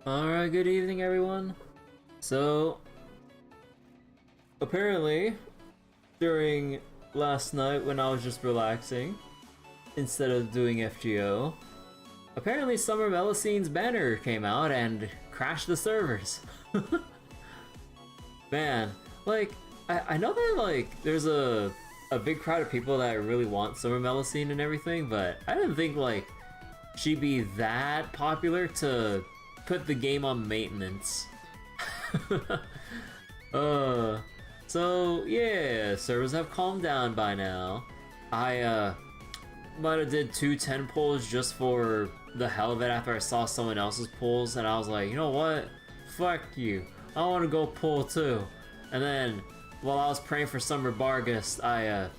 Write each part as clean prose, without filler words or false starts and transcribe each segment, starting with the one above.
Alright, good evening everyone. So, apparently, during last night when I was just relaxing, instead of doing FGO, apparently Summer Melusine's banner came out and crashed the servers. Man, like, I know that like there's a big crowd of people that really want Summer Melusine and everything, but I didn't think like she'd be that popular to put the game on maintenance. So yeah, servers have calmed down by now. I might have did 2 10 pulls just for the hell of it after I saw someone else's pulls, and I was like, you know what? Fuck you. I want to go pull too. And then while I was praying for Summer Bargus, I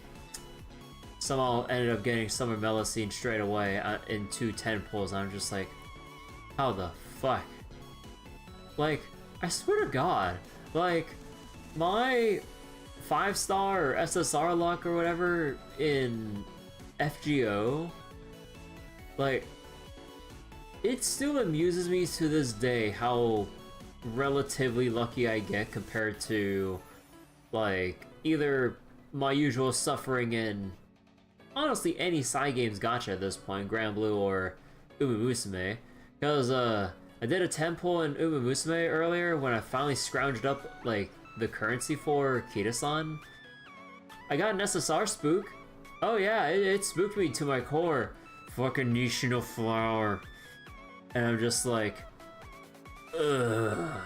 somehow ended up getting Summer Melusine straight away in 2 10 pulls. And I'm just like, how the fuck? Like, I swear to God, like, my 5-star or SSR luck or whatever in FGO, like, it still amuses me to this day how relatively lucky I get compared to, like, either my usual suffering in, honestly, any side games gacha at this point, Grand Blue or Uma Musume, because, I did a 10 pull in Uma Musume earlier when I finally scrounged up, like, the currency for Kita-san. I got an SSR spook. Oh yeah, it spooked me to my core. Fucking Nishino flower. And I'm just like, ugh.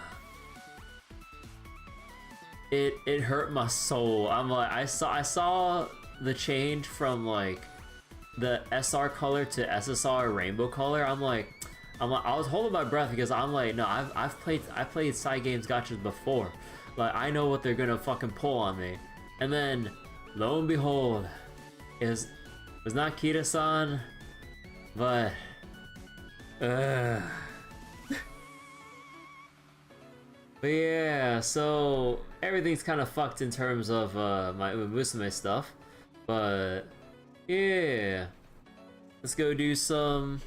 It hurt my soul. I'm like, I saw the change from like the SR color to SSR rainbow color. I'm like, I was holding my breath because I'm like, no, I played side games gachas before. Like, I know what they're gonna fucking pull on me. And then, lo and behold, it was not Kita-san, but, but yeah, so everything's kind of fucked in terms of my Uma Musume stuff. But yeah, let's go do some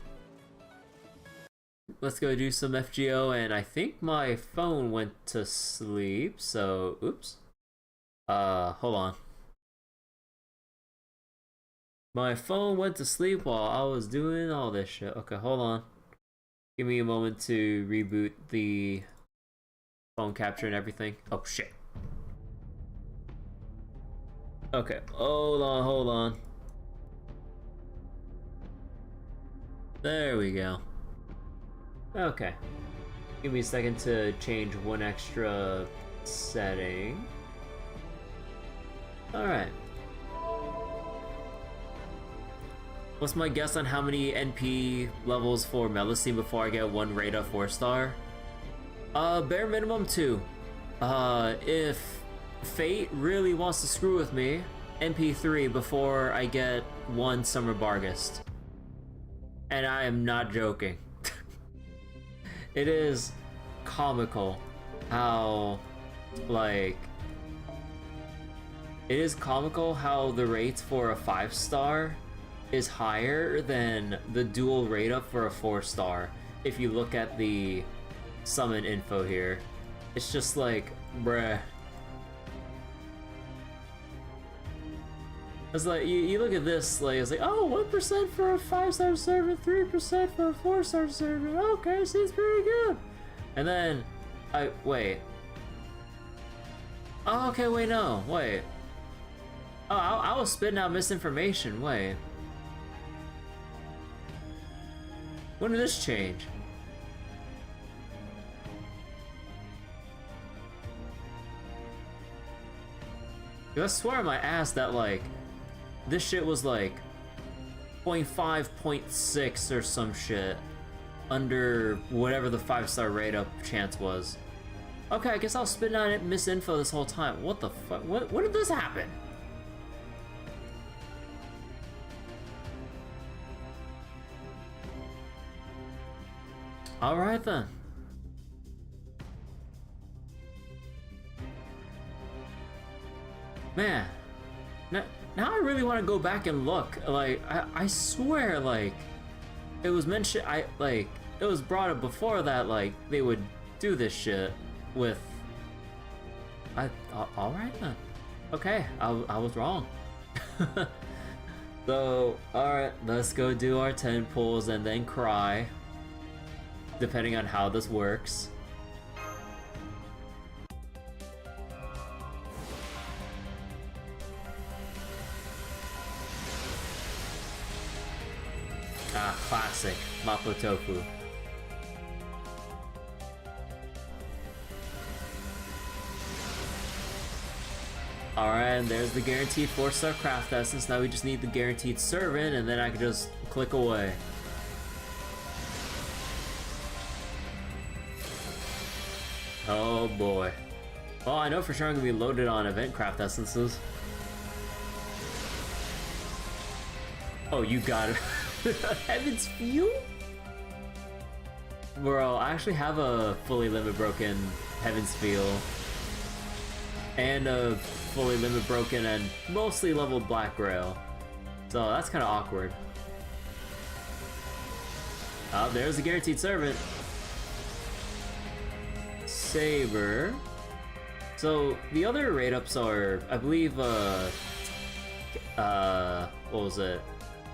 FGO, and I think my phone went to sleep, so oops. Hold on. My phone went to sleep while I was doing all this shit. Okay, hold on. Give me a moment to reboot the phone capture and everything. Oh shit. Okay, hold on. There we go. Okay. Give me a second to change one extra setting. Alright. What's my guess on how many NP levels for Melusine before I get 1 Rada 4-star? Bare minimum 2. If Fate really wants to screw with me, NP 3 before I get 1 Summer Bargust. And I am not joking. It is comical how, like, the rates for a 5-star is higher than the dual rate up for a 4-star. If you look at the summon info here, it's just like, bruh. It's like, you look at this, like, it's like, oh, 1% for a 5-star server, 3% for a 4-star server, okay, seems pretty good. And then, wait. Oh, okay, wait, no, wait. Oh, I was spitting out misinformation, wait. When did this change? I swear my ass that, like, this shit was like 0.5, 0.6 or some shit under whatever the 5-star rate up chance was. Okay, I guess I was spitting out misinfo this whole time. What the fuck? When did this happen? Alright then. Man. Now I really want to go back and look. Like, I swear, like, it was mentioned, it was brought up before that, like, they would do this shit with... Alright then. Okay, I was wrong. So, alright, let's go do our 10 pulls and then cry. Depending on how this works. Ah, classic. Mapo Tofu. Alright, and there's the guaranteed 4-star craft essence. Now we just need the guaranteed servant, and then I can just click away. Oh boy. Well, I know for sure I'm gonna be loaded on event craft essences. Oh, you got it. Heaven's Fuel? Bro, I actually have a fully limit broken Heaven's Fuel. And a fully limit broken and mostly leveled Black Grail. So that's kind of awkward. Oh, there's the guaranteed servant. Saber. So the other raid ups are, I believe, what was it?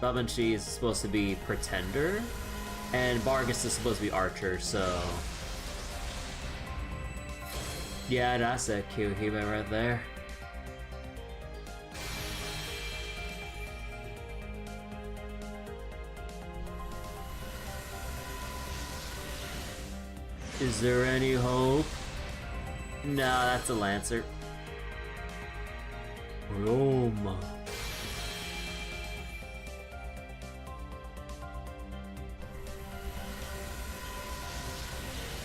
Babanchi is supposed to be Pretender, and Vargas is supposed to be Archer, so... Yeah, that's a cute Hebe right there. Is there any hope? Nah, that's a Lancer. Roma.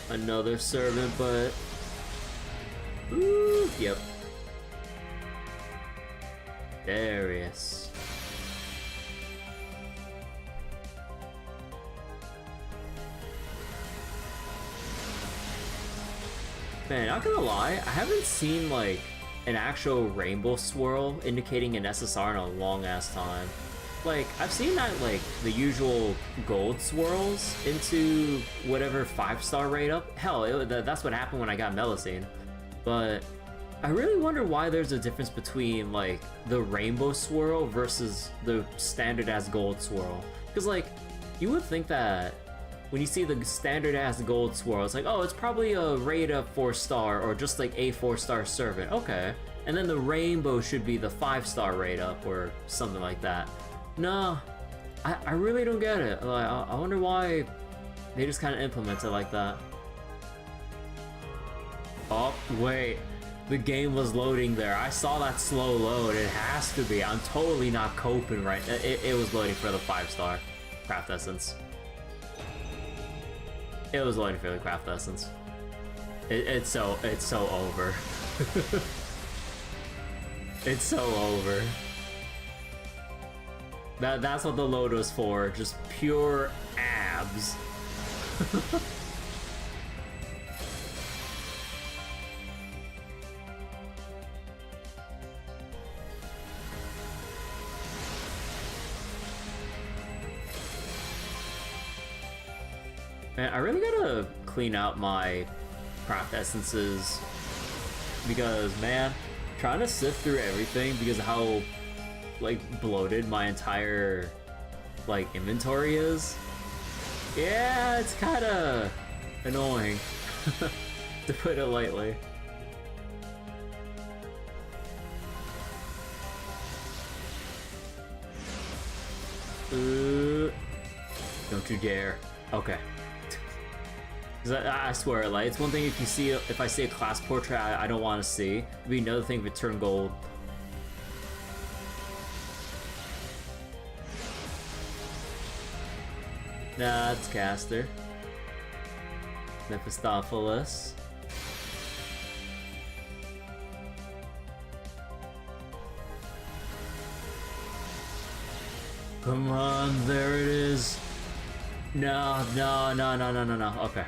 Another servant, but... Ooh, yep. Darius. Man, not gonna lie, I haven't seen like an actual rainbow swirl indicating an SSR in a long ass time. Like, I've seen that, like, the usual gold swirls into whatever 5-star rate up. Hell, that's what happened when I got Melusine. But I really wonder why there's a difference between, like, the rainbow swirl versus the standard-ass gold swirl. Because, like, you would think that when you see the standard-ass gold swirl, it's like, oh, it's probably a rate of 4-star or just, like, a 4-star servant. Okay. And then the rainbow should be the 5-star rate up or something like that. No, I really don't get it. Like, I wonder why they just kind of implement it like that. Oh, wait. The game was loading there. I saw that slow load. It has to be. I'm totally not coping right now. It was loading for the 5-star craft essence. It was loading for the craft essence. It's so over. It's so over. That's what the load was for, just pure abs. Man, I really gotta clean out my craft essences because, man, trying to sift through everything because of how like bloated my entire like inventory is. Yeah, it's kind of annoying to put it lightly. Don't you dare. Okay. I swear, like, it's one thing if I see a class portrait I don't want to see. It'd be another thing if it turned gold. Nah, it's Caster. Mephistopheles. Come on, there it is. No. Okay.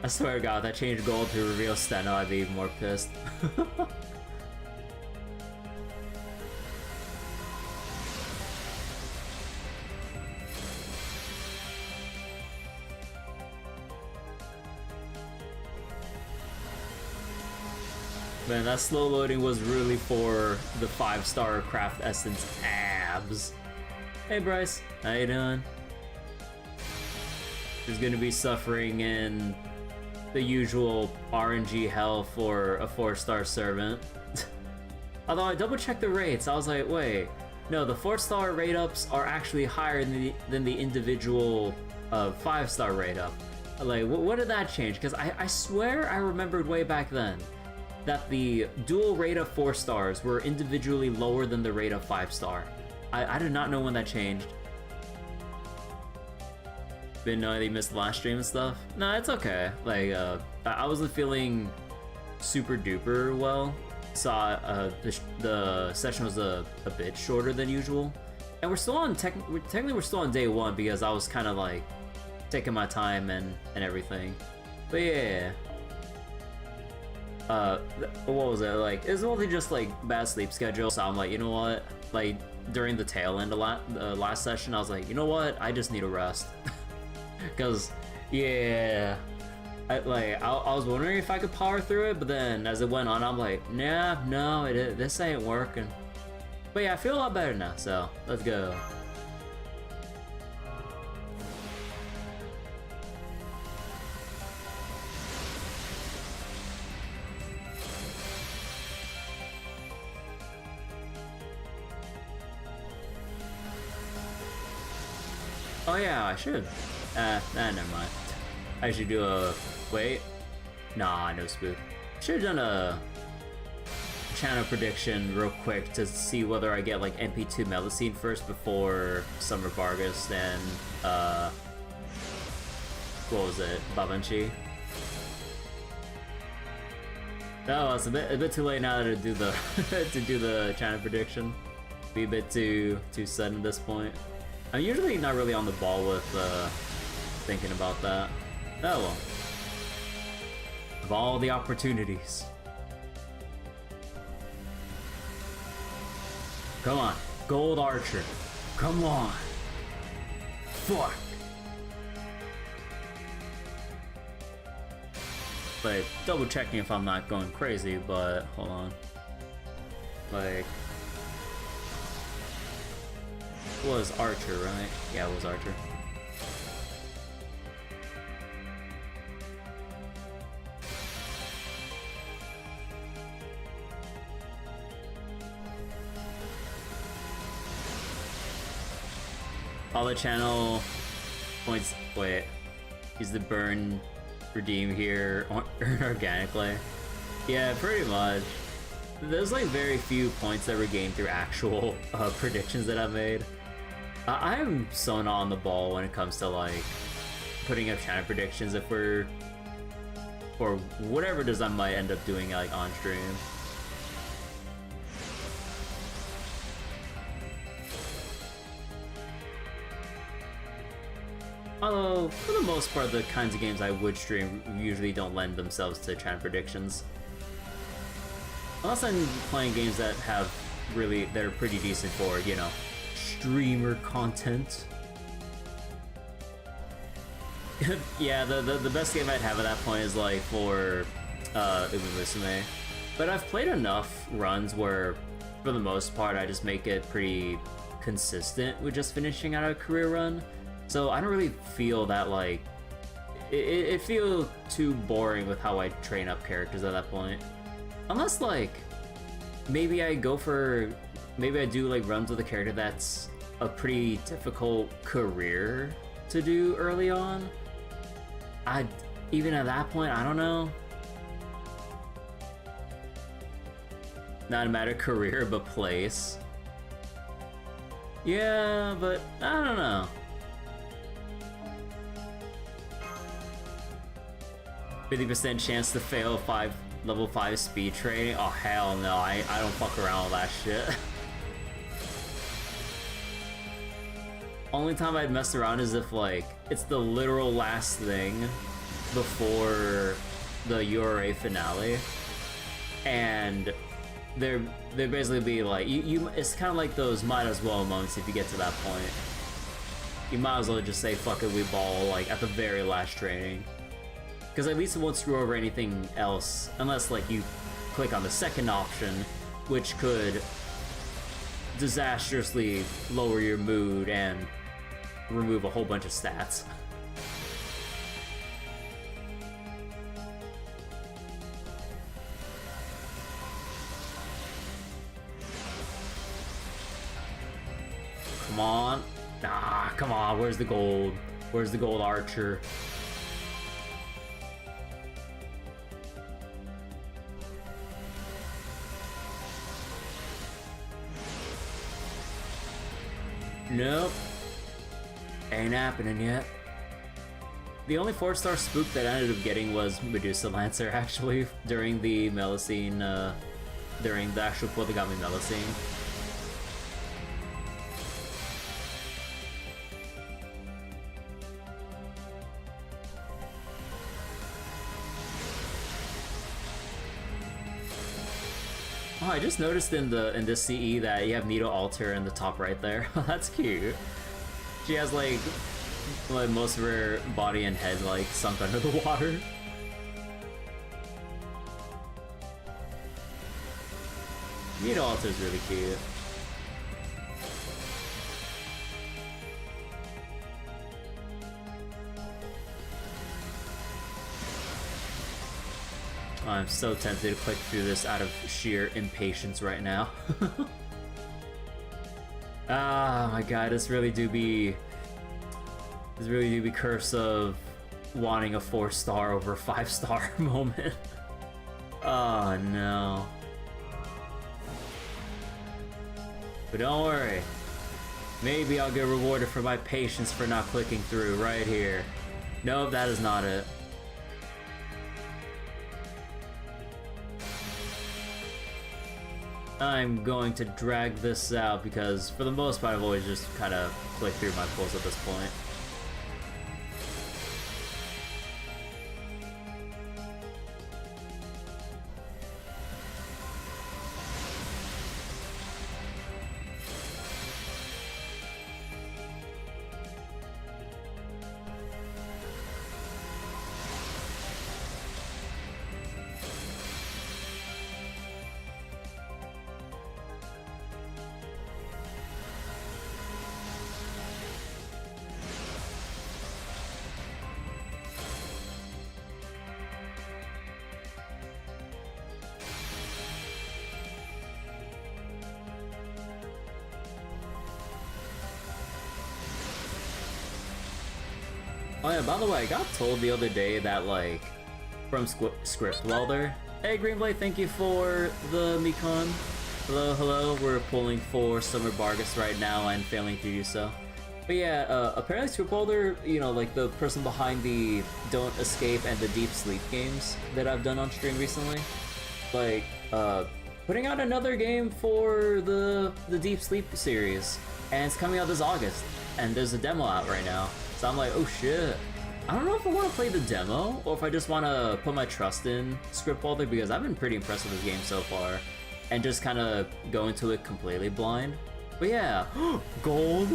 I swear to God, if that changed gold to reveal Steno, I'd be even more pissed. Man, that slow loading was really for the 5-star craft essence abs. Hey Bryce, how you doing? Who's gonna be suffering in the usual RNG hell for a 4-star servant. Although I double checked the rates, I was like, wait, no, the 4-star rate ups are actually higher than the individual 5-star rate up. Like, what did that change? Because I swear I remembered way back then that the dual rate of 4 stars were individually lower than the rate of 5-star. I did not know when that changed. Didn't know they missed the last stream and stuff. No, it's okay. Like, I wasn't feeling super duper well. So the session was a bit shorter than usual. And we're still on, technically we're still on day 1 because I was kind of like taking my time and everything. But yeah. What was it? Like, it was mostly just like bad sleep schedule. So I'm like, you know what? Like, during the tail end of last session, I was like, you know what? I just need a rest. Because, yeah, I was wondering if I could power through it, but then as it went on, I'm like, nah, no, this ain't working. But yeah, I feel a lot better now, so let's go. Oh yeah, I should. Never mind. I should do a... wait. Nah, no spook. Should've done a channel prediction real quick to see whether I get like MP2 Melusine first before Summer Vargas and what was it? Babanchi. Oh, it's a bit too late now to do the to do the channel prediction. Be a bit too sudden at this point. I'm usually not really on the ball with thinking about that. Oh well. Of all the opportunities. Come on, Gold Archer. Come on. Fuck. Like, double checking if I'm not going crazy, but hold on. Like, it was Archer, right? Yeah, it was Archer. All the channel points. Wait, use the burn redeem here organically. Yeah, pretty much. There's like very few points that were gained through actual predictions that I've made. I'm so not on the ball when it comes to like putting up channel predictions if we're, or whatever it is I might end up doing like on stream. Although, for the most part, the kinds of games I would stream usually don't lend themselves to channel predictions. Unless I'm playing games that have that are pretty decent for, you know, streamer content. Yeah, the best game I'd have at that point is like for Umumusume. But I've played enough runs where, for the most part, I just make it pretty consistent with just finishing out a career run. So I don't really feel that like it feels too boring with how I train up characters at that point. Unless like maybe I do like runs with a character that's a pretty difficult career to do early on. Even at that point, I don't know. Not a matter of career, but place. Yeah, but I don't know. %50 chance to fail level 5 speed training? Oh hell no, I don't fuck around with that shit. Only time I'd mess around is if like it's the literal last thing before the URA finale, and they're basically be like it's kind of like those might as well moments. If you get to that point, you might as well just say fuck it, we ball like at the very last training. Because at least it won't screw over anything else, unless like you click on the second option, which could disastrously lower your mood and remove a whole bunch of stats. Come on. Ah, come on, where's the gold? Where's the gold archer? Nope. Ain't happening yet. The only 4-star spook that I ended up getting was Medusa Lancer, actually, during the Melusine, during the actual Polygamy Melusine. Oh, I just noticed in this CE that you have Needle Alter in the top right there. That's cute. She has like most of her body and head like sunk under the water. Needle Alter is really cute. I'm so tempted to click through this out of sheer impatience right now. Ah, my god, this really do be curse of wanting a 4-star over a 5-star moment. Oh no. But don't worry. Maybe I'll get rewarded for my patience for not clicking through right here. Nope, that is not it. I'm going to drag this out because for the most part I've always just kind of clicked through my pulls at this point. Oh yeah, by the way, I got told the other day that, like, from Script Welder. Hey Greenblade, thank you for the Mikon. Hello, hello, we're pulling for Summer Bargus right now and failing to do so. But yeah, apparently Script Welder, you know, like the person behind the Don't Escape and the Deep Sleep games that I've done on stream recently, like, putting out another game for the Deep Sleep series, and it's coming out this August, and there's a demo out right now. So I'm like, oh shit. I don't know if I want to play the demo or if I just want to put my trust in Script Welder because I've been pretty impressed with this game so far and just kind of go into it completely blind. But yeah, gold.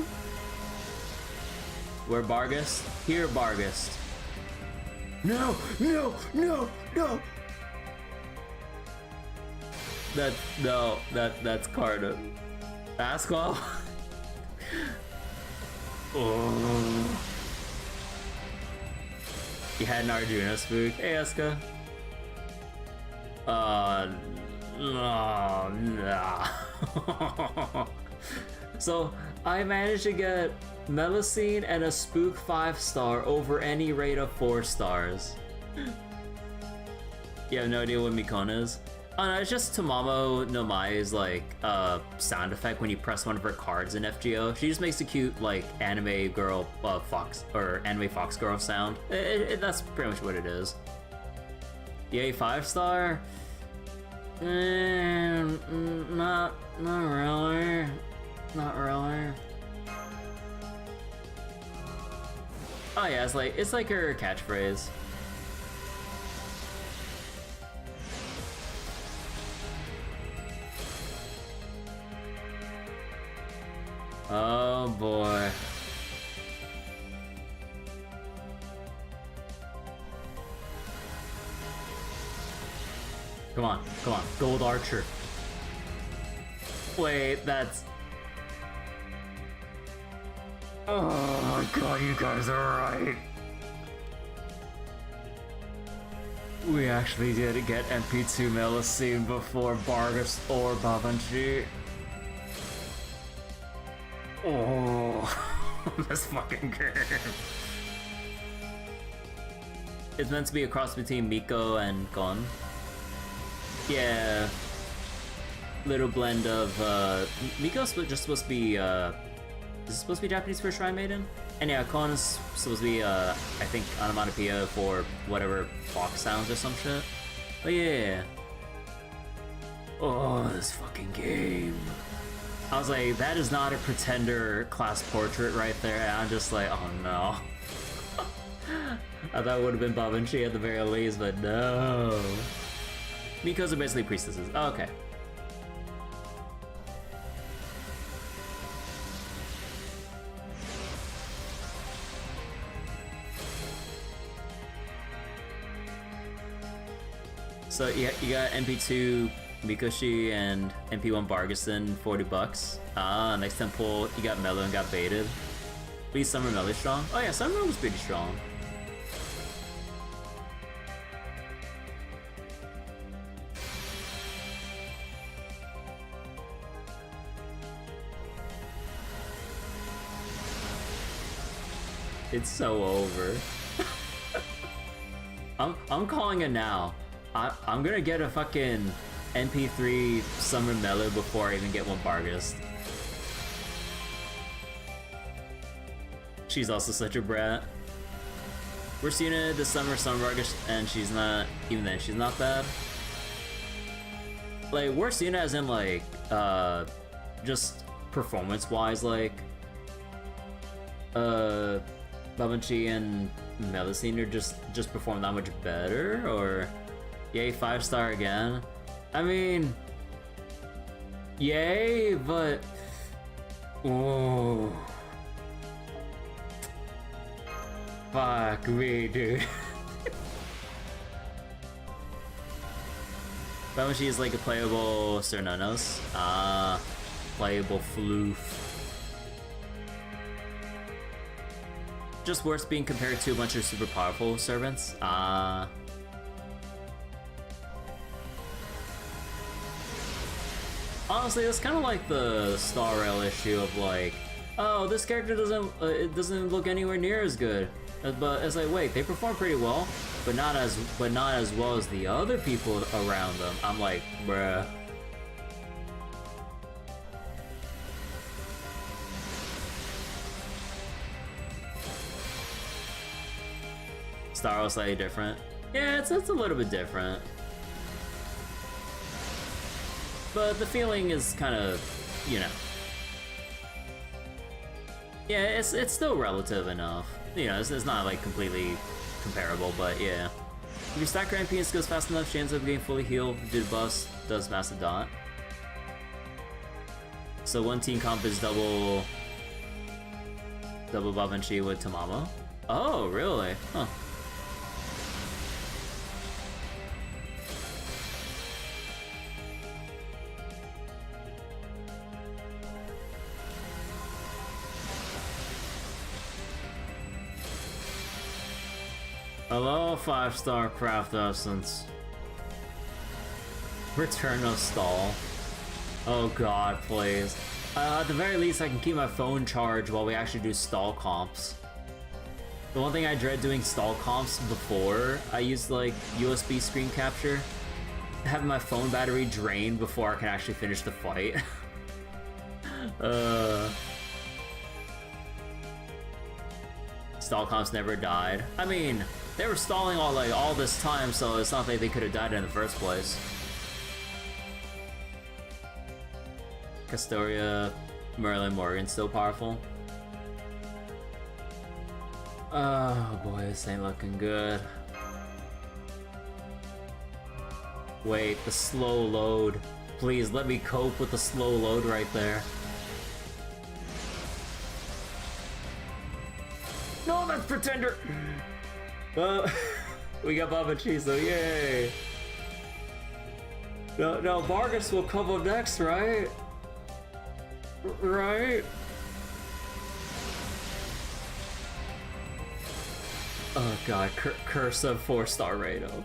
Where Bargus? Here, Bargus. No, no, no, no. That's Carter. Asqual. Oh. You had an Arjuna spook. Hey, Eska. No, nah. So, I managed to get Melusine and a spook 5-star over any rate of 4 stars. You have no idea what Mikon is? Oh no, it's just Tamamo no Mai's like sound effect when you press one of her cards in FGO. She just makes a cute like anime girl fox or anime fox girl sound. That's pretty much what it is. Yay, 5-star? Not really. Not really. Oh yeah, it's like her catchphrase. Oh boy. Come on, come on. Gold Archer. Wait, that's... Oh my god, you guys are right. We actually did get MP2 Melusine before Vargas or Babanchi. Oh, this fucking game. It's meant to be a cross between Miko and Gon. Yeah. Little blend of, Miko's just supposed to be, is it supposed to be Japanese for Shrine Maiden? And yeah, Gon is supposed to be, I think, onomatopoeia for whatever fox sounds or some shit. But yeah. Oh, this fucking game. I was like, that is not a Pretender class portrait right there, and I'm just like, oh no. I thought it would have been Babanchi at the very least, but no. Mikos are basically priestesses. Oh, okay. So you got MP2 Mikoshi and MP1 Bargason, $40. Ah, next temple you got Melu and got baited. At least Summer Melu strong. Oh yeah, Summer was pretty strong. It's so over. I'm calling it now. I'm gonna get a fucking MP3 Summer Melu before I even get one Bargast. She's also such a brat. We're seeing it this summer, Bargast, and she's not, even then, she's not bad. Like, we're seeing it as in, like, just performance-wise, like, Babanchi and Melusine are just perform that much better, or yay, 5-star again. I mean, yay, but oh, fuck me, dude. Babanchi is like a playable Cernanos. Ah, playable Floof. Just worse being compared to a bunch of super powerful servants. Ah. Honestly, it's kind of like the Star Rail issue of like, oh, this character it doesn't look anywhere near as good. But it's like, wait, they perform pretty well, but not as well as the other people around them. I'm like, bruh. Star Rail slightly different. Yeah, it's a little bit different. But the feeling is kind of, you know. Yeah, it's still relative enough. You know, it's not like completely comparable, but yeah. If your stack your MP and skills fast enough, she ends up getting fully healed due to buffs, does massive dot. So one team comp is double Babanchi with Tamamo. Oh, really? Huh. Hello, 5-star craft essence. Return of stall. Oh god, please. At the very least, I can keep my phone charged while we actually do stall comps. The one thing I dread doing stall comps before I use like USB screen capture, having my phone battery drained before I can actually finish the fight. Stall comps never died. I mean, they were stalling all this time, so it's not like they could have died in the first place. Castoria, Merlin, Morgan still powerful. Oh boy, this ain't looking good. Wait, the slow load. Please let me cope with the slow load right there. No, that's Pretender! Well, we got Babanchi, so yay! No, Vargas will come up next, right? Right? Oh god, curse of 4-star Rado.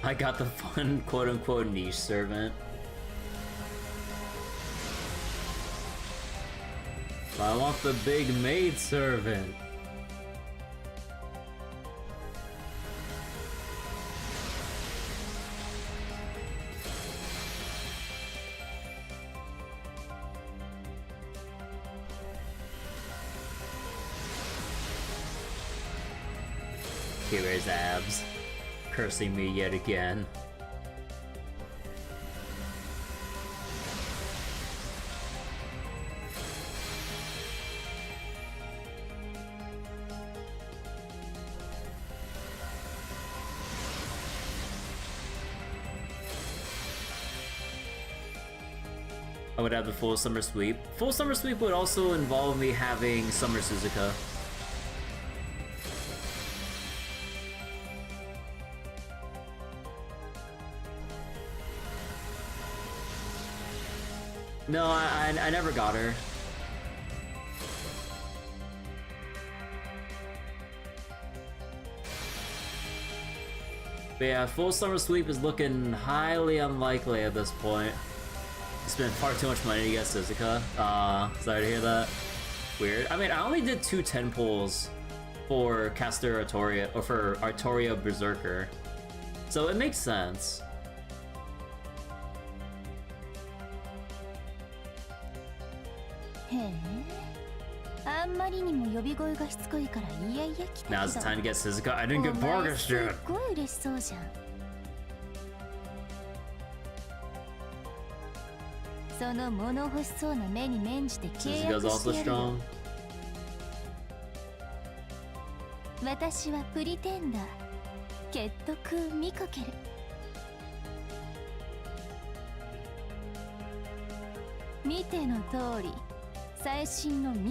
I got the fun quote-unquote niche servant. I want the big maid servant. Here's abs, cursing me yet again. I would have the full summer sweep. Full summer sweep would also involve me having Summer Suzuka. No, I never got her. But yeah, full summer sweep is looking highly unlikely at this point. Spent far too much money to get Suzuka. Sorry to hear that. Weird. I mean, I only did 2 10 pulls for Caster Artoria, or for Artoria Berserker. So it makes sense. Now's the time to get Suzuka. I didn't get Vargas yet. Suzuka's also strong.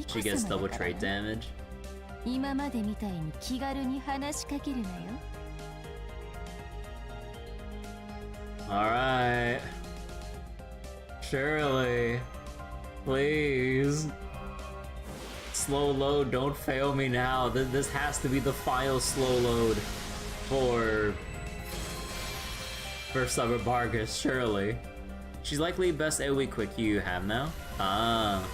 She gets double trait damage. Alright. Surely. Please. Slow load, don't fail me now. This has to be the final slow load for Summer Vargas, surely. She's likely best AoE quick you have now. Ah.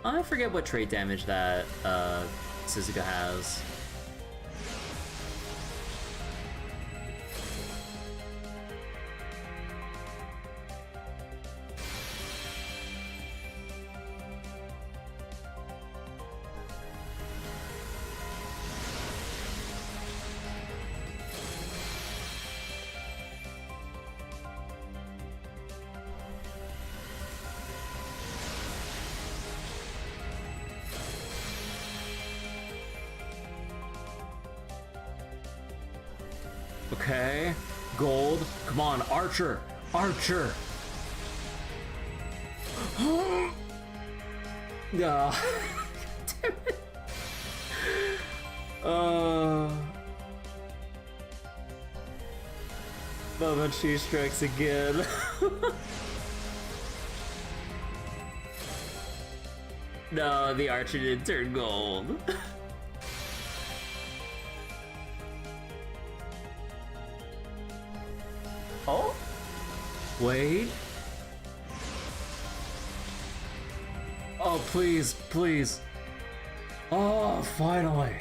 I forget what trait damage that Suzuka has. Okay, gold. Come on, Archer! Archer! No. Damn it. But she strikes again. No, the Archer didn't turn gold. Oh? Wait. Oh, please, please. Oh, finally.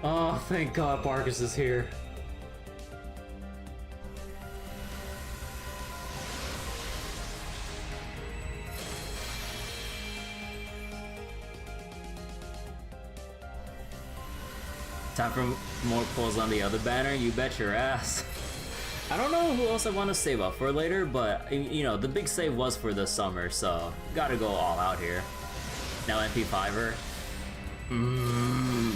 Oh, thank God Vargas is here. Time for more pulls on the other banner? You bet your ass. I don't know who else I want to save up for later, but, you know, the big save was for this summer, so gotta go all out here. Now MP5er. Mmm.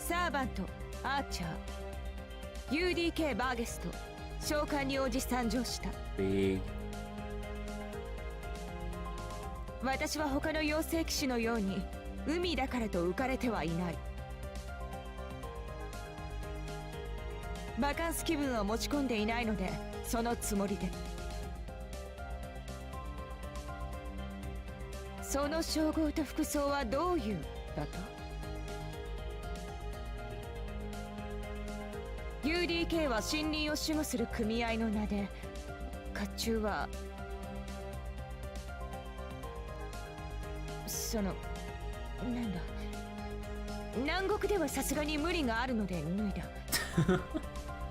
サーバントアーチャー UDK バーゲスト召喚に応じ参上した。 Big. 私は他の妖精騎士のように海だからと浮かれてはいない。バカンス気分を持ち込んでいないのでそのつもりで。その称号と服装はどういうだと？ UDK は森林を守護する組合の名で、甲冑はそのなんだ、南国ではさすがに無理があるので脱いだ。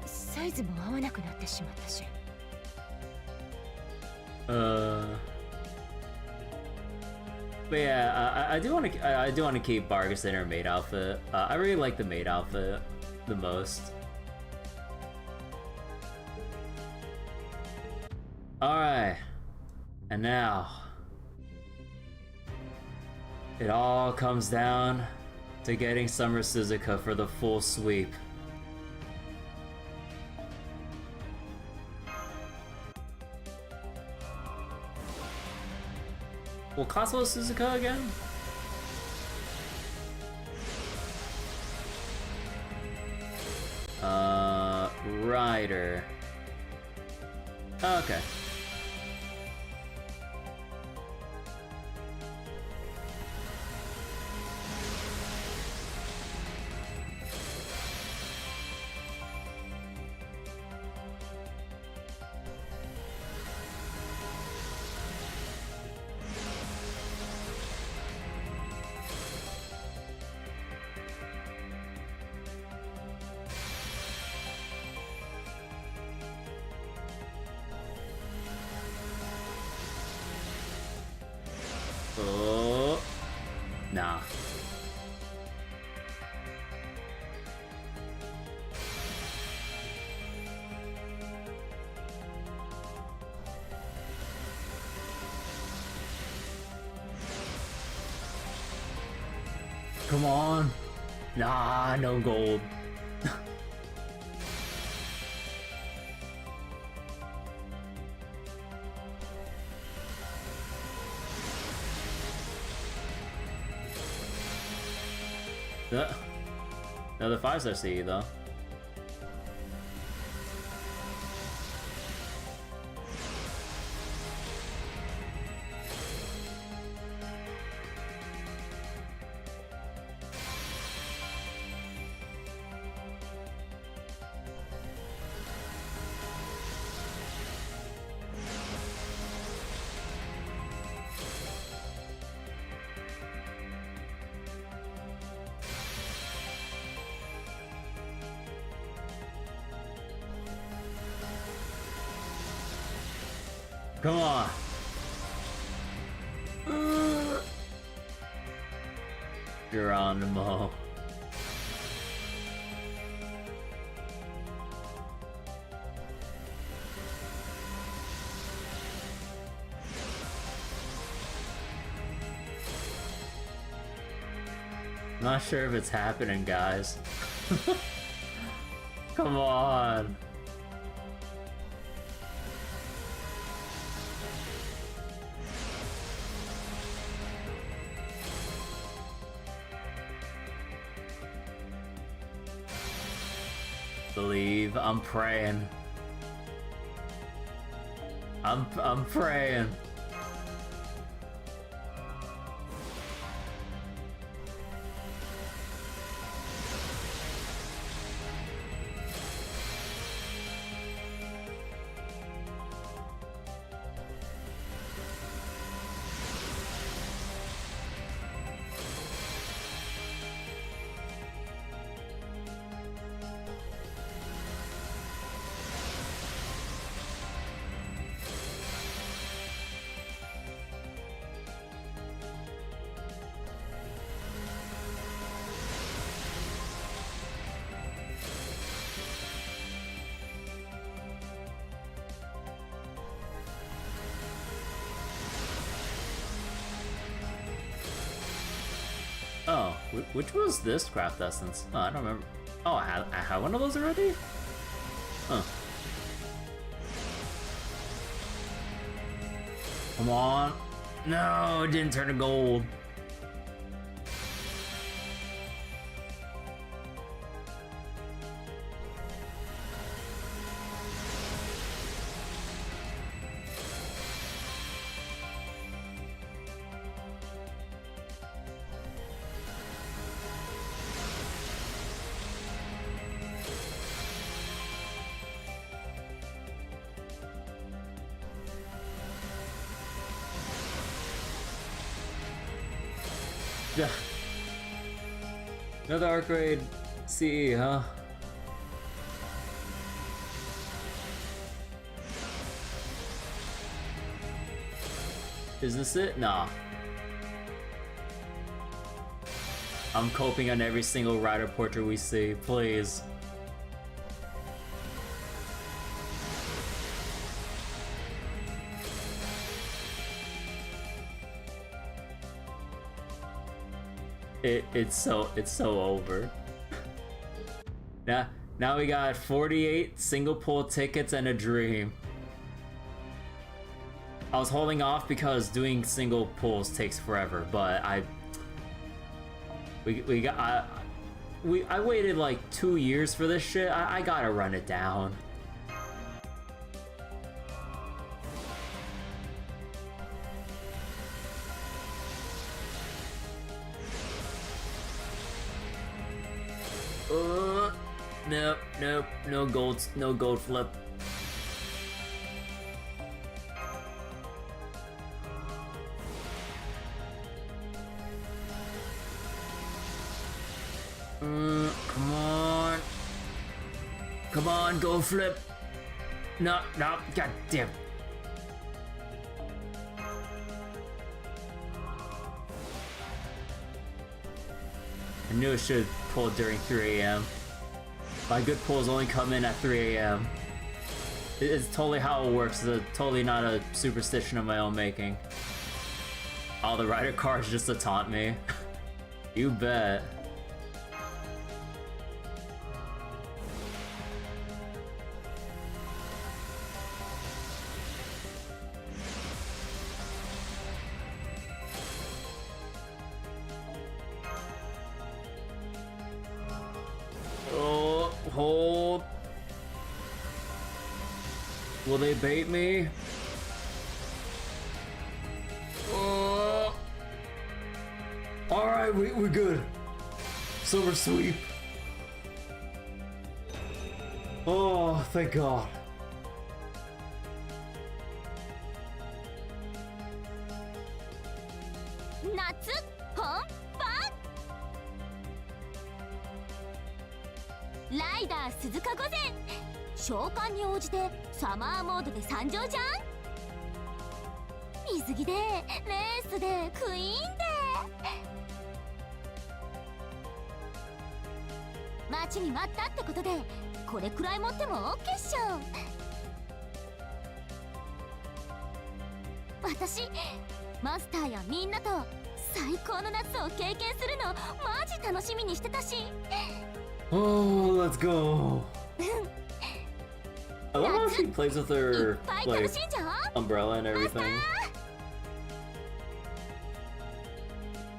サイズも合わなくなってしまったし。But yeah, I do want to keep Vargas in her maid outfit. I really like the maid outfit the most. All right, and now it all comes down to getting Summer Suzuka for the full sweep. What class was Suzuka again? Rider. Okay. Oh, nah. Come on. Nah, no gold. Another 5-star CE though. Come on. Geronimo. Not sure if it's happening, guys. Come on. Believe. I'm praying. I'm praying. Which was this craft essence? Oh, I don't remember. Oh, I had one of those already? Huh. Come on. No, it didn't turn to gold. Yeah. Another arc raid CE, huh? Is this it? Nah. I'm coping on every single rider portrait we see, please. It's so over. Now we got 48 single pull tickets and a dream. I was holding off because doing single pulls takes forever, but I waited like 2 years for this shit. I gotta run it down. Nope, no gold flip. Come on, gold flip. No, god damn. I knew it should pull during 3 AM. My good pulls only come in at 3 AM. It's totally how it works. It's totally not a superstition of my own making. Oh, the rider cards just to taunt me. You bet. Hold. Will they bait me? Alright, we're good. Silver sweep. Oh, thank God. Rider 鈴鹿御前召喚に応じてサマーモードで参上じゃん。水着でレースでクイーンで待ちに待ったってことでこれくらい持っても OK っしょ。私マスターやみんなと最高の夏を経験するのマジ楽しみにしてたし。Oh, let's go. I love how she plays with her like umbrella and everything.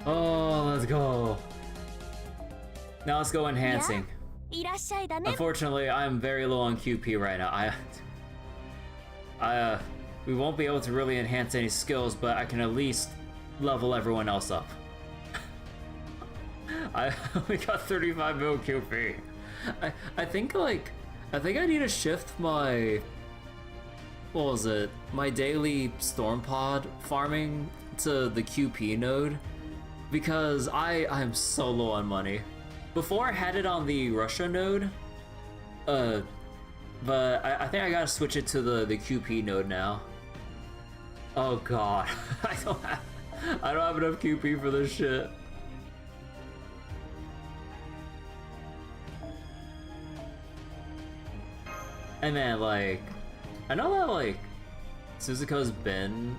Oh, let's go. Now let's go enhancing. Unfortunately, I'm very low on QP right now. We won't be able to really enhance any skills, but I can at least level everyone else up. I only got 35 mil QP. I think I need to shift my my daily storm pod farming to the QP node because I'm so low on money. Before I had it on the Russia node, but I think I gotta switch it to the QP node now. Oh God, I don't have enough QP for this shit. And man, like, I know that like Suzuko's been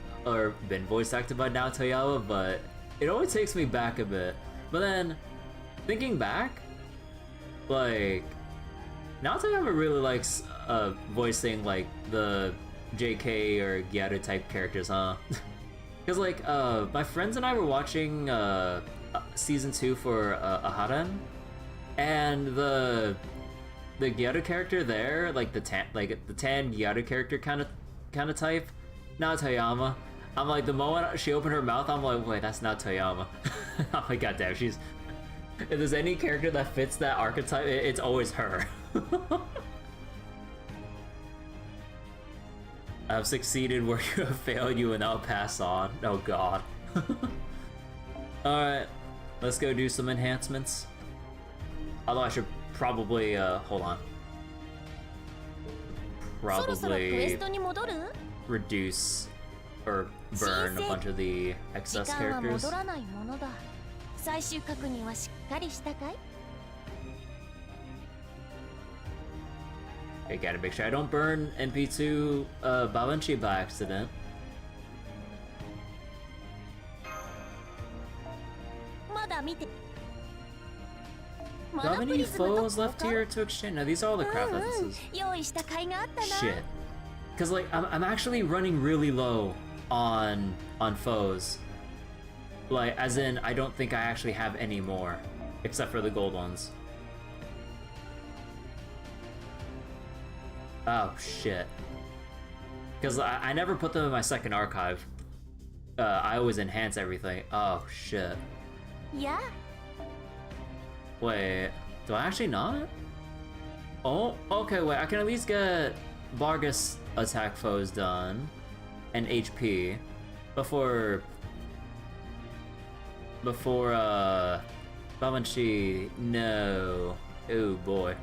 voice acted by Naoto Yawa, but it always takes me back a bit. But then thinking back, like, Naotoyama really likes voicing like the JK or Gyaru type characters, huh? Because like my friends and I were watching season 2 for Aharen, and the Gyaru character there, like the tan Gyaru character kind of type, Naotoyama. I'm like, the moment she opened her mouth, I'm like, wait, that's Naotoyama. I'm like, goddamn, she's. If there's any character that fits that archetype, it's always her. I've succeeded where you have failed, you will now pass on. Oh god. Alright, let's go do some enhancements. Although I should probably, hold on. Probably reduce or burn a bunch of the excess characters. I gotta make sure I don't burn MP2 Babanchi by accident. Do I have any foes left here to exchange? No, these are all the craft essences. Shit. Cause like I'm actually running really low on foes. Like, as in, I don't think I actually have any more, except for the gold ones. Oh, shit. Because I never put them in my second archive. I always enhance everything. Oh, shit. Yeah. Wait, do I actually not? Oh, okay, wait, I can at least get Vargas attack foes done, and HP, before Babanchi, no. Oh boy.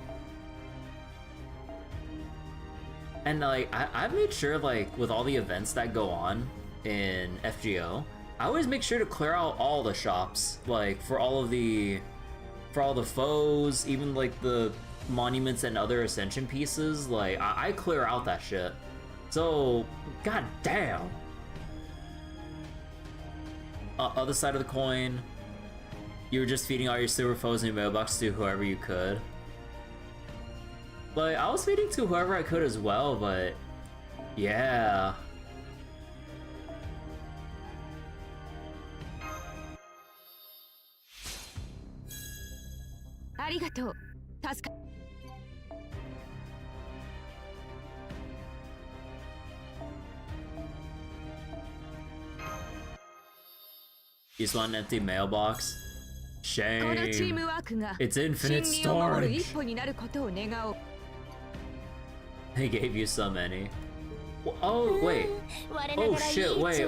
And like, I've made sure, like, with all the events that go on in FGO, I always make sure to clear out all the shops, like, for all the foes, even like the monuments and other ascension pieces, like, I clear out that shit. So, god damn. Other side of the coin, you were just feeding all your super foes in your mailbox to whoever you could. Like, I was feeding to whoever I could as well, but yeah. Arigatou. You just want an empty mailbox? Shame. It's infinite storage. They gave you so many. Oh, wait. Oh, shit. Wait.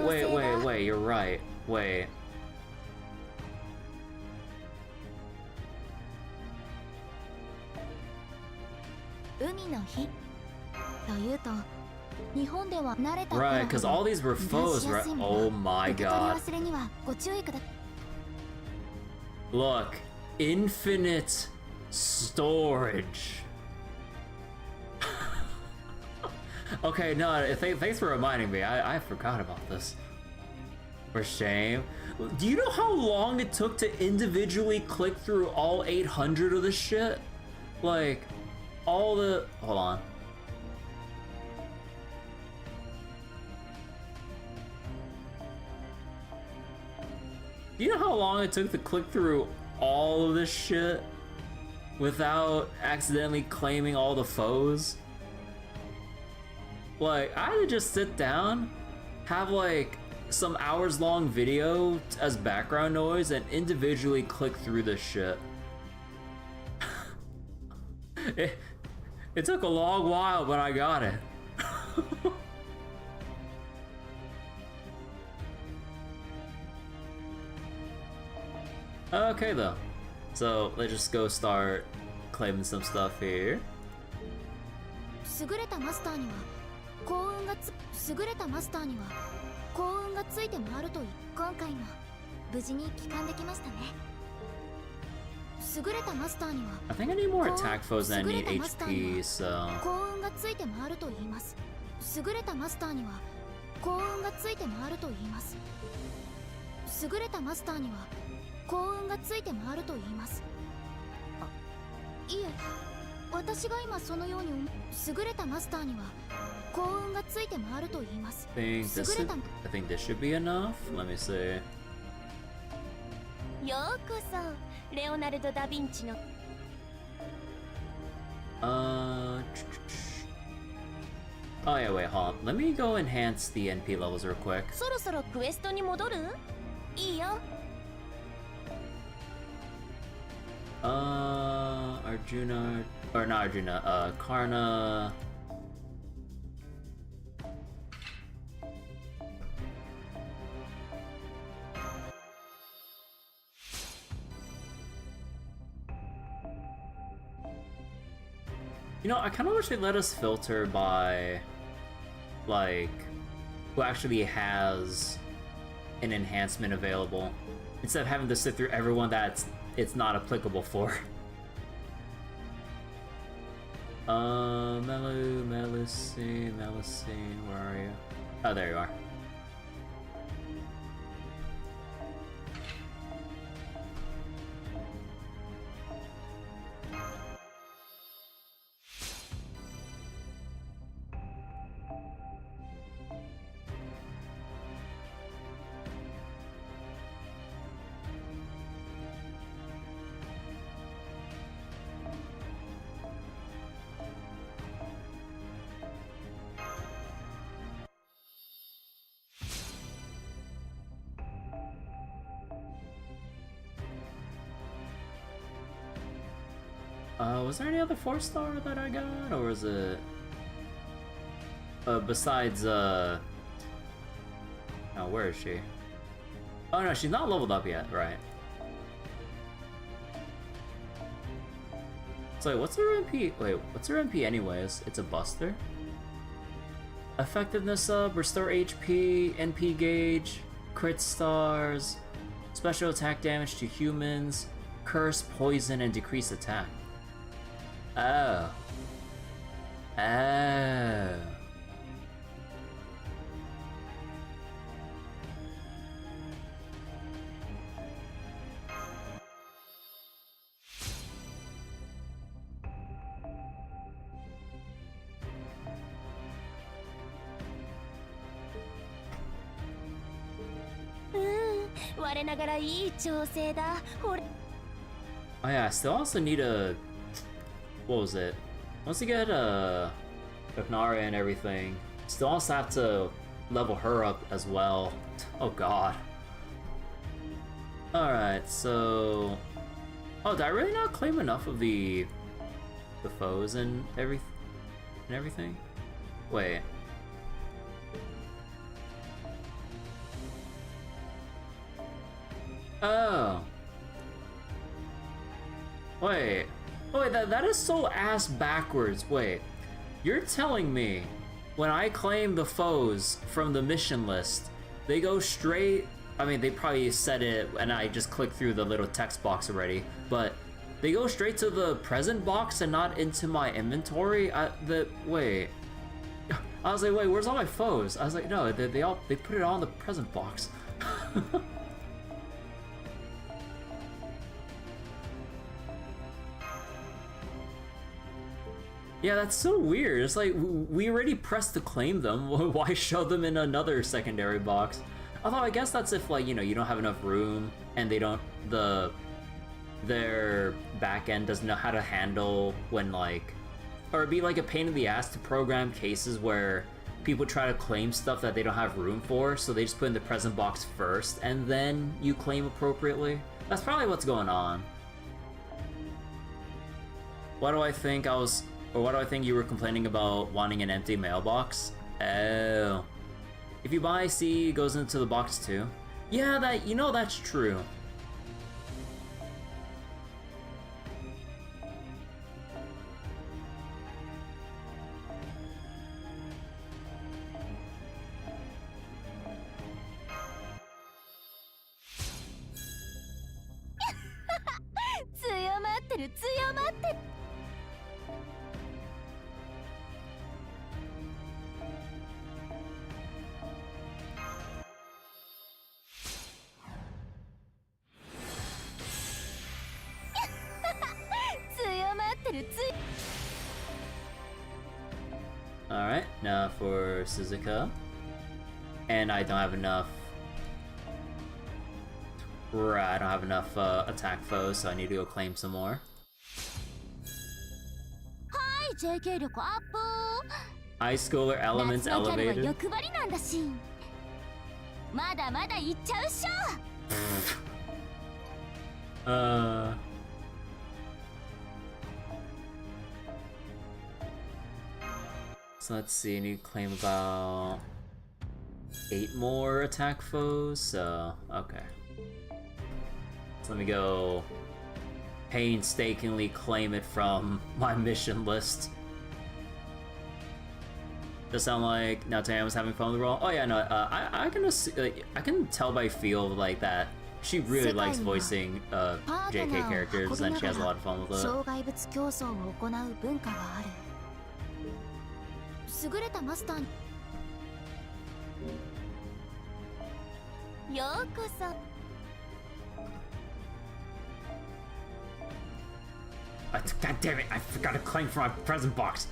You're right. Wait. Right, because all these were foes, right? Oh my god. Look, infinite storage. Okay, no, thanks for reminding me. I forgot about this. For shame. Do you know how long it took to individually click through all 800 of this shit? Like, all the... Hold on. Do you know how long it took to click through all of this shit without accidentally claiming all the foes? Like, I had to just sit down, have like some hours long video as background noise, and individually click through this shit. It took a long while, but I got it. Okay though, so let's just go start claiming some stuff here. I think I need more attack foes than I need HP, so... いえ、私が今そのように優れたマスターには幸運がついて回ると言います。 I think this should be enough. Let me see. ようこそレオナルド・ダ・ヴィンチの Oh yeah, wait, hold on. Let me go enhance the NP levels real quick. そろそろクエストに戻る？いいよ。Arjuna, or not Arjuna, Karna. You know, I kind of wish they let us filter by, like, who actually has an enhancement available, instead of having to sit through everyone that it's not applicable for. Melusine, where are you? Oh, there you are. Was there any other 4-star that I got, or was it... besides, oh, where is she? Oh no, she's not leveled up yet, right. So what's her MP? Wait, what's her MP anyways? It's a buster? Effectiveness up, restore HP, NP gauge, crit stars, special attack damage to humans, curse, poison, and decrease attack. Oh. Oh. Oh yeah, I still also need a... What was it? Once you get Hypnara and everything, still also have to level her up as well. Oh god. Alright, so... Oh, did I really not claim enough of the foes and everything? Wait. Oh. Wait. Oh, wait, that is so ass backwards. Wait. You're telling me when I claim the foes from the mission list, they go straight... I mean, they probably said it and I just clicked through the little text box already, but they go straight to the present box and not into my inventory? Wait. I was like, wait, where's all my foes? I was like, no, they put it all in the present box. Yeah, that's so weird. It's like, we already pressed to claim them. Why show them in another secondary box? Although I guess that's if, like, you know, you don't have enough room and they don't, their back end doesn't know how to handle when, like, or it'd be like a pain in the ass to program cases where people try to claim stuff that they don't have room for, so they just put in the present box first and then you claim appropriately. That's probably what's going on. Why do I think you were complaining about wanting an empty mailbox? Oh. If you buy C, it goes into the box too. Yeah, that's true. Alright, now for Suzuka. And I don't have enough... Right, I don't have enough attack foes, so I need to go claim some more. JK 力アップ Ice Schooler Elements 夏のキャリは Elevated. 欲張りなんだしまだまだいっちゃうっしょSo let's see, I need to claim about 8 more attack foes, so okay. So let me go painstakingly claim it from my mission list. Does sound like now Tam was having fun with the role? Oh yeah, no, I can tell by feel like that she really likes voicing JK characters and she has a lot of fun with it. 障害物競争を行う文化がある優れたマスターにようこそ God damn it, I forgot to claim for my present box.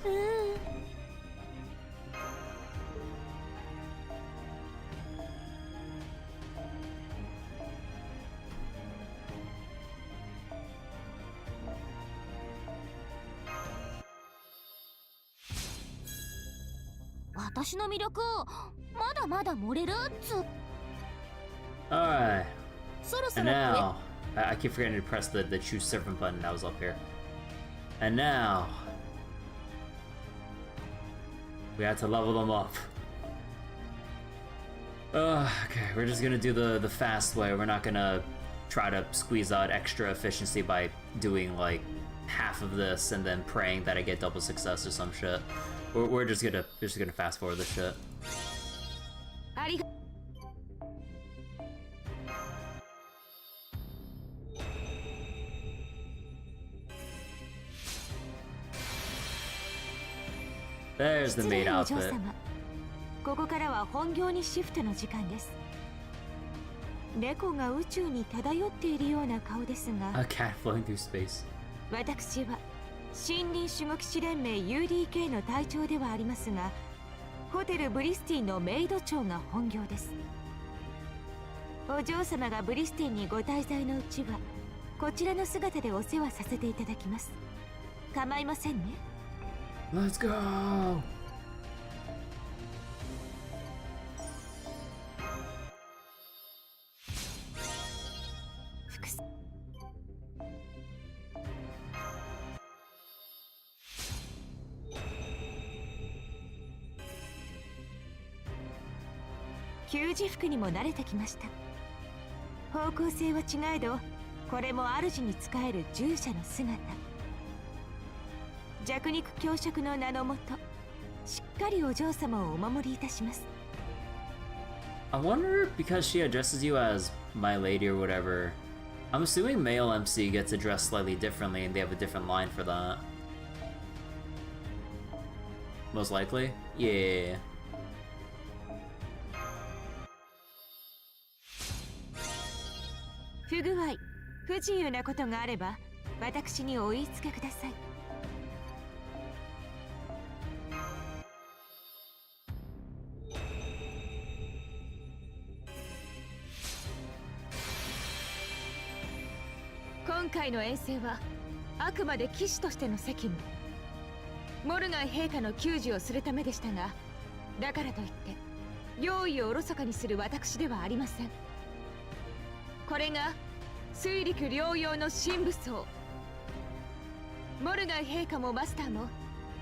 私の魅力まだまだ漏れるっつ Alright. そろそ And ろ now, I keep forgetting to press the choose servant button that was up here. And now, we have to level them up. Okay, we're just gonna do the fast way. We're not gonna try to squeeze out extra efficiency by doing like half of this and then praying that I get double success or some shit. We're just gonna fast forward this shit. ありがThere's the 失 maid 礼お嬢 outfit. 様ここからは本業にシフトの時間です猫が宇宙に漂っているような顔ですが A cat floating through space. 私は森林守護騎士連盟 UDK の隊長ではありますがホテルブリスティのメイド長が本業ですお嬢様がブリスティにご滞在のうちはこちらの姿でお世話させていただきます構いませんね Let's go!「給仕服にも慣れてきました方向性は違えどこれも主に仕える従者の姿弱肉強食の名のもとしっかりお嬢様をお守りいたします I wonder, because she addresses you as my lady or whatever, I'm assuming male MC gets addressed slightly differently and they have a different line for that. Most likely? Yeah.不具合不自由なことがあれば私にお言いつけください今回の遠征はあくまで騎士としての責務モルガン陛下の給仕をするためでしたがだからといって用意をおろそかにする私ではありませんこれが水陸両用の神武装モルガン陛下もマスターも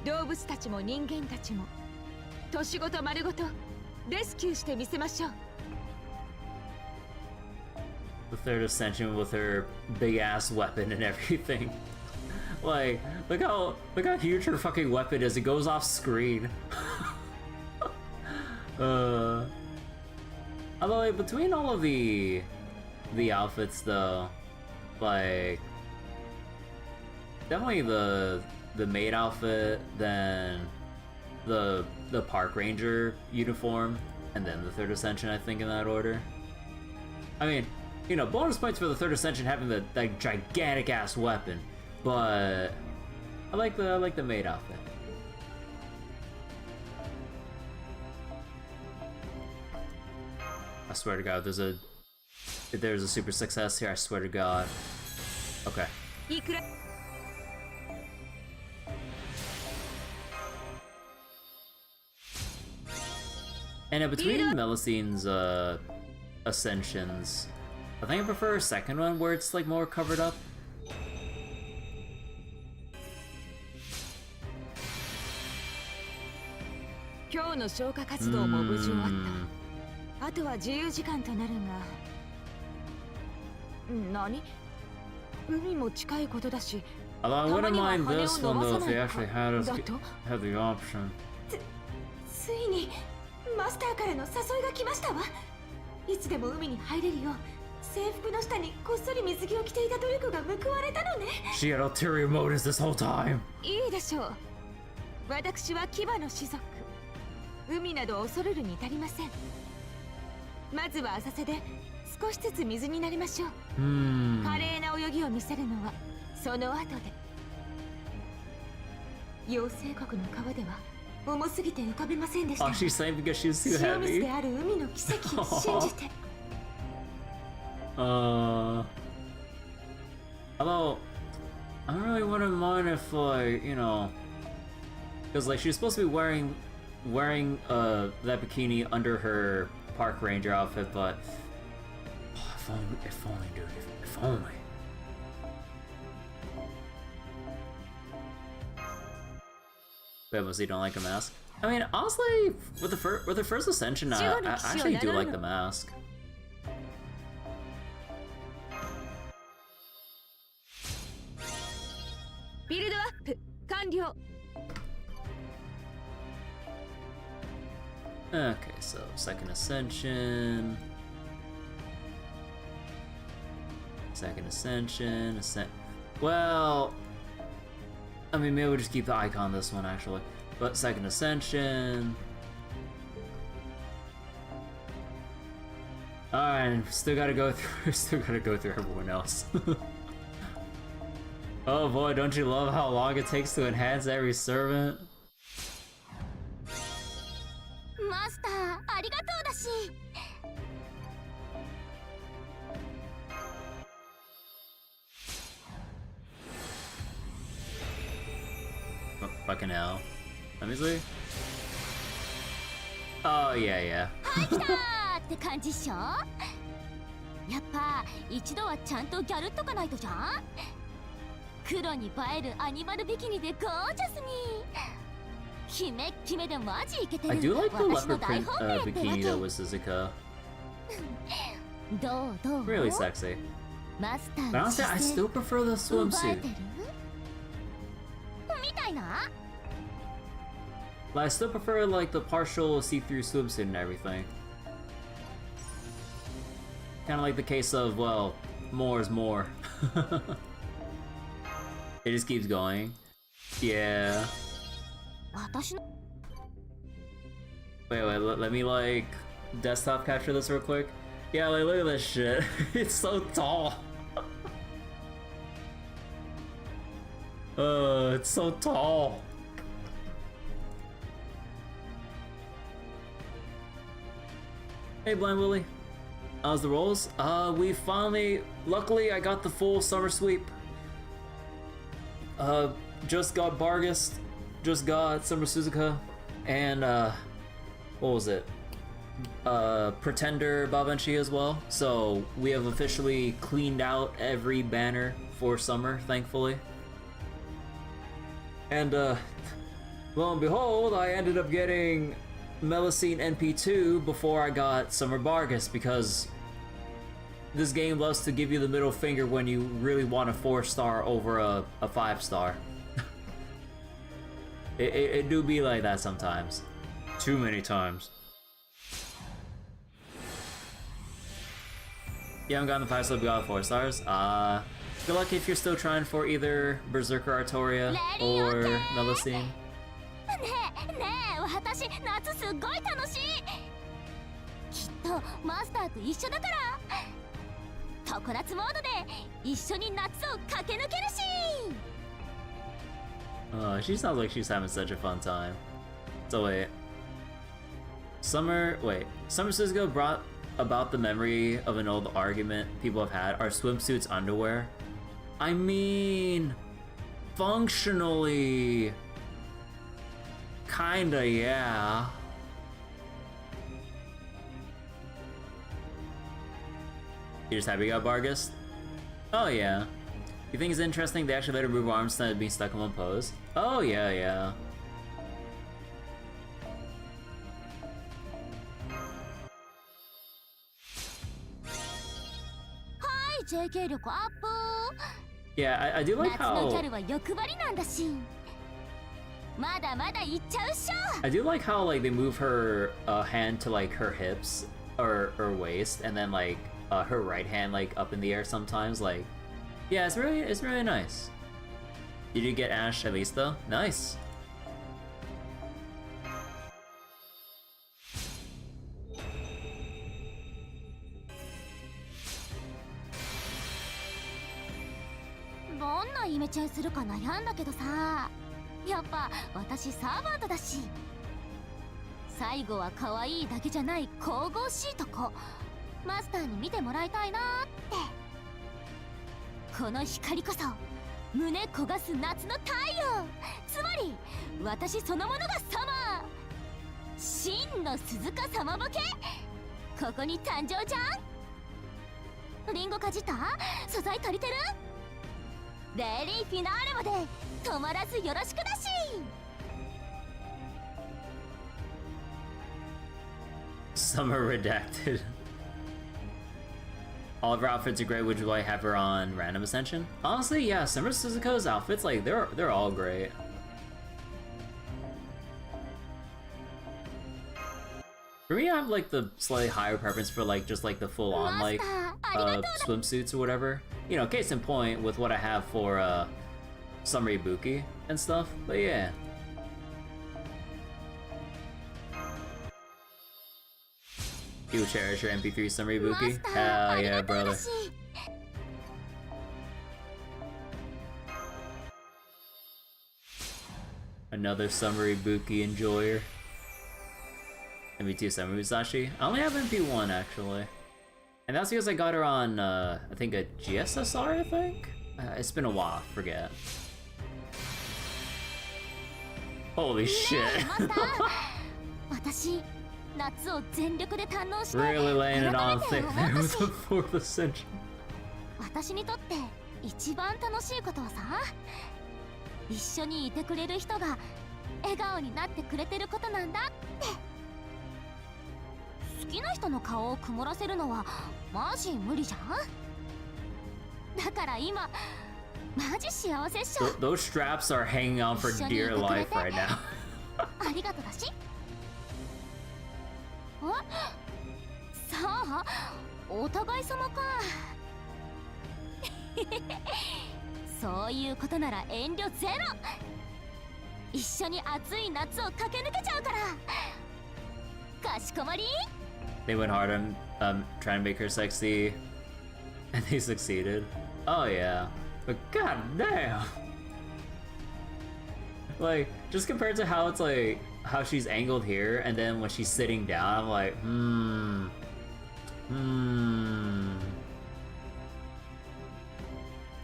動物たちも人間たちも年ごと丸ごとレスキューしてみせましょう The third ascension with her big ass weapon and everything. Like, look how huge her fucking weapon is. It goes off screen. Although like, between all of the outfits though, like definitely the maid outfit, then the park ranger uniform, and then the third ascension, I think, in that order. I mean, you know, bonus points for the third ascension having that gigantic ass weapon, but I like the maid outfit. swear to God, if there's a super success here, I swear to God. Okay. And between Melusine's ascensions, I think I prefer a second one where it's like more covered up. 今日の消火活動も無事終わった。あとは自由時間となるが。何？海も近いことだし。Although I wouldn't mind this one though if they actually had the option. ついにマスターからの誘いが来ましたわ。いつでも海に入れるよう制服の下にこっそり水着を着ていた努力が報われたのね。She had ulterior motives this whole time. いいでしょう。私は牙の種族。海など恐るるに足りません。まずは浅瀬で少しずつ水になりましょう。華麗な泳ぎを見せるのはその後で。妖精国の川では重すぎて浮かべませんでした。Oh, she's saying because she's too 塩水 heavy. である海の奇跡を信じて。Although I don't really wouldn't mind if like, you know, because like she's supposed to be wearing that bikini under her park ranger outfit, but if only, dude, if only. Wait, was he don't like a mask? I mean, honestly, with the first ascension, I actually do like the mask. Build up, 完了. Okay, so second ascension. Well, I mean, maybe we'll just keep the icon this one actually. But second ascension. Alright, still gotta go through everyone else. Oh boy, don't you love how long it takes to enhance every servant? マスター、ありがとうだし。Fucking hell. Let me see. Oh, yeah, yeah. はい、来たーって感じっしょ。やっぱ一度はちゃんとギャルっとかないとじゃん。黒に映えるアニマルビキニでゴージャスに。キメッキメでマジイケてる。I do like the 私の leopard 大 print 本命ってわ bikini け。 that was Suzuka. どうどう Really sexy. マスター But の honestly, I 姿勢 still prefer the 奪え swimsuit. てるみたいな。 But I still prefer like the partial see-through swimsuit and everything. Kind of like the case of, well, more is more. It just keeps going. Yeah. 私の Wait, let me like desktop capture this real quick. Yeah, like look at this shit. It's so tall. It's so tall. Hey, Blind Willie. How's the rolls? We finally, luckily I got the full summer sweep. Just got Bargast, just got Summer Suzuka, and what was it? Pretender Babanshi as well. So we have officially cleaned out every banner for summer, thankfully. And lo and behold, I ended up getting Melusine NP2 before I got Summer Bargast, because this game loves to give you the middle finger when you really want a 4-star over a 5-star. It do be like that sometimes. Too many times. You haven't gotten the 5-star, we got 4 stars. Good luck if you're still trying for either Berserker Artoria or Melusine. ねえねえ、私夏すっごい楽しい。きっとマスターと一緒だから。常夏モードで一緒に夏を駆け抜けるし。She sounds like she's having such a fun time. So wait. Summer Suzuka brought about the memory of an old argument people have had, are swimsuits underwear? I mean, functionally, kinda, yeah. You just happy you got Vargas? Oh yeah. You think it's interesting they actually let her move arms instead of being stuck in one pose? Oh yeah, yeah. JK 力アップ。 Yeah, I do like 夏の how ギャルは欲張りなんだし。まだまだいっちゃうっしょ。 I do like how like they move her hand to like her hips or waist, and then like her right hand like up in the air sometimes. Like, yeah, it's really nice. Did you get Ash at least though? Nice.どんなイメチェンするか悩んだけどさ、やっぱ私サーバントだし、最後は可愛いだけじゃない神々しいとこマスターに見てもらいたいなって。この光こそ胸焦がす夏の太陽、つまり私そのものがサマー、真の鈴鹿サマボケ、ここに誕生じゃん。リンゴかじった？素材足りてる？デイリーフィナーレまで止まらずよろしくだし。 Summer redacted. All of her outfits are great. Would you like have her on Random Ascension? Honestly, yeah. Summer Suzuka's outfits, like they're all great. For me, I have like the slightly higher preference for like just like the full-on like swimsuits or whatever. You know, case in point with what I have for Summer Ibuki and stuff. But yeah. You cherish your MP3 Summer Ibuki? Hell yeah, brother. Another Summer Ibuki enjoyer. MP2 Summer Musashi? I only have MP1 actually. And that's because I got her on, I think a GSSR, I think? It's been a while, forget. Holy shit. Really laying it on thick there with the 4th Ascension. 私にとって一番楽しいことはさ、一緒にいてくれる人が笑顔になってくれてることなんだって。好きな人の顔を曇らせるのはマジ無理じゃん。だから今マジ幸せっしょ。 Those straps are hanging on for dear life right now. ありがとうだし。さあ、お互い様か。そういうことなら遠慮ゼロ。一緒に暑い夏を駆け抜けちゃうから。かしこまり。 They went hard on trying to make her sexy, and they succeeded. Oh yeah, but god damn. Like, just compared to how it's like, how she's angled here, and then when she's sitting down, I'm like,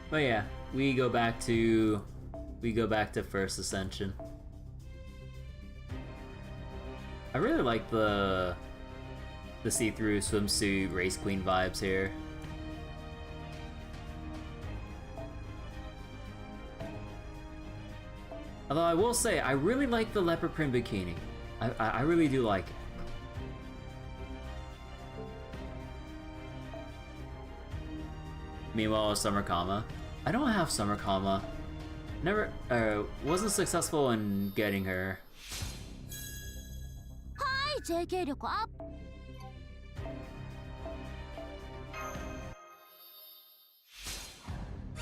But yeah, we go back to 1st Ascension. I really like the see-through swimsuit race queen vibes here. Although I will say, I really like the leopard print bikini. I really do like it. Meanwhile, Summer Kama. I don't have Summer Kama. Never, wasn't successful in getting her. Hi, JK 力アップ。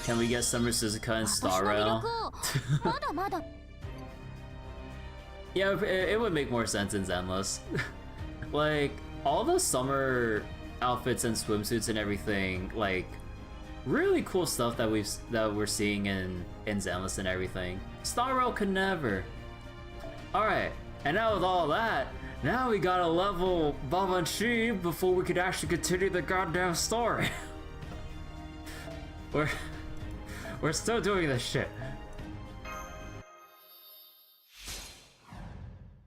Can we get Summer Suzuka and Star Rail? Yeah, it would make more sense in Zenless. Like, all the summer outfits and swimsuits and everything, like, really cool stuff that we're seeing in Zenless and everything. Star Rail could never. Alright, and now with all that, Now we gotta level Babanchi before we could actually continue the goddamn story. We're still doing this shit.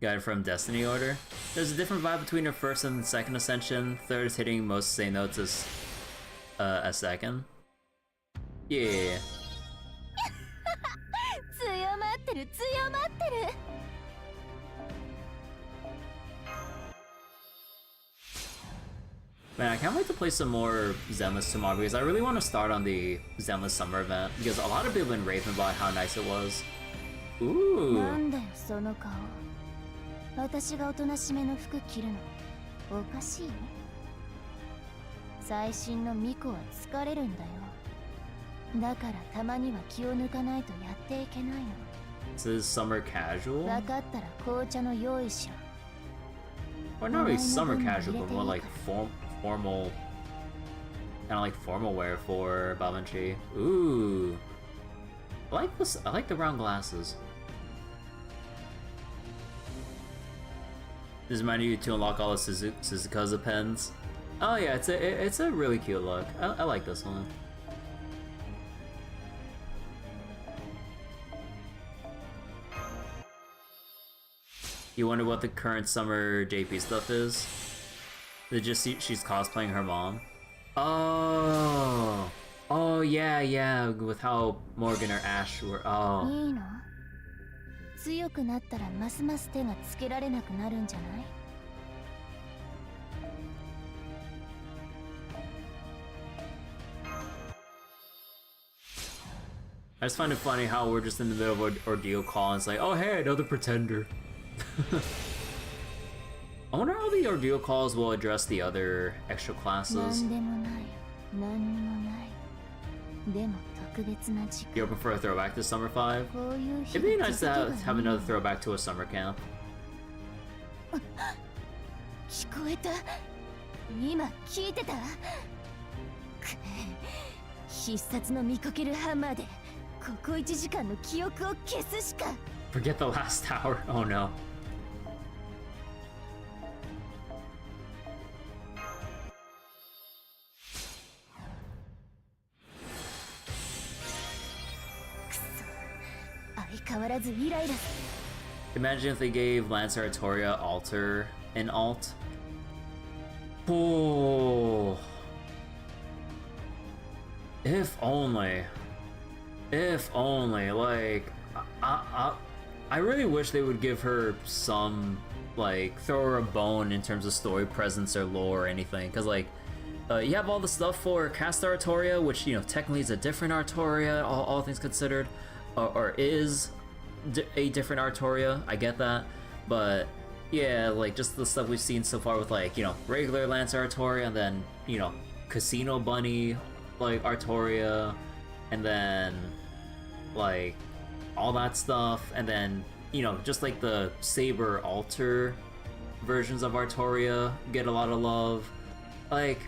Guide from Destiny Order. There's a different vibe between your first and second ascension. Third is hitting most same notes as a second. Yeah. 強まってる強まってる。 Man, I can't wait to play some more Zenless tomorrow because I really want to start on the Zenless summer event because a lot of people have been raving about how nice it was. Ooh. なんだよその顔。私がおとなしめの服着るのおかしい？最新のミコは疲れるんだよ。だからたまには気を抜かないとやっていけないの。 This is summer casual? 分かったら紅茶の用意しろ。 Or not really summer casual, but more like formal, kind of like formal wear for Babanchi. Ooh, I like this. I like the round glasses. This reminds you to unlock all the Suzuka's pens. Oh yeah, it's a really cute look. I like this one. You wonder what the current summer JP stuff is? They just see she's cosplaying her mom. Oh, oh yeah, with how Morgan or Ash were. Oh. いいの？強くなったらますます手がつけられなくなるんじゃない？ I just find it funny how we're just in the middle of an ordeal call and it's like, oh hey, another pretender. I wonder how the ordeal calls will address the other extra classes. なんでもない、なんにもない。でも特別な時間。 You open for a throwback to Summer 5? こういう日 It'd be nice to have another throwback to a summer camp. 聞こえた？今聞いてた？必殺の見かけるハンマーでここ1時間の記憶を消すしか。 Forget the last tower. Oh no. Imagine if they gave Lancer Artoria Alter an alt. Oh. If only. If only. Like, I really wish they would give her some, like, throw her a bone in terms of story presence or lore or anything. Because, like, you have all the stuff for Cast Artoria, which, you know, technically is a different Artoria, all things considered. Or is a different Artoria, I get that. But, yeah, like, just the stuff we've seen so far with, like, you know, regular Lancer Artoria, and then, you know, Casino Bunny, like, Artoria, and then, like, all that stuff, and then, you know, just like the Saber Alter versions of Artoria get a lot of love. Like,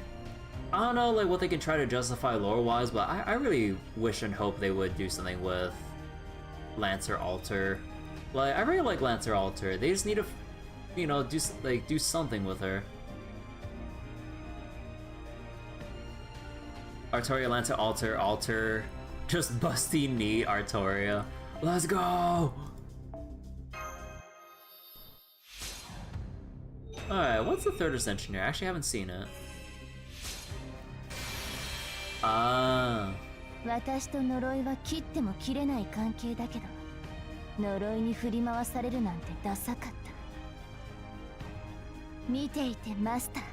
I don't know, like, what they can try to justify lore-wise, but I really wish and hope they would do something with Lancer Alter. Like, I really like Lancer Alter. They just need to, you know, do something with her. Artoria, Lancer Alter, Alter, just busty knee Artoria. Let's go! Alright, what's the third ascension here? I actually haven't seen it. Ah. 私と呪いは切っても切れない関係だけど、呪いに振り回されるなんてダサかった。見ていてマスター。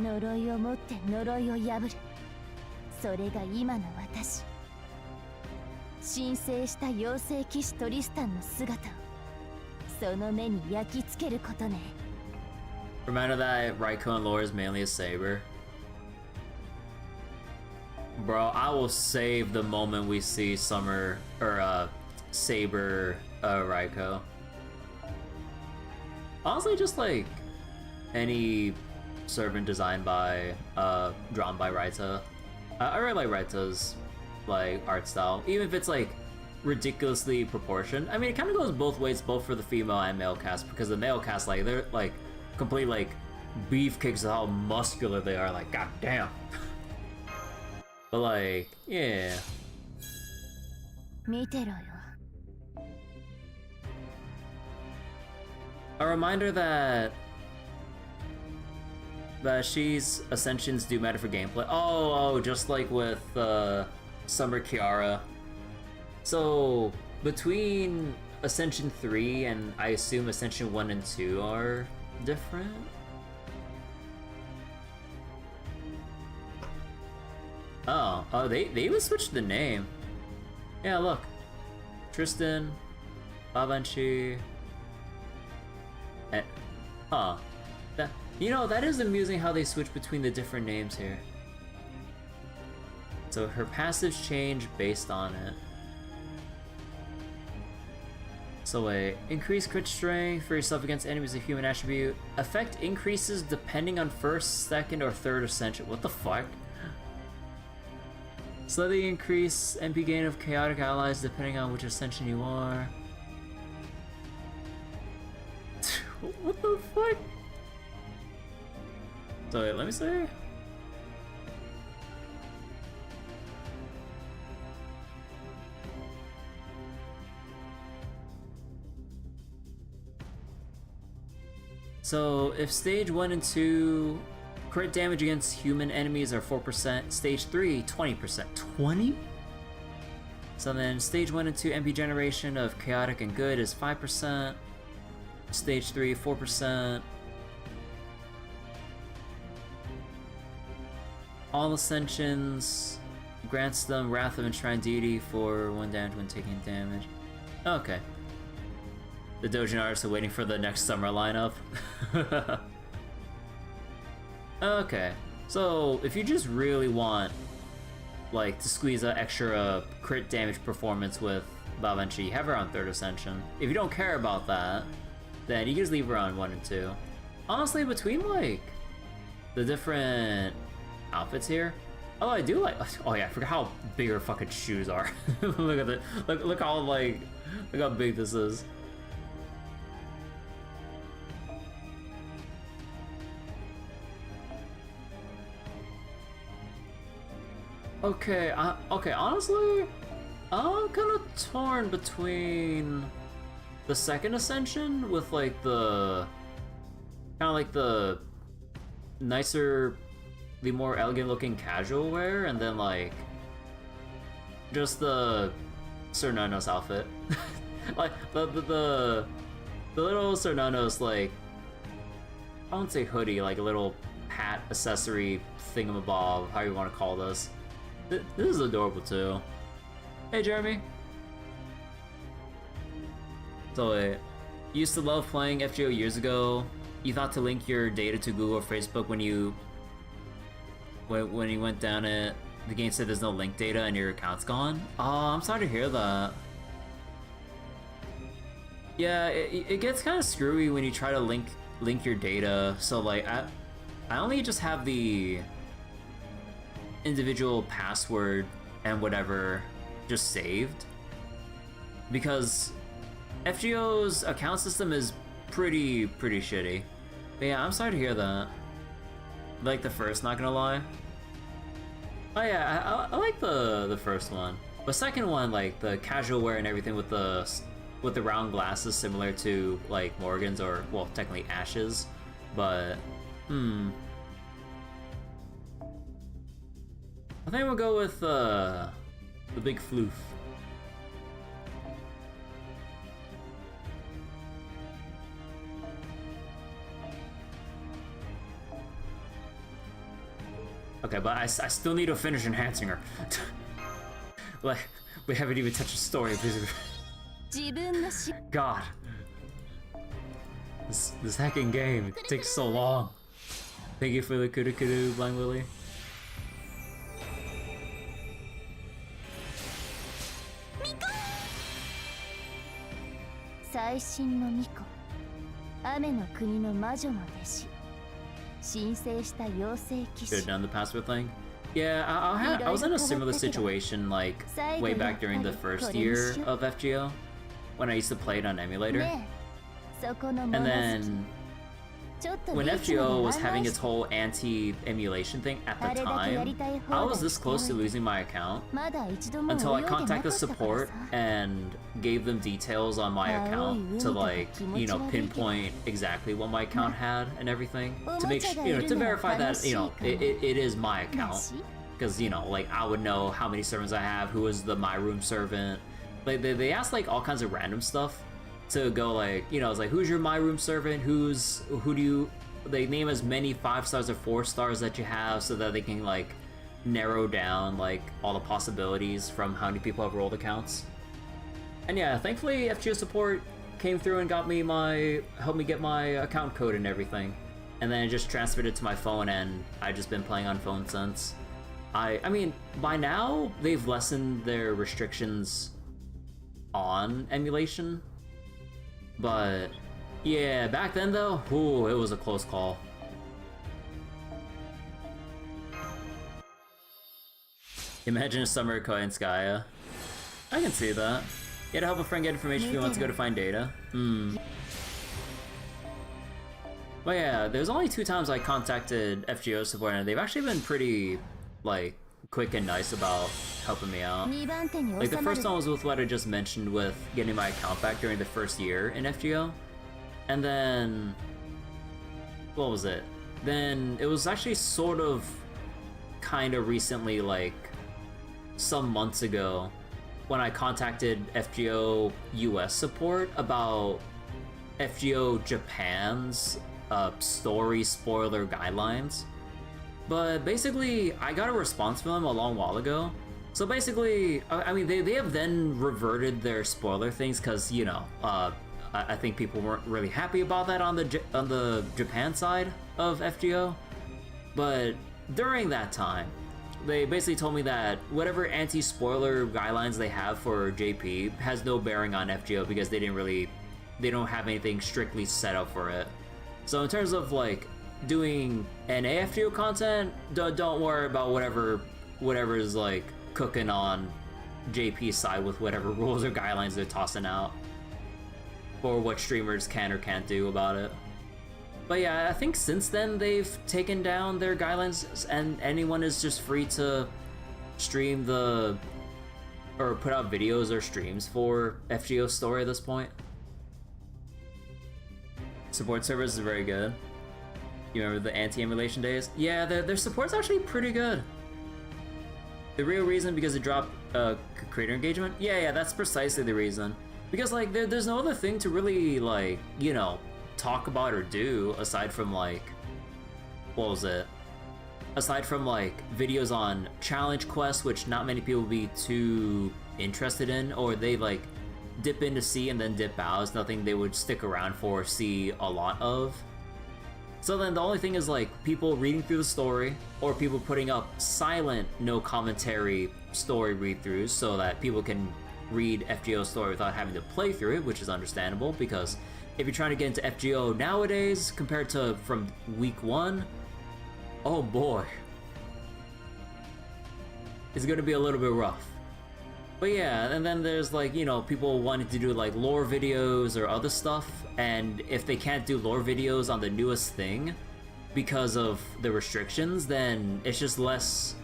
呪いを持って呪いを破る。それが今の私。神聖した妖精騎士トリスタンの姿をその目に焼き付けることね。Reminder that Raikou and lore is mainly a saber. Bro, I will save the moment we see Summer or Saber Raikou. Honestly, just like any servant designed by drawn by Raita. I really like Raita's like art style, even if it's like ridiculously proportioned. I mean, it kind of goes both ways, both for the female and male cast, because the male cast, like, they're like complete like beefcakes of how muscular they are. Like, god damn. But like, yeah. A reminder that she's ascensions do matter for gameplay. Oh, just like with Summer Kiara. So between Ascension 3 and I assume Ascension 1 and 2 are different. Oh, they even switched the name. Yeah, look. Tristan, Babanchi. Huh. That, you know, that is amusing how they switch between the different names here. So her passives change based on it. So wait, increase crit strength for yourself against enemies of human attribute. Effect increases depending on first, second, or third ascension. What the fuck? Slightly increase MP gain of chaotic allies depending on which ascension you are. What the fuck? So wait, let me see. So if stage 1 and 2 crit damage against human enemies are 4%, stage 3 20%. 20? So then stage 1 and 2 MP generation of chaotic and good is 5%. Stage 3 4%. All ascensions grants them Wrath of Enshrined Deity for 1 damage when taking damage. Okay. The Dojin artists are waiting for the next summer lineup. Okay, so if you just really want, like, to squeeze an extra crit damage performance with Babanchi, have her on 3rd Ascension. If you don't care about that, then you can just leave her on 1 and 2. Honestly, between, like, the different outfits here, oh, I do like, oh yeah, I forgot how big her fucking shoes are. Look at it, look how, like, look how big this is. Okay, okay, honestly, I'm kind of torn between the 2nd Ascension with, like, the kind of like the nicer, the more elegant looking casual wear, and then, like, just the Cernanos outfit. Like, the little Cernanos, like, I won't say hoodie, like a little hat accessory thingamabob, how you want to call this. This is adorable too. Hey Jeremy. So wait, you used to love playing FGO years ago. You thought to link your data to Google or Facebook when you went down it. The game said there's no link data and your account's gone. Oh, I'm sorry to hear that. Yeah, it gets kind of screwy when you try to link your data. So like, I only just have the individual password and whatever just saved, because FGO's account system is pretty shitty. But yeah, I'm sorry to hear that. Like the first, not gonna lie. Oh yeah, I like the first one. But second one, like the casual wear and everything with the round glasses, similar to like Morgan's, or well, technically Ash's. But I think we'll go with the big floof. Okay, but I still need to finish enhancing her. Like, we haven't even touched the story. God. This hacking game takes so long. Thank you for the kudu Blind Lily. 最新の巫女、雨の国の魔女の弟子、神聖した妖精騎士。 Should have done the password thing. Yeah, I was in a similar situation like way back during the first year of FGO when I used to play it on emulator. And then when FGO was having its whole anti-emulation thing at the time, I was this close to losing my account until I contacted support and gave them details on my account to like, you know, pinpoint exactly what my account had and everything to make sure, you know, to verify that, you know, it is my account. Because, you know, like I would know how many servants I have, who is the My Room servant. Like they asked like all kinds of random stuff to go like, you know, it's like, who's your My Room servant? Who do you, they name as many 5 stars or 4 stars that you have so that they can like narrow down like all the possibilities from how many people have rolled accounts. And yeah, thankfully FGO support came through and helped me get my account code and everything. And then I just transferred it to my phone and I've just been playing on phone since. I mean, by now they've lessened their restrictions on emulation. But yeah, back then though, ooh, it was a close call. Imagine a summer in Skya. I can see that. You gotta help a friend get information if he wants to go to find data. But yeah, there's only 2 times I contacted FGO support and they've actually been pretty, like, quick and nice about helping me out. Like, the first one was with what I just mentioned with getting my account back during the first year in FGO. And then... what was it? Then it was actually sort of kind of recently, like, some months ago, when I contacted FGO US support about FGO Japan's story spoiler guidelines. But basically, I got a response from them a long while ago. So basically, I mean, they have then reverted their spoiler things because, you know, I think people weren't really happy about that on the Japan side of FGO. But during that time, they basically told me that whatever anti-spoiler guidelines they have for JP has no bearing on FGO because they don't have anything strictly set up for it. So in terms of like doing NA FGO content, don't worry about whatever is like cooking on JP's side with whatever rules or guidelines they're tossing out, or what streamers can or can't do about it. But yeah, I think since then they've taken down their guidelines and anyone is just free to stream or put out videos or streams for FGO story at this point. Support service is very good. You remember the anti-emulation days? Yeah, their support's actually pretty good. The real reason because it dropped creator engagement? Yeah, that's precisely the reason. Because like there's no other thing to really like, you know, talk about or do aside from like, what was it? Aside from like videos on challenge quests, which not many people will be too interested in, or they like dip in to see and then dip out. It's nothing they would stick around for or see a lot of. So then the only thing is like people reading through the story or people putting up silent, no commentary story read-throughs so that people can read FGO story without having to play through it, which is understandable because if you're trying to get into FGO nowadays compared to from week 1, oh boy, it's gonna be a little bit rough. But yeah, and then there's like, you know, people wanting to do like lore videos or other stuff, and if they can't do lore videos on the newest thing because of the restrictions, then it's just less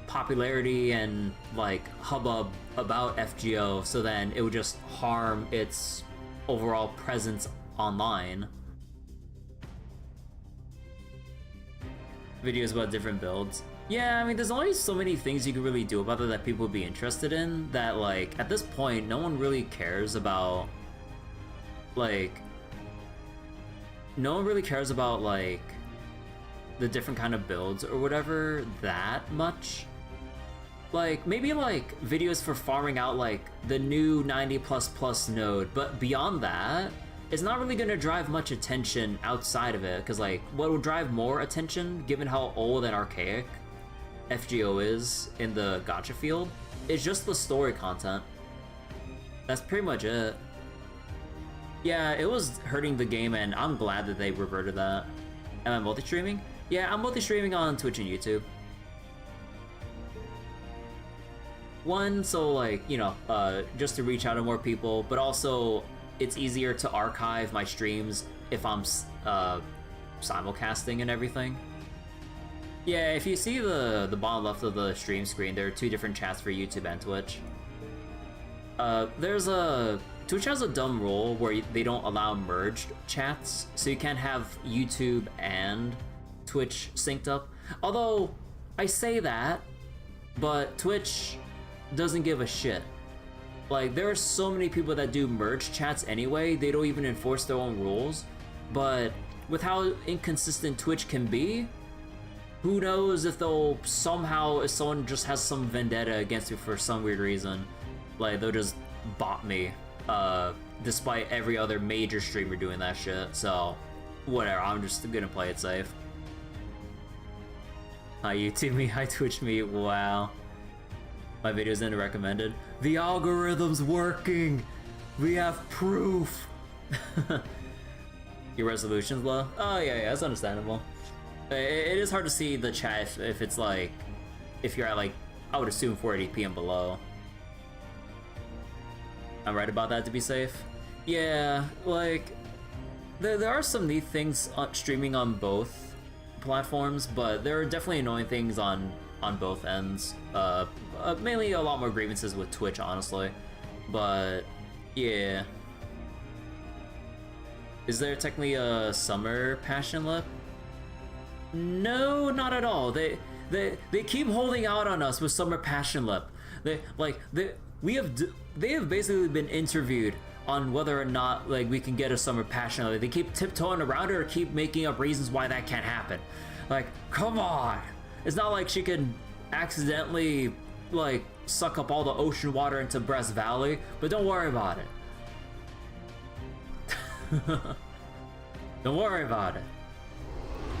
popularity and like hubbub about FGO, so then it would just harm its overall presence online. Videos about different builds. Yeah, I mean, there's only so many things you can really do about it that people would be interested in that, like, at this point, no one really cares about, like, the different kind of builds or whatever that much. Like, maybe, like, videos for farming out, like, the new 90++ node, but beyond that, it's not really gonna drive much attention outside of it, because, like, what will drive more attention, given how old and archaic FGO is in the gacha field, is just the story content. That's pretty much it. Yeah, it was hurting the game, and I'm glad that they reverted that. Am I multi-streaming? Yeah, I'm multi-streaming on Twitch and YouTube. One, so like, you know, just to reach out to more people, but also it's easier to archive my streams if I'm simulcasting and everything. Yeah, if you see the bottom left of the stream screen, there are two different chats for YouTube and Twitch. Twitch has a dumb rule where they don't allow merged chats, so you can't have YouTube and Twitch synced up. Although, I say that, but Twitch doesn't give a shit. Like, there are so many people that do merge chats anyway, they don't even enforce their own rules. But with how inconsistent Twitch can be, who knows if they'll somehow, if someone just has some vendetta against me for some weird reason, like they'll just bot me, despite every other major streamer doing that shit. So, whatever, I'm just gonna play it safe. Hi YouTube me, hi Twitch me, wow. My video's in recommended. The algorithm's working! We have proof! Your resolution's low? Oh yeah, that's understandable. It is hard to see the chat if it's like, if you're at like, I would assume 480p and below. I'm right about that to be safe? Yeah, like, there are some neat things streaming on both platforms, but there are definitely annoying things on both ends. Mainly a lot more grievances with Twitch, honestly. But, yeah. Is there technically a summer passion lip? No, not at all. They keep holding out on us with summer passion lip. They have basically been interviewed on whether or not like we can get a summer passion lip. They keep tiptoeing around it or keep making up reasons why that can't happen. Like, come on. It's not like she can accidentally like suck up all the ocean water into Breast Valley, but don't worry about it. Don't worry about it.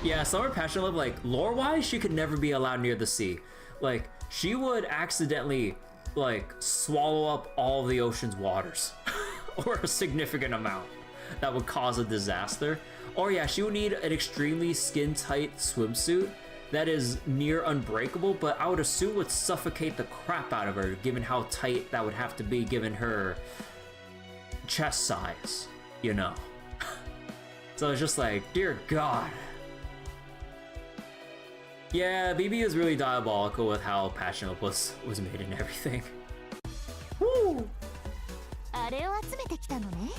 Yeah, Summer Passion Lip, like, lore-wise, she could never be allowed near the sea. Like, she would accidentally, like, swallow up all the ocean's waters. Or a significant amount. That would cause a disaster. Or yeah, she would need an extremely skin-tight swimsuit that is near unbreakable, but I would assume would suffocate the crap out of her, given how tight that would have to be, given her chest size, you know. So it's just like, dear God. Yeah, BB is really diabolical with how Passion was made and everything. Woo! あれを集めてきたのね。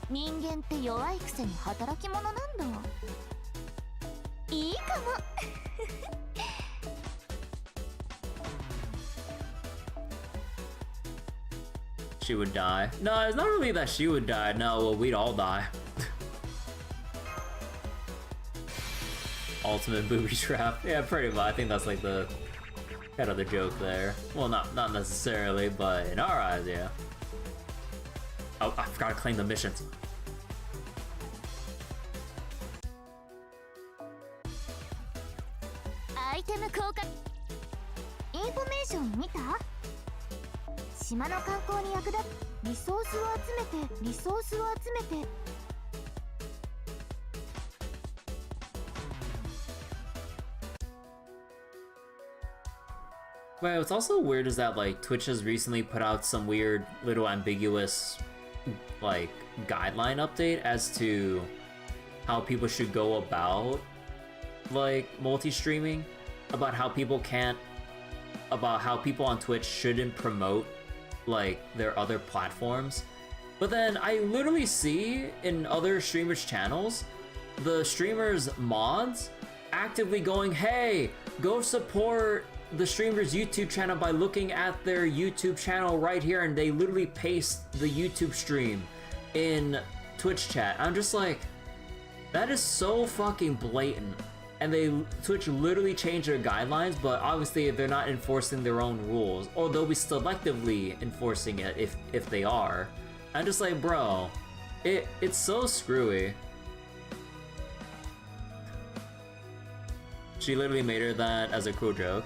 人間って弱いくせに働き者なんだ。いいかも。She would die. No, it's not really that she would die. No, well, we'd all die. Ultimate booby trap. Yeah, pretty much. I think that's like the kind of the joke there. Well, not necessarily, but in our eyes, yeah. Oh, I forgot to claim the missions. Item 交換。インフォメーション見た？島の観光に役立つリソースを集めてリソースを集めて。Well, what's also weird is that like Twitch has recently put out some weird little ambiguous like guideline update as to how people should go about like multi-streaming, about how people on Twitch shouldn't promote like their other platforms. But then I literally see in other streamers' channels the streamers' mods actively going, hey, go support the streamer's YouTube channel by looking at their YouTube channel right here, and they literally paste the YouTube stream in Twitch chat. I'm just like, that is so fucking blatant. And Twitch literally changed their guidelines, but obviously they're not enforcing their own rules, or they'll be selectively enforcing it if they are. I'm just like, bro, it's so screwy. She literally made her that as a cool joke.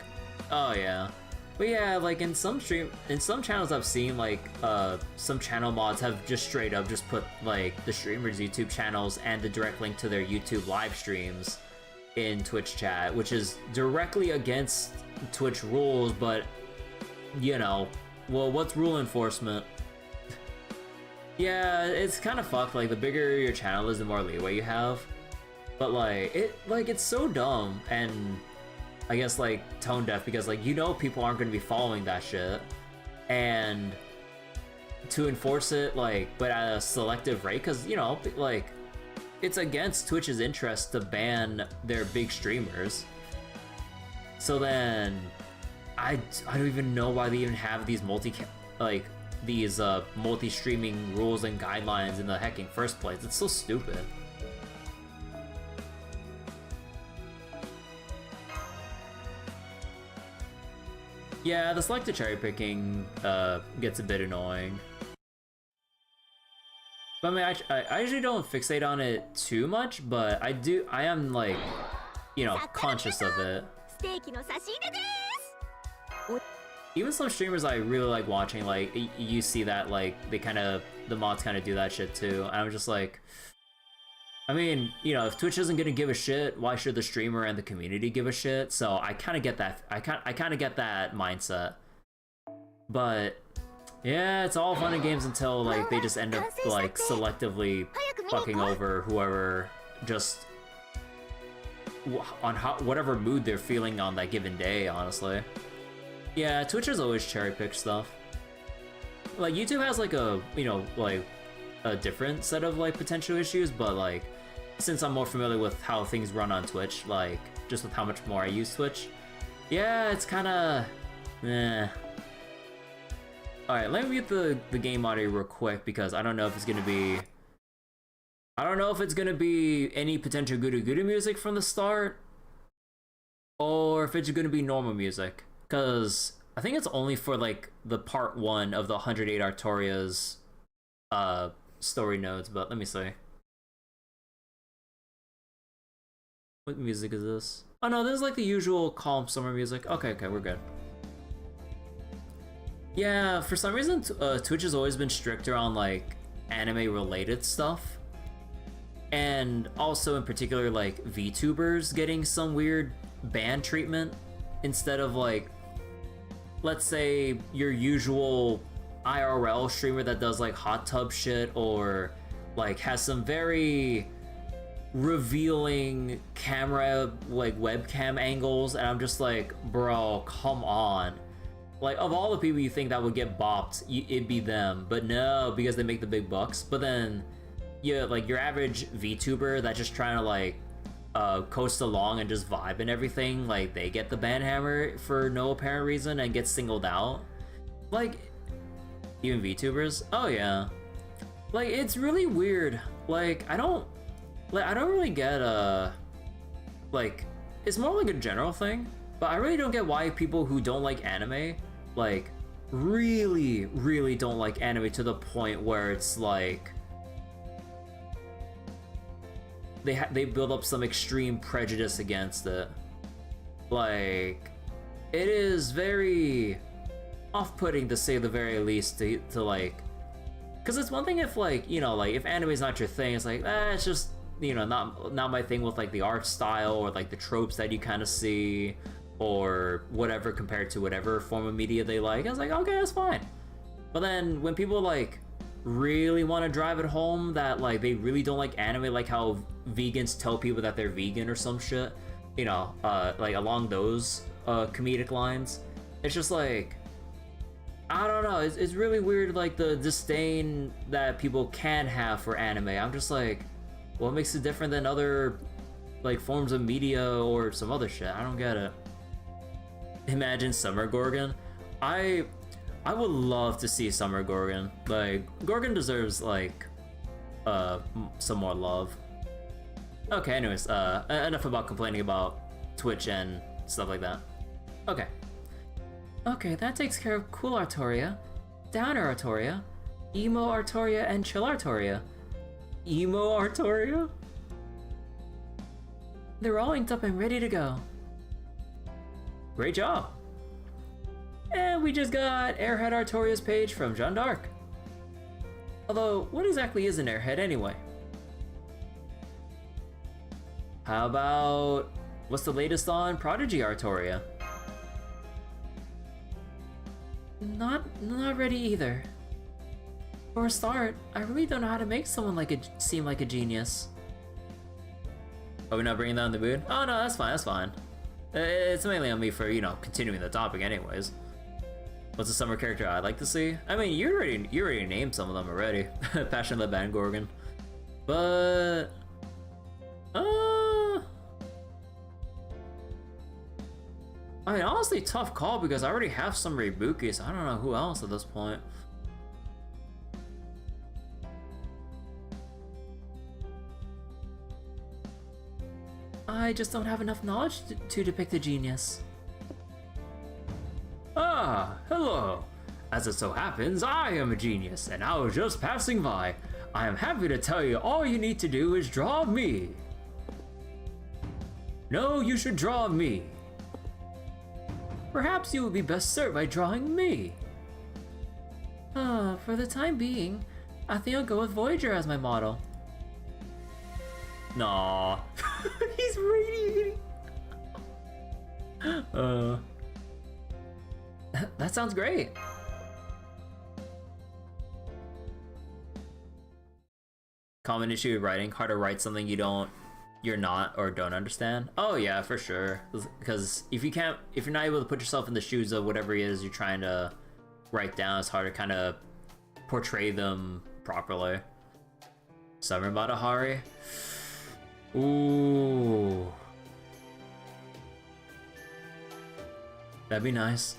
Oh yeah. But yeah, like in some channels I've seen, like some channel mods have just straight up just put like the streamers' YouTube channels and the direct link to their YouTube live streams in Twitch chat, which is directly against Twitch rules, but you know, well, what's rule enforcement? Yeah, it's kind of fucked. Like, the bigger your channel is, the more leeway you have. But like, it's so dumb, and I guess like tone deaf, because like, you know, people aren't going to be following that shit, and to enforce it, like, but at a selective rate, because, you know, like, it's against Twitch's interest to ban their big streamers. So then, I don't even know why they even have these multi-streaming rules and guidelines in the hecking first place. It's so stupid. Yeah, the selective cherry picking gets a bit annoying. But I mean, I usually don't fixate on it too much, but I am like, you know, conscious of it. Even some streamers I really like watching, like, you see that, like, the mods kind of do that shit too, and I'm just like, I mean, you know, if Twitch isn't gonna give a shit, why should the streamer and the community give a shit? So I kind of get that, I kind of get that mindset. But yeah, it's all fun and games until, like, they just end up, like, selectively fucking over whoever just on whatever mood they're feeling on that given day, honestly. Yeah, Twitch has always cherry-picked stuff. Like, YouTube has, like, a, you know, like, a different set of, like, potential issues, but, like, since I'm more familiar with how things run on Twitch, like, just with how much more I use Twitch, yeah, it's kinda, eh. Alright, let me mute the game audio real quick, because I don't know if it's gonna be... I don't know if it's gonna be any potential Guru Guru music from the start, or if it's gonna be normal music. Because I think it's only for, like, the part 1 of the 108 Artoria's story nodes, but let me see. What music is this? Oh no, this is like the usual calm summer music. Okay, we're good. Yeah, for some reason, Twitch has always been stricter on, like, anime-related stuff. And also, in particular, like, VTubers getting some weird ban treatment instead of, like, let's say your usual IRL streamer that does, like, hot tub shit, or, like, has some very revealing camera, like, webcam angles, and I'm just like, bro, come on. Like, of all the people you think that would get bopped, it'd be them, but no, because they make the big bucks. But then, yeah, like, your average VTuber that's just trying to, like, coast along and just vibe and everything, like, they get the ban hammer for no apparent reason and get singled out. Like, even VTubers? Oh yeah. Like, it's really weird. Like, I don't really get, like, it's more like a general thing, but I really don't get why people who don't like anime, like, really don't like anime to the point where it's like, they build up some extreme prejudice against it. Like, it is very off-putting, to say the very least, to like, because it's one thing if, like, you know, like, if anime is not your thing, it's like, it's just, you know, not my thing with, like, the art style or, like, the tropes that you kind of see or whatever compared to whatever form of media they like. I was like, okay, that's fine. But then when people, like, really want to drive it home that, like, they really don't like anime, like how vegans tell people that they're vegan or some shit, you know, like, along those comedic lines, it's just like, I don't know, it's really weird, like, the disdain that people can have for anime. I'm just like, what makes it different than other, like, forms of media or some other shit? I don't get it. Imagine Summer Gorgon. I would love to see Summer Gorgon. Like, Gorgon deserves, like, some more love. Okay, anyways, enough about complaining about Twitch and stuff like that. Okay. Okay, that takes care of Cool Artoria, Downer Artoria, Emo Artoria, and Chill Artoria. Emo Artoria? They're all inked up and ready to go. Great job! And we just got Airhead Artoria's page from Jeanne d'Arc. Although, what exactly is an airhead anyway? How about What's the latest on Prodigy, Artoria? Not ready either. For a start, I really don't know how to make someone seem like a genius. Are we not bringing down the mood? Oh no, that's fine, that's fine. It's mainly on me for, you know, continuing the topic anyways. What's a summer character I'd like to see? I mean, you already named some of them already. Passion of the Band Gorgon. But... I mean, honestly, tough call because I already have some Rebuki, so I don't know who else at this point. I just don't have enough knowledge to depict a genius. Ah, hello. As it so happens, I am a genius, and I was just passing by. I am happy to tell you all you need to do is draw me. No, you should draw me. Perhaps you would be best served by drawing me. For the time being, I think I'll go with Voyager as my model. Nah. He's radiating. That sounds great. Common issue with writing, hard to write something you're not or don't understand. Oh yeah, for sure. Because if you're not able to put yourself in the shoes of whatever it is you're trying to write down, it's hard to kind of portray them properly. Summer Matahari. Ooh. That'd be nice.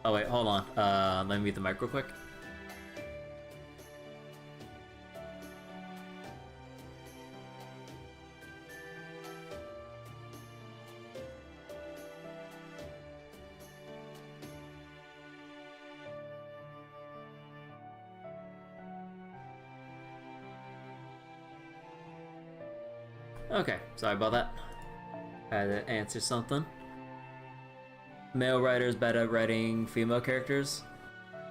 Oh wait, hold on. Let me mute the mic real quick. Okay, sorry about that. I had to answer something. Male writers bad at writing female characters?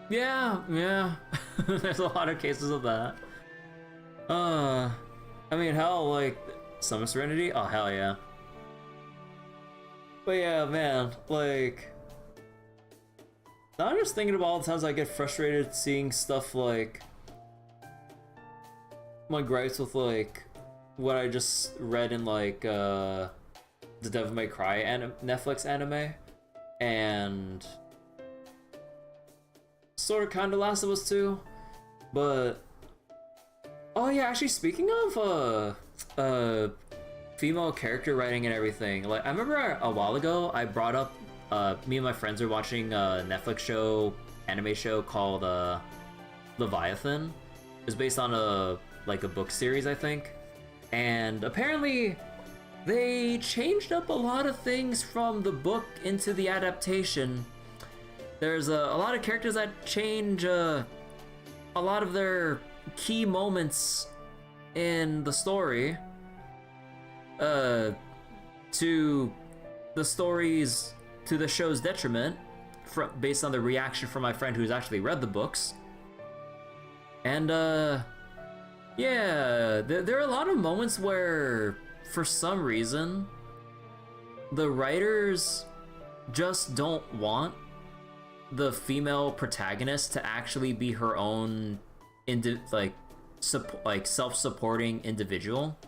Yeah. There's a lot of cases of that. I mean, hell, like, Summer Serenity? Oh, hell yeah. But yeah, man, like... I'm just thinking about all the times I get frustrated seeing stuff like... My gripes with, like... what I just read in like the Devil May Cry Netflix anime, and sort of kind of Last of Us 2, but oh yeah, actually speaking of female character writing and everything, like I remember a while ago I brought up me and my friends were watching a Netflix anime show called Leviathan. It's based on a book series, I think. And apparently, they changed up a lot of things from the book into the adaptation. There's a lot of characters that change a lot of their key moments in the story to the show's detriment, based on the reaction from my friend who's actually read the books. And yeah, there are a lot of moments where, for some reason, the writers just don't want the female protagonist to actually be her own, self-supporting individual.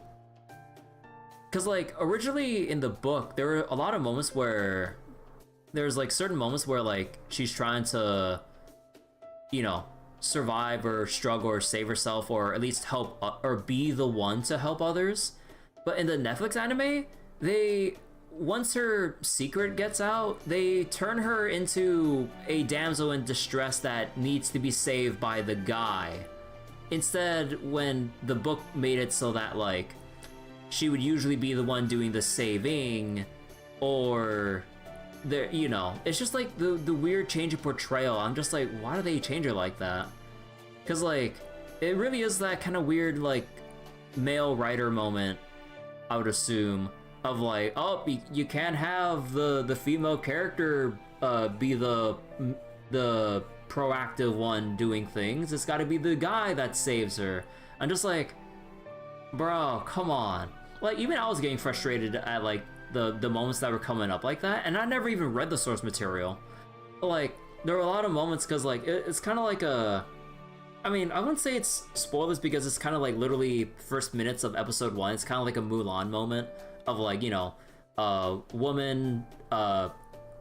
Because, like, originally in the book, there were a lot of moments where there's, like, certain moments where, like, she's trying to, you know, survive or struggle or save herself or at least help or be the one to help others. But in the Netflix anime, once her secret gets out, they turn her into a damsel in distress that needs to be saved by the guy. Instead, when the book made it so that, like, she would usually be the one doing the saving, or you know, it's just like the weird change of portrayal. I'm just like, why do they change her like that? Because, like, it really is that kind of weird, like, male writer moment, I would assume, of like, oh, you can't have the female character be the proactive one doing things. It's got to be the guy that saves her. I'm just like, bro, come on. like even I was getting frustrated at like the moments that were coming up like that, and I never even read the source material. But, like there were a lot of moments because like it's kind of like a, I mean I wouldn't say it's spoilers because it's kind of like literally first minutes of episode 1. It's kind of like a Mulan moment of like, you know, a woman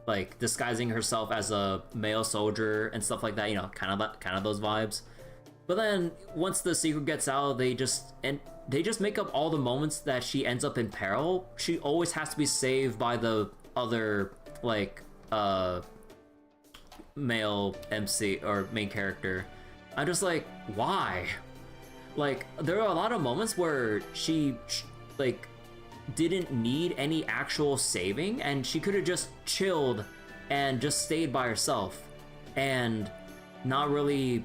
like disguising herself as a male soldier and stuff like that, you know, kind of those vibes. But then once the secret gets out, they just make up all the moments that she ends up in peril. She always has to be saved by the other like male MC or main character. I'm just like, why? Like there are a lot of moments where she like didn't need any actual saving, and she could have just chilled and just stayed by herself and not really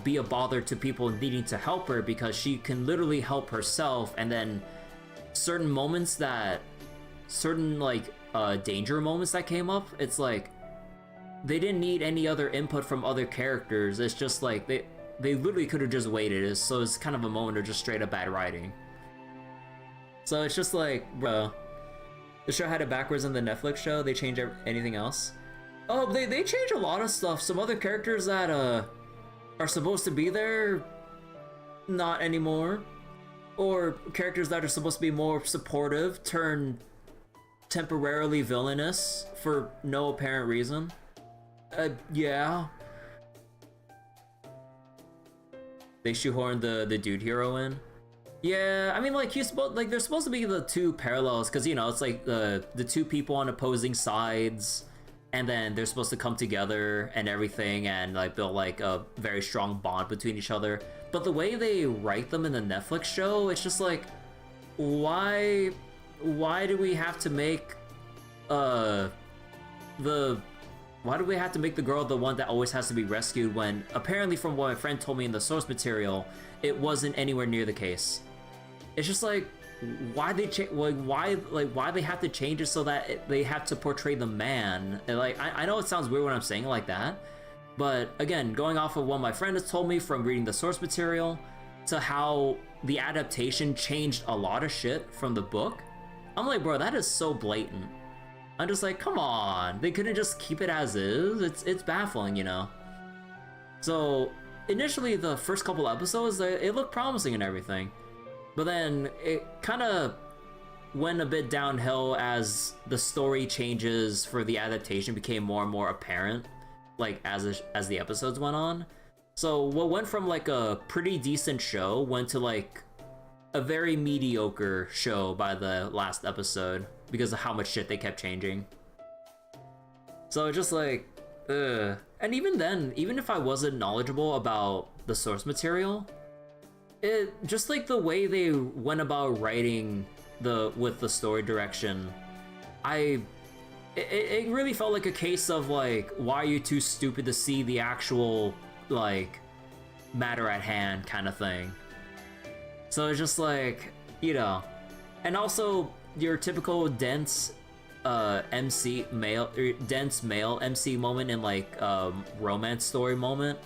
be a bother to people needing to help her, because she can literally help herself. And then certain moments that certain like danger moments that came up, it's like they didn't need any other input from other characters. It's just like they literally could have just waited. So it's kind of a moment of just straight up bad writing. So it's just like, bro, the show had it backwards in the Netflix show. They changed anything else. Oh, they changed a lot of stuff. Some other characters that are supposed to be there, not anymore. Or characters that are supposed to be more supportive turn temporarily villainous for no apparent reason. Yeah. They shoehorned the dude hero in. Yeah, I mean, like they're supposed to be the two parallels, because you know it's like the two people on opposing sides, and then they're supposed to come together and everything, and like build like a very strong bond between each other. But the way they write them in the Netflix show, it's just like, why do we have to make why do we have to make the girl the one that always has to be rescued, when apparently from what my friend told me in the source material, it wasn't anywhere near the case. It's just like, why they why they have to change it so that they have to portray the man. And like I know it sounds weird when I'm saying it like that, but again, going off of what my friend has told me from reading the source material to how the adaptation changed a lot of shit from the book, I'm like, bro, that is so blatant. I'm just like, come on, they couldn't just keep it as is. It's baffling, you know. So initially the first couple episodes, it looked promising and everything, but then it kind of went a bit downhill as the story changes for the adaptation became more and more apparent, like as the episodes went on. So what went from like a pretty decent show went to like a very mediocre show by the last episode because of how much shit they kept changing. So just like, ugh. And even then, even if I wasn't knowledgeable about the source material, it just like the way they went about writing with the story direction, it really felt like a case of like, why are you too stupid to see the actual like matter at hand kind of thing. So it's just like, you know, and also your typical dense male MC moment in like romance story moment.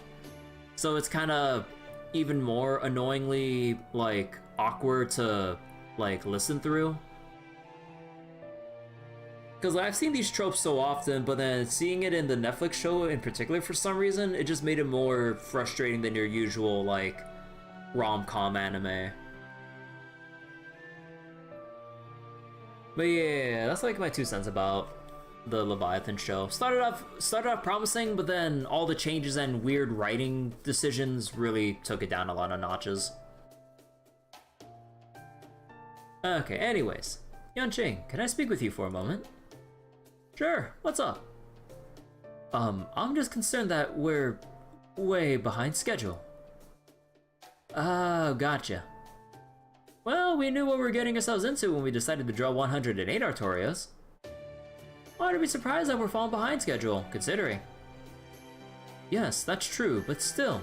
So it's kind of even more annoyingly like awkward to like listen through. Because I've seen these tropes so often, but then seeing it in the Netflix show in particular for some reason, it just made it more frustrating than your usual like rom-com anime. But yeah, that's like my 2 cents about the Leviathan show. Started off promising, but then all the changes and weird writing decisions really took it down a lot of notches. Okay, anyways. Yunqing, can I speak with you for a moment? Sure, what's up? I'm just concerned that we're way behind schedule. Oh, gotcha. Well, we knew what we were getting ourselves into when we decided to draw 108 Artorias. Why to be surprised that we're falling behind schedule, considering? Yes, that's true, but still.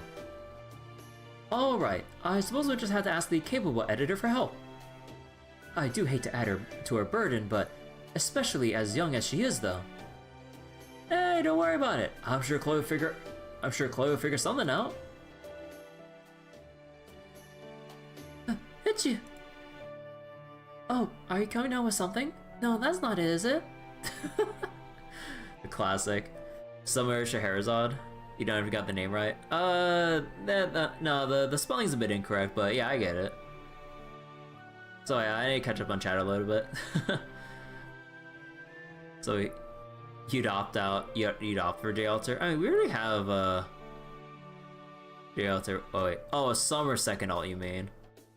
Alright, I suppose we'll just have to ask the capable editor for help. I do hate to add her to her burden, but especially as young as she is, though. Hey, don't worry about it. I'm sure Chloe will figure something out. It's you. Oh, are you coming down with something? No, that's not it, is it? The classic. Summer Scheherazade. You don't even got the name right. No, the spelling's a bit incorrect, but yeah, I get it. So yeah, I need to catch up on chat a little bit. So you'd opt out. You'd opt for J Alter. I mean, we already have J Alter. Oh wait. Oh, a Summer second alt, you mean?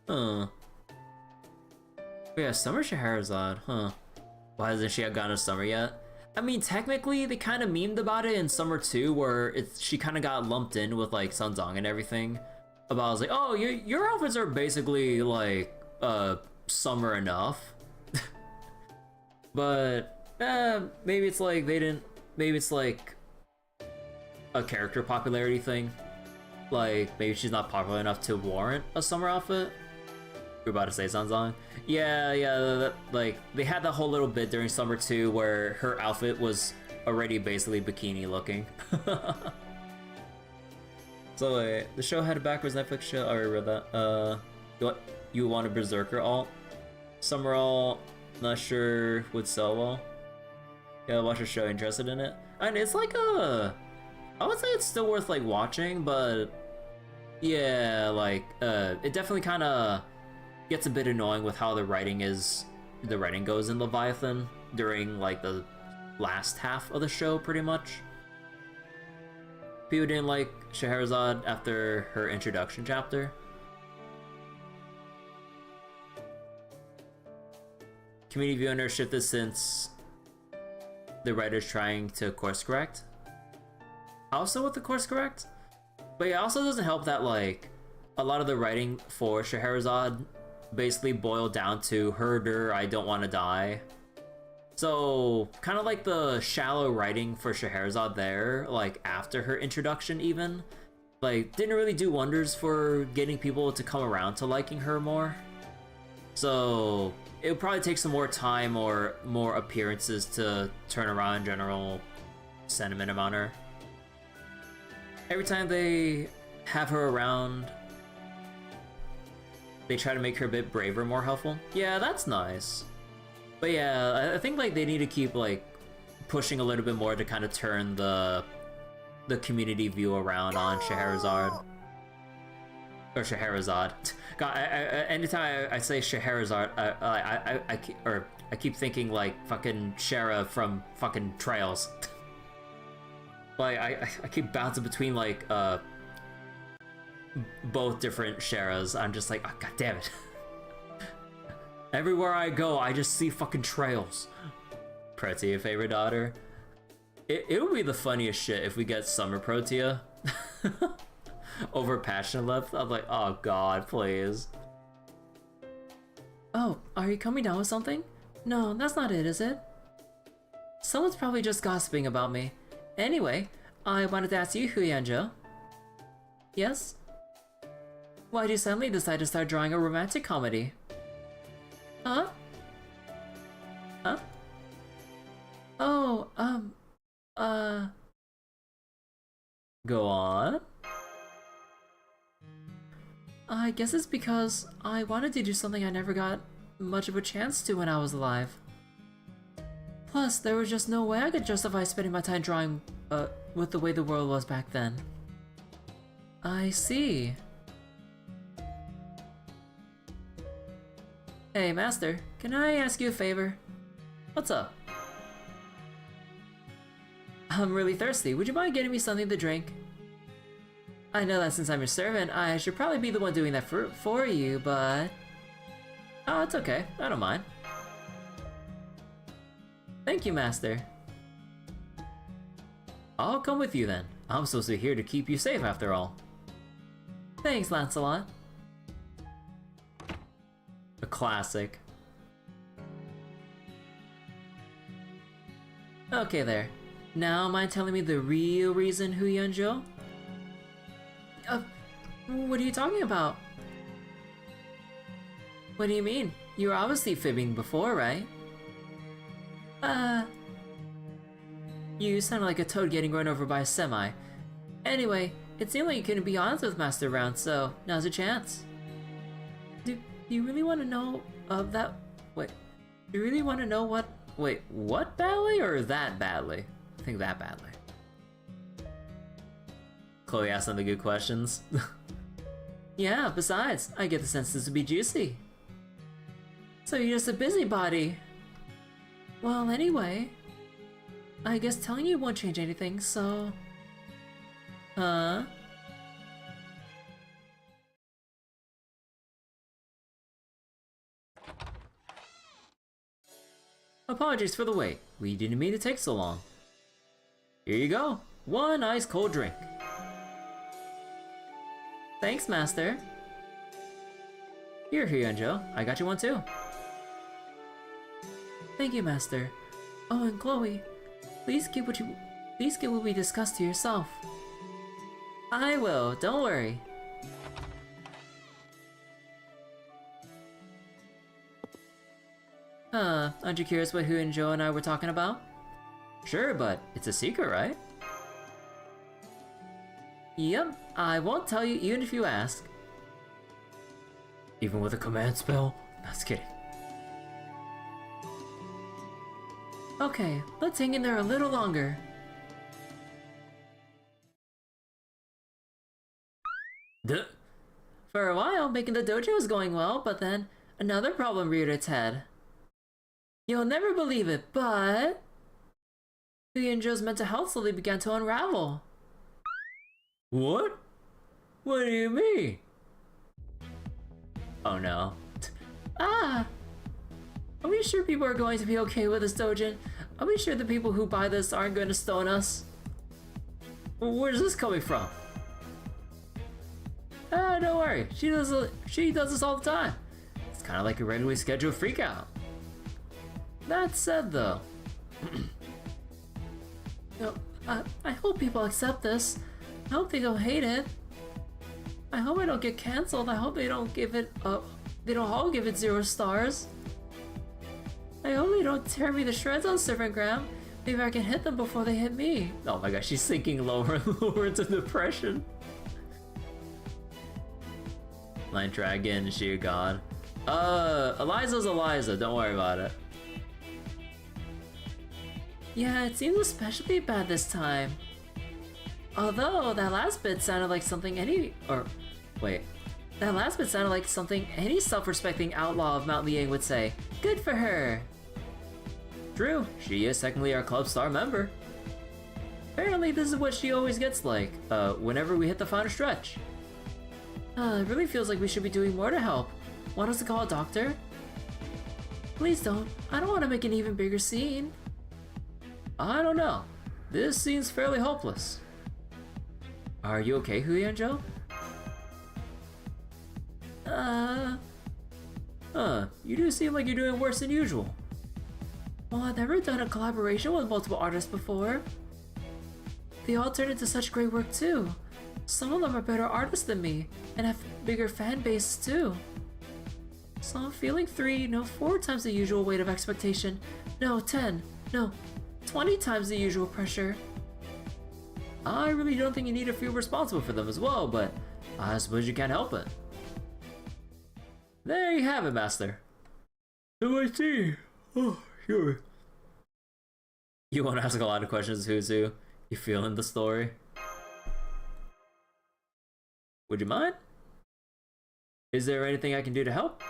Huh. Yeah, Summer Scheherazade. Huh. Why hasn't she gotten a Summer yet? I mean, technically, they kind of memed about it in Summer 2, where she kind of got lumped in with like Sunzong and everything. About, I was like, oh, your outfits are basically like summer enough. But maybe it's like they didn't. Maybe it's like a character popularity thing. Like maybe she's not popular enough to warrant a summer outfit. You're about to say Sunzong? Yeah. Like they had that whole little bit during Summer 2 where her outfit was already basically bikini looking. So wait, the show had a backwards Netflix show. I already read that. What you want a Berserker alt? Summer alt? Not sure would sell well. Yeah, watch a show. Interested in it? And it's like I would say it's still worth like watching, but yeah, like it definitely kind of gets a bit annoying with how the writing goes in Leviathan during like the last half of the show, pretty much. People didn't like Scheherazade after her introduction chapter. Community viewer shifted since the writer's trying to course correct. Also with the course correct? But yeah, it also doesn't help that like a lot of the writing for Scheherazade basically boiled down to herder, I don't want to die. So kind of like the shallow writing for Scheherazade there, like after her introduction even, like didn't really do wonders for getting people to come around to liking her more. So it would probably take some more time or more appearances to turn around general sentiment about her. Every time they have her around, they try to make her a bit braver, more helpful. Yeah, that's nice. But yeah, I think like they need to keep like pushing a little bit more to kind of turn the community view around on Scheherazade. Or Scheherazade. God, anytime I say Scheherazade, I keep thinking like fucking Shara from fucking Trails. Like I keep bouncing between like both different Sharas. I'm just like, oh, god damn it. Everywhere I go, I just see fucking Trails. Protea, favorite daughter. It would be the funniest shit if we get Summer Protea over Passion Left. I'm like, oh god, please. Oh, are you coming down with something? No, that's not it, is it? Someone's probably just gossiping about me. Anyway, I wanted to ask you, Huyanjo. Yes? Why did you suddenly decide to start drawing a romantic comedy? Huh? Huh? Oh, Go on? I guess it's because I wanted to do something I never got much of a chance to when I was alive. Plus, there was just no way I could justify spending my time drawing, with the way the world was back then. I see. Hey, Master, can I ask you a favor? What's up? I'm really thirsty. Would you mind getting me something to drink? I know that since I'm your servant, I should probably be the one doing that for you, but... Oh, it's okay. I don't mind. Thank you, Master. I'll come with you then. I'm supposed to be here to keep you safe after all. Thanks, Lancelot. A classic. Okay there. Now mind telling me the real reason, Huyanjo? What are you talking about? What do you mean? You were obviously fibbing before, right? You sounded like a toad getting run over by a semi. Anyway, it seemed like you couldn't be honest with Master Round, so now's your chance. Do you really want to know that Wait, you really want to know what? Wait, what badly or that badly? I think that badly. Chloe asked some of the good questions. Yeah, besides, I get the sense this would be juicy. So you're just a busybody. Well, anyway, I guess telling you won't change anything, so... Huh? Apologies for the wait. We didn't mean to take so long. Here you go. One ice cold drink. Thanks, Master. Here, Hyunjo. I got you one too. Thank you, Master. Oh, and Chloe, please keep what we discussed to yourself. I will. Don't worry. Aren't you curious what Hyunjo and I were talking about? Sure, but it's a secret, right? Yep, I won't tell you even if you ask. Even with a command spell? That's kidding. Okay, let's hang in there a little longer. Duh. For a while, making the dojo was going well, but then another problem reared its head. You'll never believe it, but... Hyunjo's mental health slowly began to unravel. What? What do you mean? Oh no. Ah! Are we sure people are going to be okay with this dojin? Are we sure the people who buy this aren't going to stone us? Where's this coming from? Ah, don't worry. She does this all the time. It's kind of like a regularly scheduled freakout. That said, though, no, I hope people accept this. I hope they don't hate it. I hope I don't get cancelled. I hope they don't give it they don't all give it 0 stars. I hope they don't tear me to shreds on Servantgram. Maybe I can hit them before they hit me. Oh my gosh, she's sinking lower and lower into depression. Line Dragon, is she a god? Eliza's Eliza, don't worry about it. Yeah, it seems especially bad this time. Although, that last bit sounded like something that last bit sounded like something any self-respecting outlaw of Mount Liang would say. Good for her! True, she is technically our club star member. Apparently this is what she always gets like, whenever we hit the final stretch. It really feels like we should be doing more to help. Want us to call a doctor? Please don't. I don't want to make an even bigger scene. I don't know. This seems fairly hopeless. Are you okay, Hyunjo? You do seem like you're doing worse than usual. Well, I've never done a collaboration with multiple artists before. They all turned into such great work too. Some of them are better artists than me, and have bigger fan bases too. So I'm feeling 4 times the usual weight of expectation. No, 10, no, 20 times the usual pressure. I really don't think you need to feel responsible for them as well, but I suppose you can't help it. There you have it, Master. So I see. Oh, sure. You want to ask a lot of questions, who's who? You feeling the story? Would you mind? Is there anything I can do to help?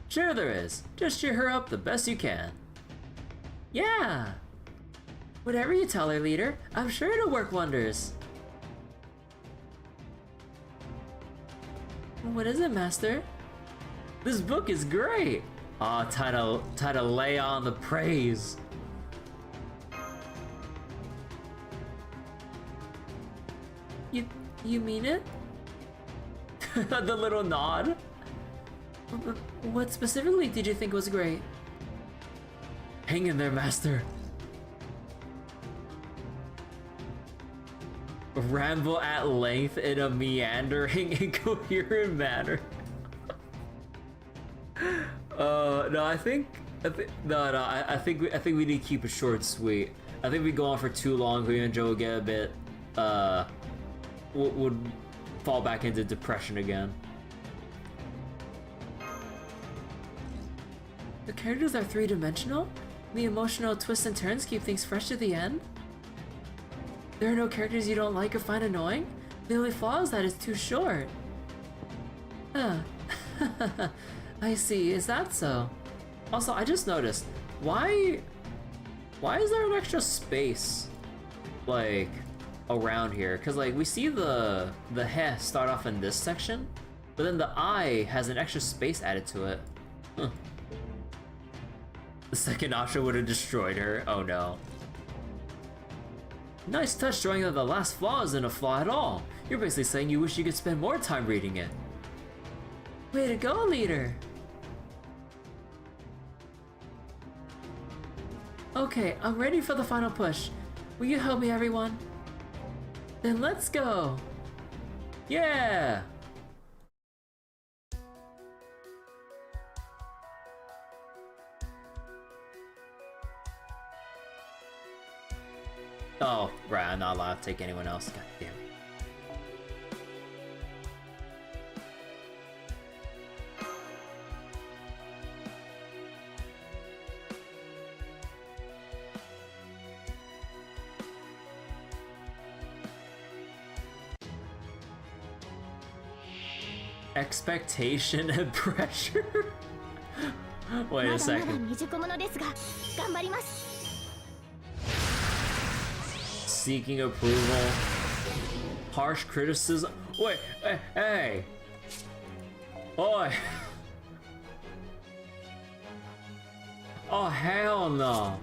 Sure there is. Just cheer her up the best you can. Yeah! Whatever you tell her, leader, I'm sure it'll work wonders. What is it, Master? This book is great! Aw, time to lay on the praise. You mean it? The little nod. What specifically did you think was great? Hang in there, Master. Ramble at length in a meandering, incoherent manner. No, I think we need to keep it short and sweet. I think we go on for too long, Hyunjo will get a bit, would fall back into depression again. The characters are three-dimensional? The emotional twists and turns keep things fresh to the end? There are no characters you don't like or find annoying? The only flaw is that it's too short. Huh. I see, is that so? Also, I just noticed, why is there an extra space, like, around here? Because, like, we see the he start off in this section, but then the I has an extra space added to it. Huh. The second option would have destroyed her. Oh no. Nice touch showing that the last flaw isn't a flaw at all. You're basically saying you wish you could spend more time reading it. Way to go, leader! Okay, I'm ready for the final push. Will you help me, everyone? Then let's go! Yeah! Oh, right, I'm not allowed to take anyone else. God damn. Expectation and pressure? Wait a second. Seeking approval. Harsh criticism. Wait, hey! Oi! Oh, hell no!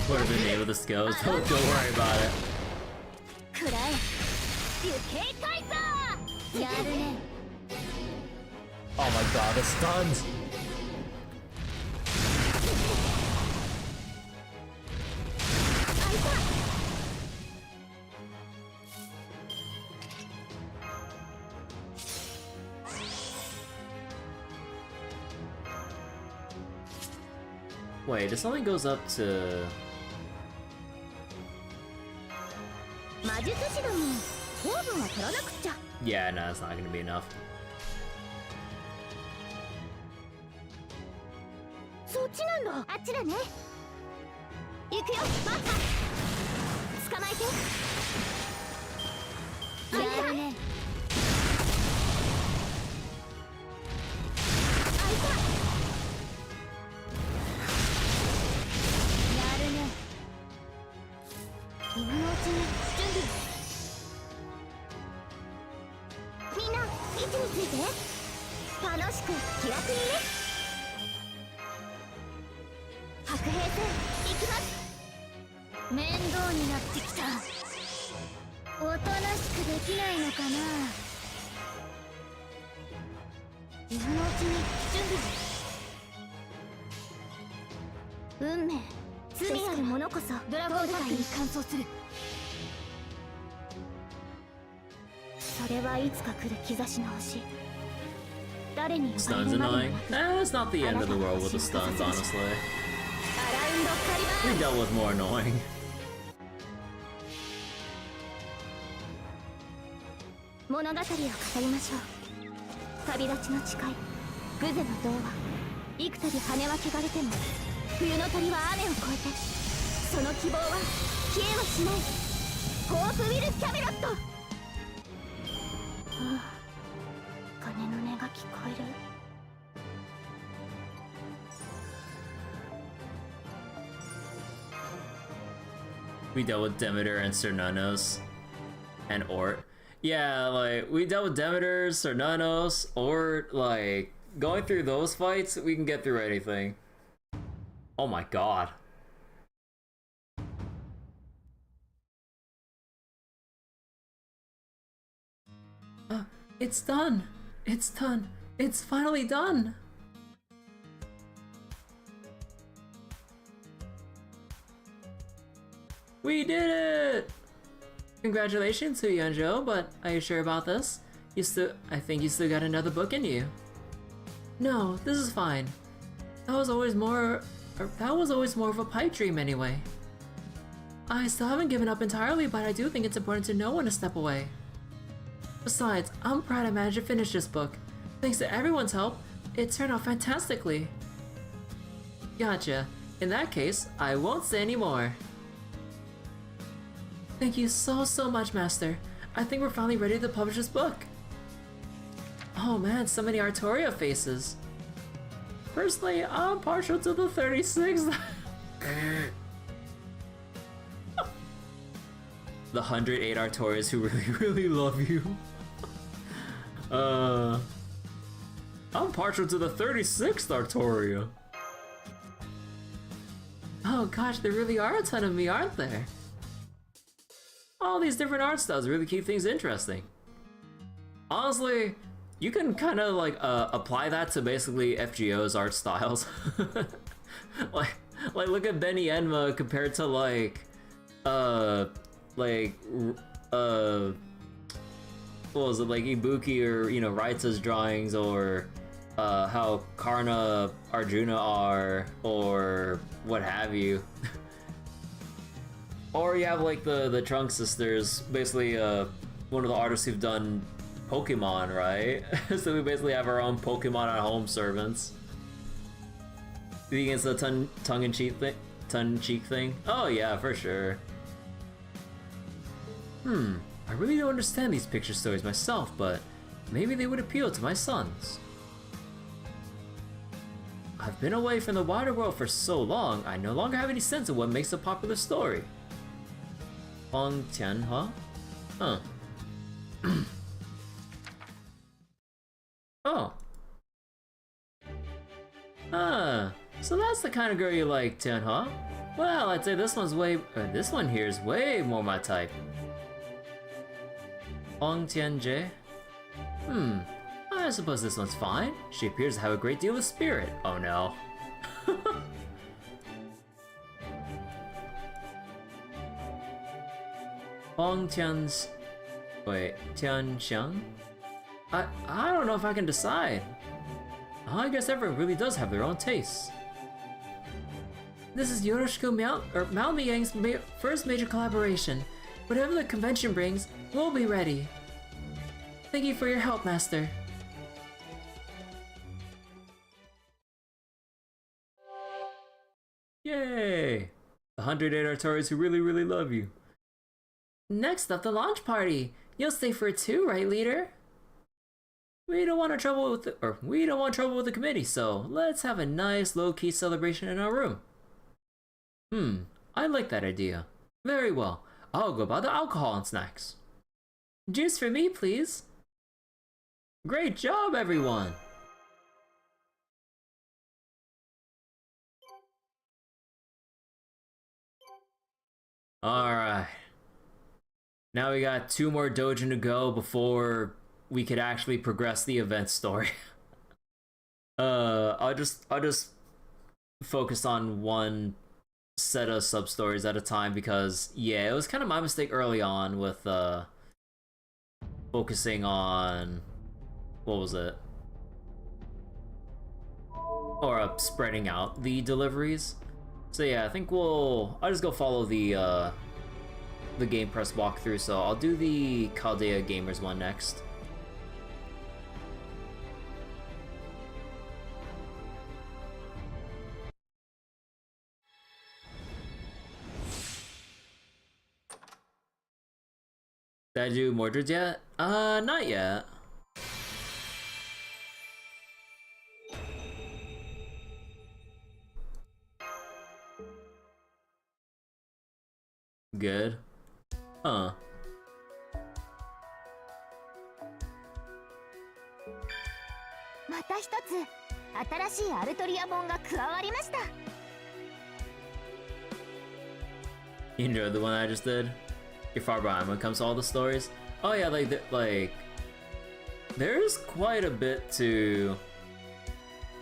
Whatever the name of the skills, don't worry about it. Oh my god, the stuns! Wait, this only goes up to... Yeah, no, it's not gonna be enough. Stuns annoying? Nah, it's not the end of the world with the stuns, honestly. We dealt with more annoying. We dealt with Demeter and Cernanos and Ort. Yeah, like, we dealt with Demeters, Cernanos, or, like, going through those fights, we can get through anything. Oh my god. It's done! It's done! It's finally done! We did it! Congratulations to Yunjo, but are you sure about this? I think you still got another book in you. No, this is fine. That was always more of a pipe dream anyway. I still haven't given up entirely, but I do think it's important to know when to step away. Besides, I'm proud I managed to finish this book. Thanks to everyone's help, it turned out fantastically. Gotcha. In that case, I won't say any more. Thank you so much, Master. I think we're finally ready to publish this book. Oh man, so many Artoria faces. Personally, I'm partial to the 36. The 108 Artorias who really love you. I'm partial to the 36th Artoria. Oh gosh, there really are a ton of me, aren't there? All these different art styles really keep things interesting. Honestly, you can kind of like apply that to basically FGO's art styles. like look at Benny Enma compared to what was it, like Ibuki or, you know, Raita's drawings, or how Karna, Arjuna are, or what have you. Or you have like the Trunk sisters, basically one of the artists who've done Pokemon, right? So we basically have our own Pokemon at home servants. Against the tongue-in-cheek thing? Oh yeah, for sure. I really don't understand these picture stories myself, but maybe they would appeal to my sons. I've been away from the wider world for so long, I no longer have any sense of what makes a popular story. Huang Tian, huh? Huh. Oh. Ah, so that's the kind of girl you like, Tian, huh? Well, I'd say this one here is way more my type. Huang Tianjie? I suppose this one's fine. She appears to have a great deal of spirit. Oh no. Tianxiang? I don't know if I can decide. I guess everyone really does have their own tastes. This is Yoroshiku Mao Liang's first major collaboration. Whatever the convention brings, we'll be ready. Thank you for your help, Master. Yay! The 108 Artorias who really love you. Next up, the launch party. You'll stay for it too, right, leader? We don't want trouble with the committee, so let's have a nice low-key celebration in our room. I like that idea. Very well. I'll go buy the alcohol and snacks. Juice for me, please. Great job, everyone! Alright. Now we got 2 more doujin to go before we could actually progress the event story. I'll just focus on one set of sub-stories at a time, because yeah, it was kind of my mistake early on with focusing on, what was it? Or spreading out the deliveries. So yeah, I think I'll just go follow the Game Press walkthrough, so I'll do the Chaldea Gamers one next. Did I do Mordred yet? Not yet. Good. Huh. た一つ新しいアルトリア本が加わりました。 You enjoyed the one I just did? You're far behind when it comes to all the stories. Oh yeah, like there's quite a bit to.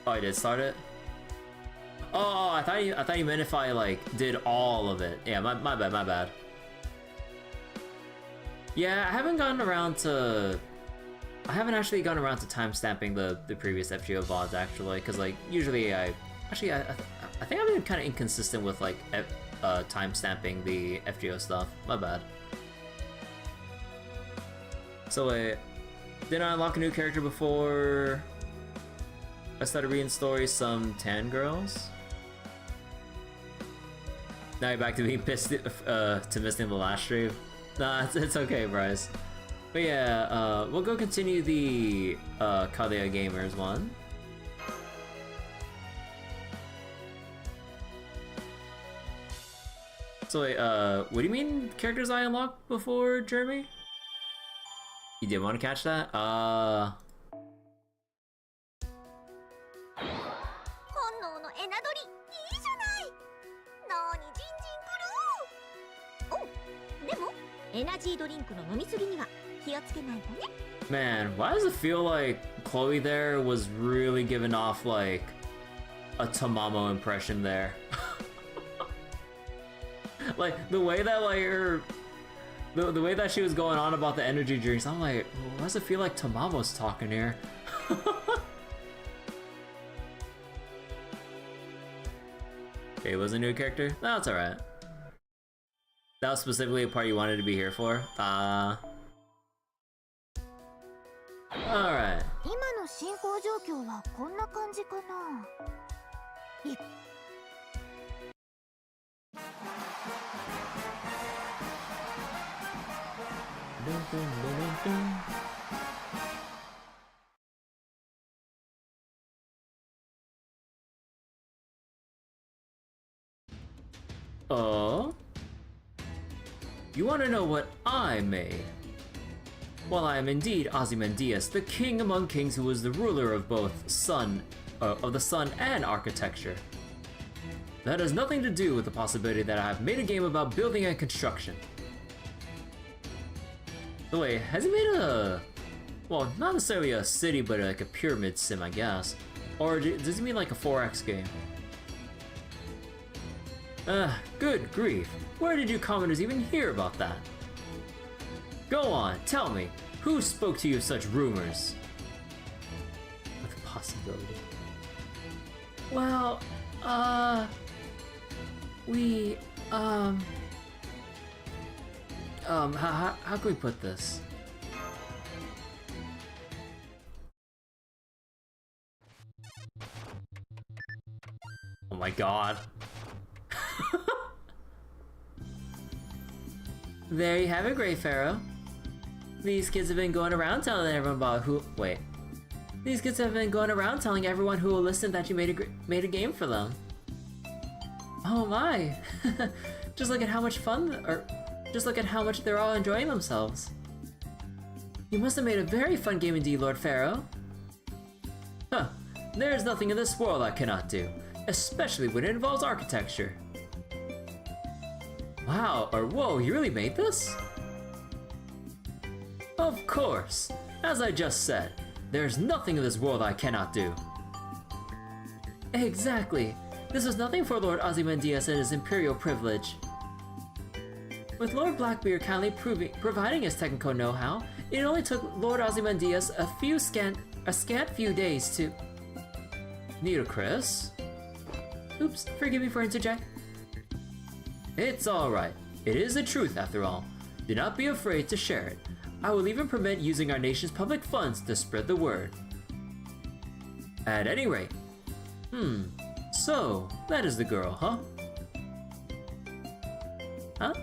Oh, I did start it. Oh, I thought you meant if I like did all of it. Yeah, my bad. Yeah, I haven't actually gotten around to timestamping the previous FGO VODs actually, because like usually I think I've been kind of inconsistent with like timestamping the FGO stuff. My bad. So wait, did I unlock a new character before I started reading stories? Some tan girls. Now you're back to being pissed to missing the last stream. Nah, it's okay, Bryce. But yeah, we'll go continue the Kalia Gamers one. So wait, what do you mean characters I unlocked before, Jeremy? You did want to catch that? エナジードリンクの飲みすぎには気をつけないとね。 Man, why does it feel like Chloe there was really giving off like a Tamamo impression there? Like the way that like her, the way that she was going on about the energy drinks, I'm like, why does it feel like Tamamo's talking here? Okay, was a new character? No, that's alright. That was specifically a part you wanted to be here for? Alright. 今の進行状況はこんな感じかな。Oh? You want to know what I made? Well, I am indeed Ozymandias, the king among kings who was the ruler of both the sun and architecture. That has nothing to do with the possibility that I have made a game about building and construction. So wait, has he made a... well, not necessarily a city, but like a pyramid sim, I guess. Or does he mean like a 4X game? Good grief. Where did you commoners even hear about that? Go on, tell me. Who spoke to you of such rumors? With a possibility. Well, how can we put this? Oh my god. There you have it, Great Pharaoh. These kids have been going around telling everyone about who- wait. These kids have been going around telling everyone who will listen that you made a game for them. Oh my! Just look at how much fun, or just look at how much they're all enjoying themselves. You must have made a very fun game indeed, Lord Pharaoh. Huh, there's nothing in this world I cannot do, especially when it involves architecture. Wow, or whoa, you really made this? Of course! As I just said, there's nothing in this world I cannot do. Exactly. This was nothing for Lord Ozymandias and his imperial privilege. With Lord Blackbeard kindly providing his technical know-how, it only took Lord Ozymandias a scant few days to... Ludicrous? Oops, forgive me for interjecting. It's alright. It is the truth after all. Do not be afraid to share it. I will even permit using our nation's public funds to spread the word. At any rate. So, that is the girl, huh? Huh?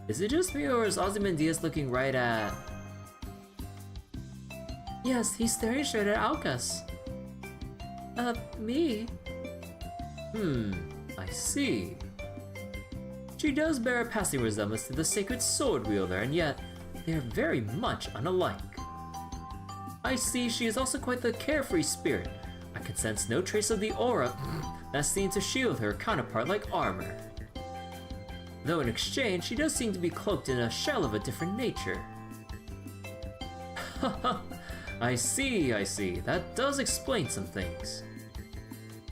Is it just me or is Ozymandias looking right at... Yes, he's staring straight at Alcas. Me? I see. She does bear a passing resemblance to the sacred sword wielder, and yet they are very much unalike. I see she is also quite the carefree spirit. I can sense no trace of the aura that seemed to shield her counterpart like armor. Though in exchange, she does seem to be cloaked in a shell of a different nature. Haha, I see. That does explain some things.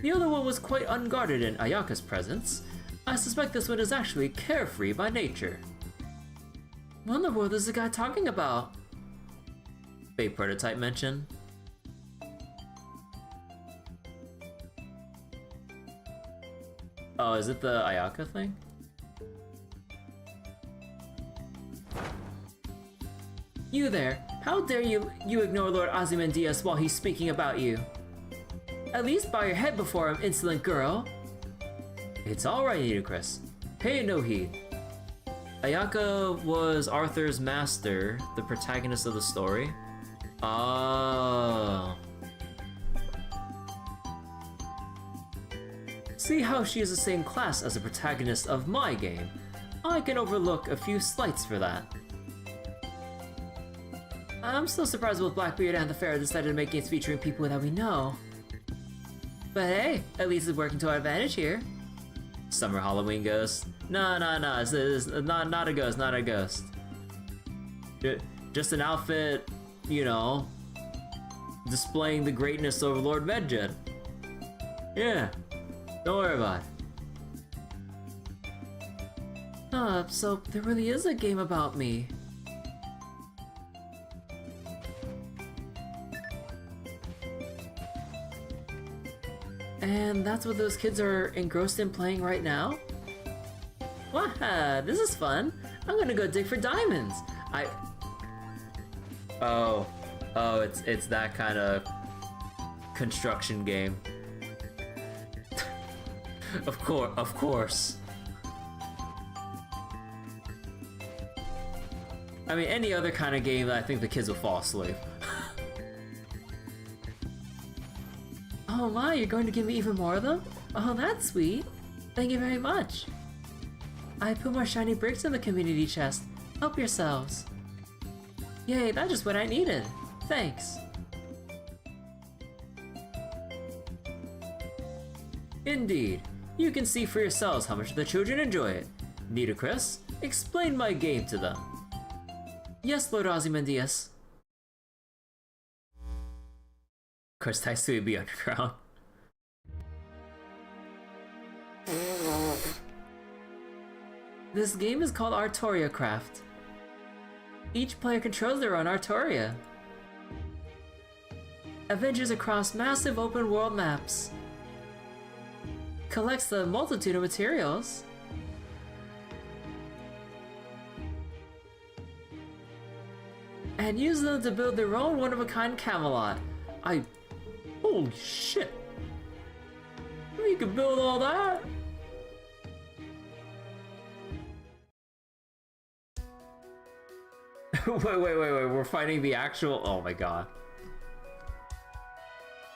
The other one was quite unguarded in Ayaka's presence. I suspect this one is actually carefree by nature. What in the world is the guy talking about? Fake prototype mention. Oh, is it the Ayaka thing? You there! How dare you ignore Lord Ozymandias while he's speaking about you? At least bow your head before him, insolent girl! It's alright, Nitocris. Pay no heed. Ayaka was Arthur's master, the protagonist of the story. Oh. See how she is the same class as the protagonist of my game. I can overlook a few slights for that. I'm still surprised both Blackbeard and the Fair decided to make games featuring people that we know. But hey, at least it's working to our advantage here. Summer Halloween ghost. No, it's not a ghost, not a ghost. Just an outfit, you know, displaying the greatness of Lord Medjed. Yeah, don't worry about it. So there really is a game about me. And that's what those kids are engrossed in playing right now? Wow, this is fun. I'm gonna go dig for diamonds. Oh, it's that kind of construction game. Of course. I mean, any other kind of game, I think the kids will fall asleep. Oh my, you're going to give me even more of them? Oh, that's sweet. Thank you very much. I put more shiny bricks in the community chest. Help yourselves. Yay, that's just what I needed. Thanks. Indeed. You can see for yourselves how much the children enjoy it. Nitocris, explain my game to them. Yes, Lord Ozymandias. Of course, Taisui would be underground. This game is called ArtoriaCraft. Each player controls their own Artoria. Adventures across massive open world maps. Collects a multitude of materials. And use them to build their own one-of-a-kind Camelot. Holy shit! You can build all that? wait, we're fighting the actual... Oh my god.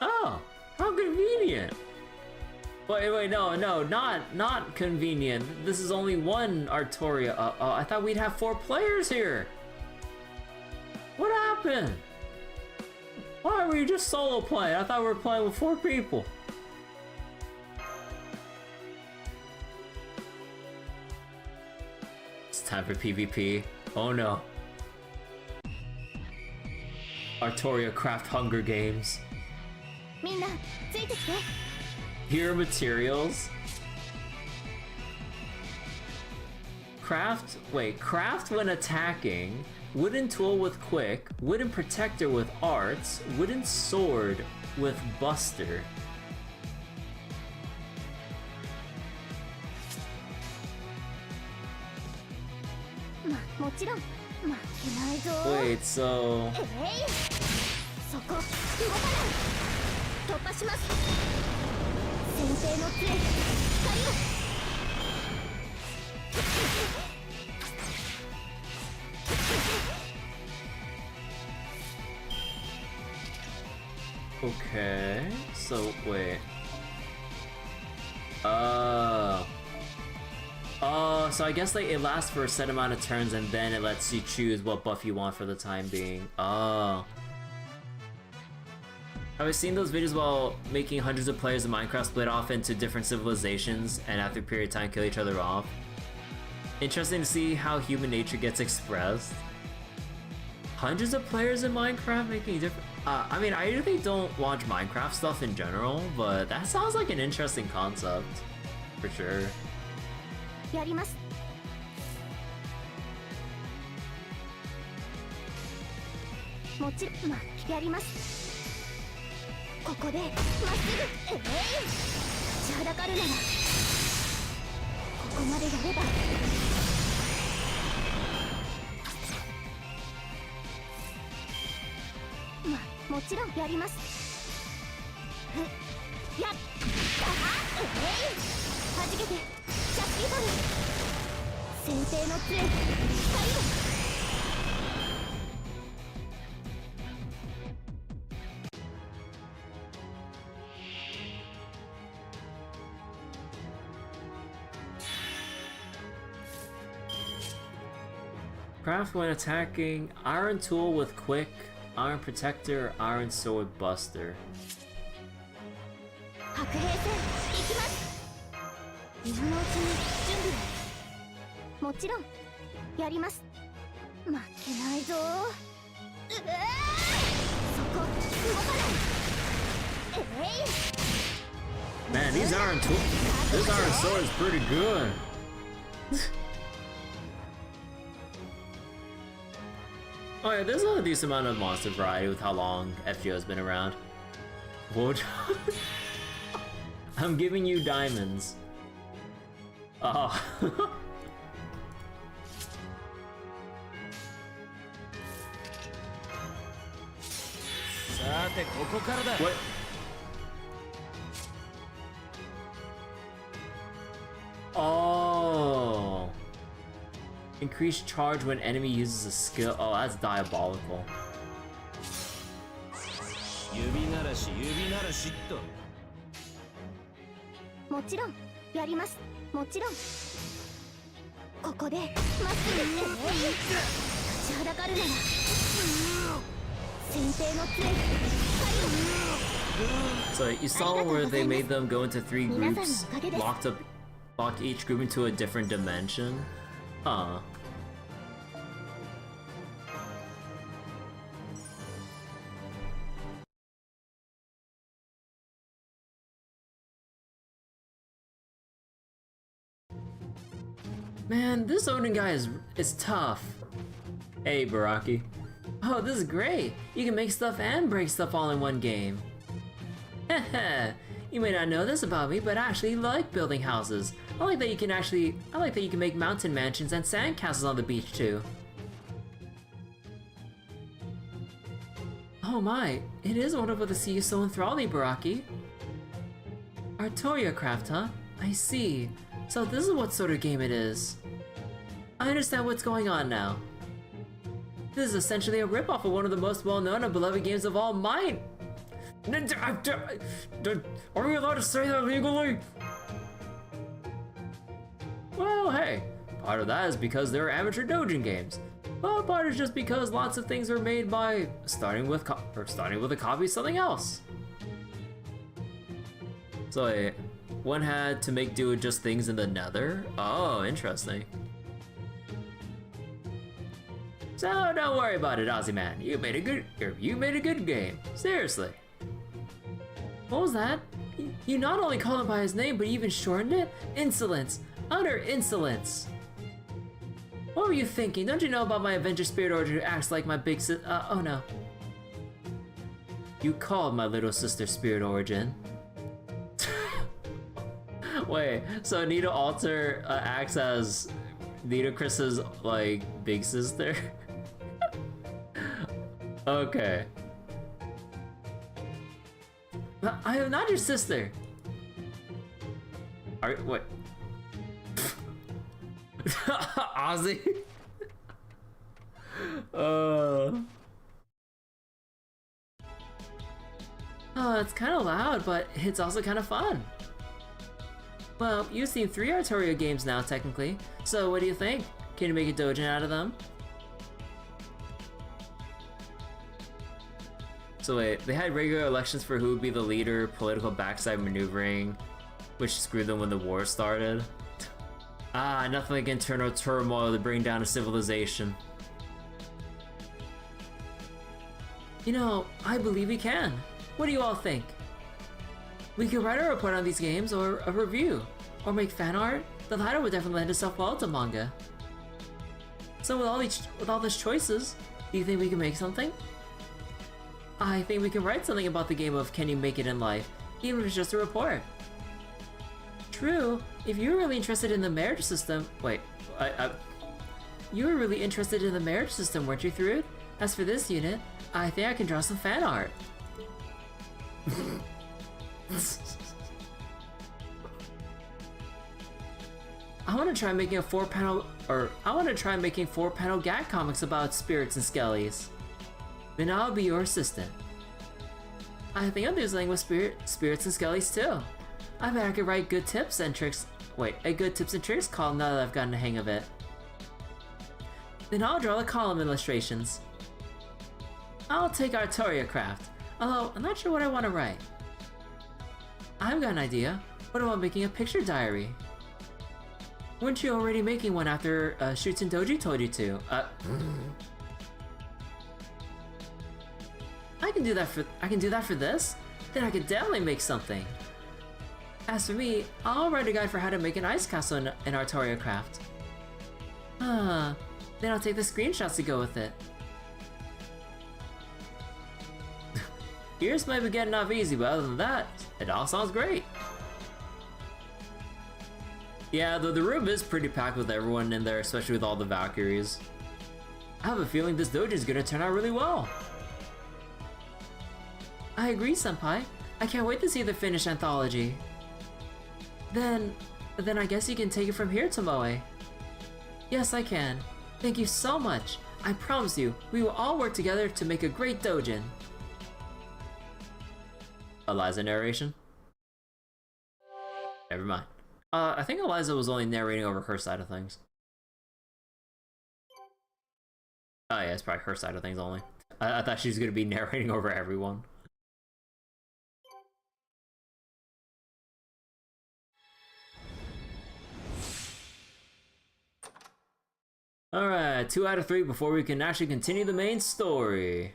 Oh, how convenient! Wait, no, not convenient. This is only one Artoria. I thought we'd have 4 players here! What happened? Why were you just solo playing? I thought we were playing with 4 people. It's time for PvP. Oh no. ArtoriaCraft Hunger Games. Here are materials. Craft when attacking. Wooden tool with quick, wooden protector with arts, wooden sword with buster. Wait, so... Okay, so wait. So I guess like it lasts for a set amount of turns and then it lets you choose what buff you want for the time being. Oh. I've seen those videos while making hundreds of players of Minecraft split off into different civilizations and after a period of time kill each other off. Interesting to see how human nature gets expressed. Hundreds of players in Minecraft making different... I mean, I usually don't watch Minecraft stuff in general, but that sounds like an interesting concept. For sure. やります。もちろん、まあ、やります。ここでまっすぐ、立ちはだかるならここまでやれば。まあ、もちろんやります。やっ、はじけて、シャッキーボル、先手の杖、光を。Craft when attacking, Iron Tool with Quick, Iron Protector, Iron Sword Buster. 白兵戦、行きます。今のうちに準備を。もちろん、やります。負けないぞ。そこ、動かない。Man, these Iron Tool, this Iron Sword is pretty good. Oh yeah, there's a decent amount of monster variety with how long FGO has been around. What? I'm giving you diamonds. Oh. What? Oh. Increased charge when enemy uses a skill. Oh, that's diabolical. So you saw where they made them go into 3 groups, lock each group into a different dimension. Huh. Man, this Odin guy is tough. Hey, Baraki. Oh, this is great! You can make stuff and break stuff all in one game. Heh. You may not know this about me, but I actually like building houses. I like that you can make mountain mansions and sand castles on the beach too. Oh my, it is wonderful to see you so enthralling, Baraki. ArtoriaCraft, huh? I see. So this is what sort of game it is. I understand what's going on now. This is essentially a ripoff of one of the most well-known and beloved games of all mine. Are we allowed to say that legally? Well, hey, part of that is because they're amateur doujin games. But part is just because lots of things are made by starting with a copy of something else. So one had to make do with just things in the Nether. Oh, interesting. So don't worry about it, Ozzy man. You made a good game. Seriously. What was that? You not only called him by his name, but you even shortened it? Insolence. Utter insolence. What were you thinking? Don't you know about my Avenger Spirit Origin who acts like my big oh no. You called my little sister Spirit Origin. Wait, so Nita Alter acts as Nita Chris's, like, big sister? Okay. I am not your sister. Are what? Ozzy? Oh, it's kind of loud, but it's also kind of fun. Well, you've seen 3 Artoria games now, technically. So what do you think? Can you make a doujin out of them? So wait, they had regular elections for who would be the leader, political backside maneuvering, which screwed them when the war started. Ah, nothing like internal turmoil to bring down a civilization. You know, I believe we can. What do you all think? We could write a report on these games, or a review, or make fan art. The latter would definitely lend itself well to manga. So with all these choices, do you think we can make something? I think we can write something about the game of Can You Make It in Life, even if it's just a report. True, if you're really interested in the marriage system... Wait, you were really interested in the marriage system, weren't you, Thrud? As for this unit, I think I can draw some fan art. I want to try making making 4-panel gag comics about spirits and skellies. Then I'll be your assistant. I think I'll do something with spirits and skellies too. I bet I could write good tips and tricks. Wait, a good tips and tricks column now that I've gotten the hang of it. Then I'll draw the column illustrations. I'll take ArtoriaCraft, although I'm not sure what I want to write. I've got an idea. What about making a picture diary? Weren't you already making one after Shoots and Doji told you to? I can do that for this? Then I could definitely make something. As for me, I'll write a guide for how to make an ice castle in ArtoriaCraft. Then I'll take the screenshots to go with it. Yours might be getting off easy, but other than that, it all sounds great. Yeah, the room is pretty packed with everyone in there, especially with all the Valkyries. I have a feeling this dojo is gonna turn out really well. I agree, Senpai. I can't wait to see the finished anthology. Then I guess you can take it from here, Tomoe. Yes, I can. Thank you so much. I promise you, we will all work together to make a great doujin. Eliza narration? Never mind. I think Eliza was only narrating over her side of things. Oh yeah, it's probably her side of things only. I thought she was gonna be narrating over everyone. Alright, 2 out of 3 before we can actually continue the main story.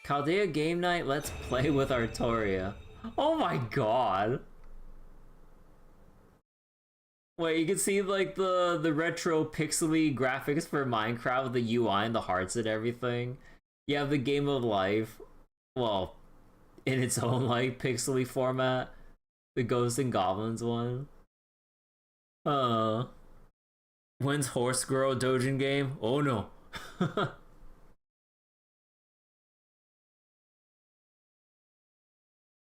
Chaldea Game Night, let's play with Artoria. Oh my god! Wait, you can see like the retro pixely graphics for Minecraft with the UI and the hearts and everything. You have the Game of Life, well, in its own like pixely format. The Ghosts and Goblins one. When's Horse Girl Dojin game? Oh no.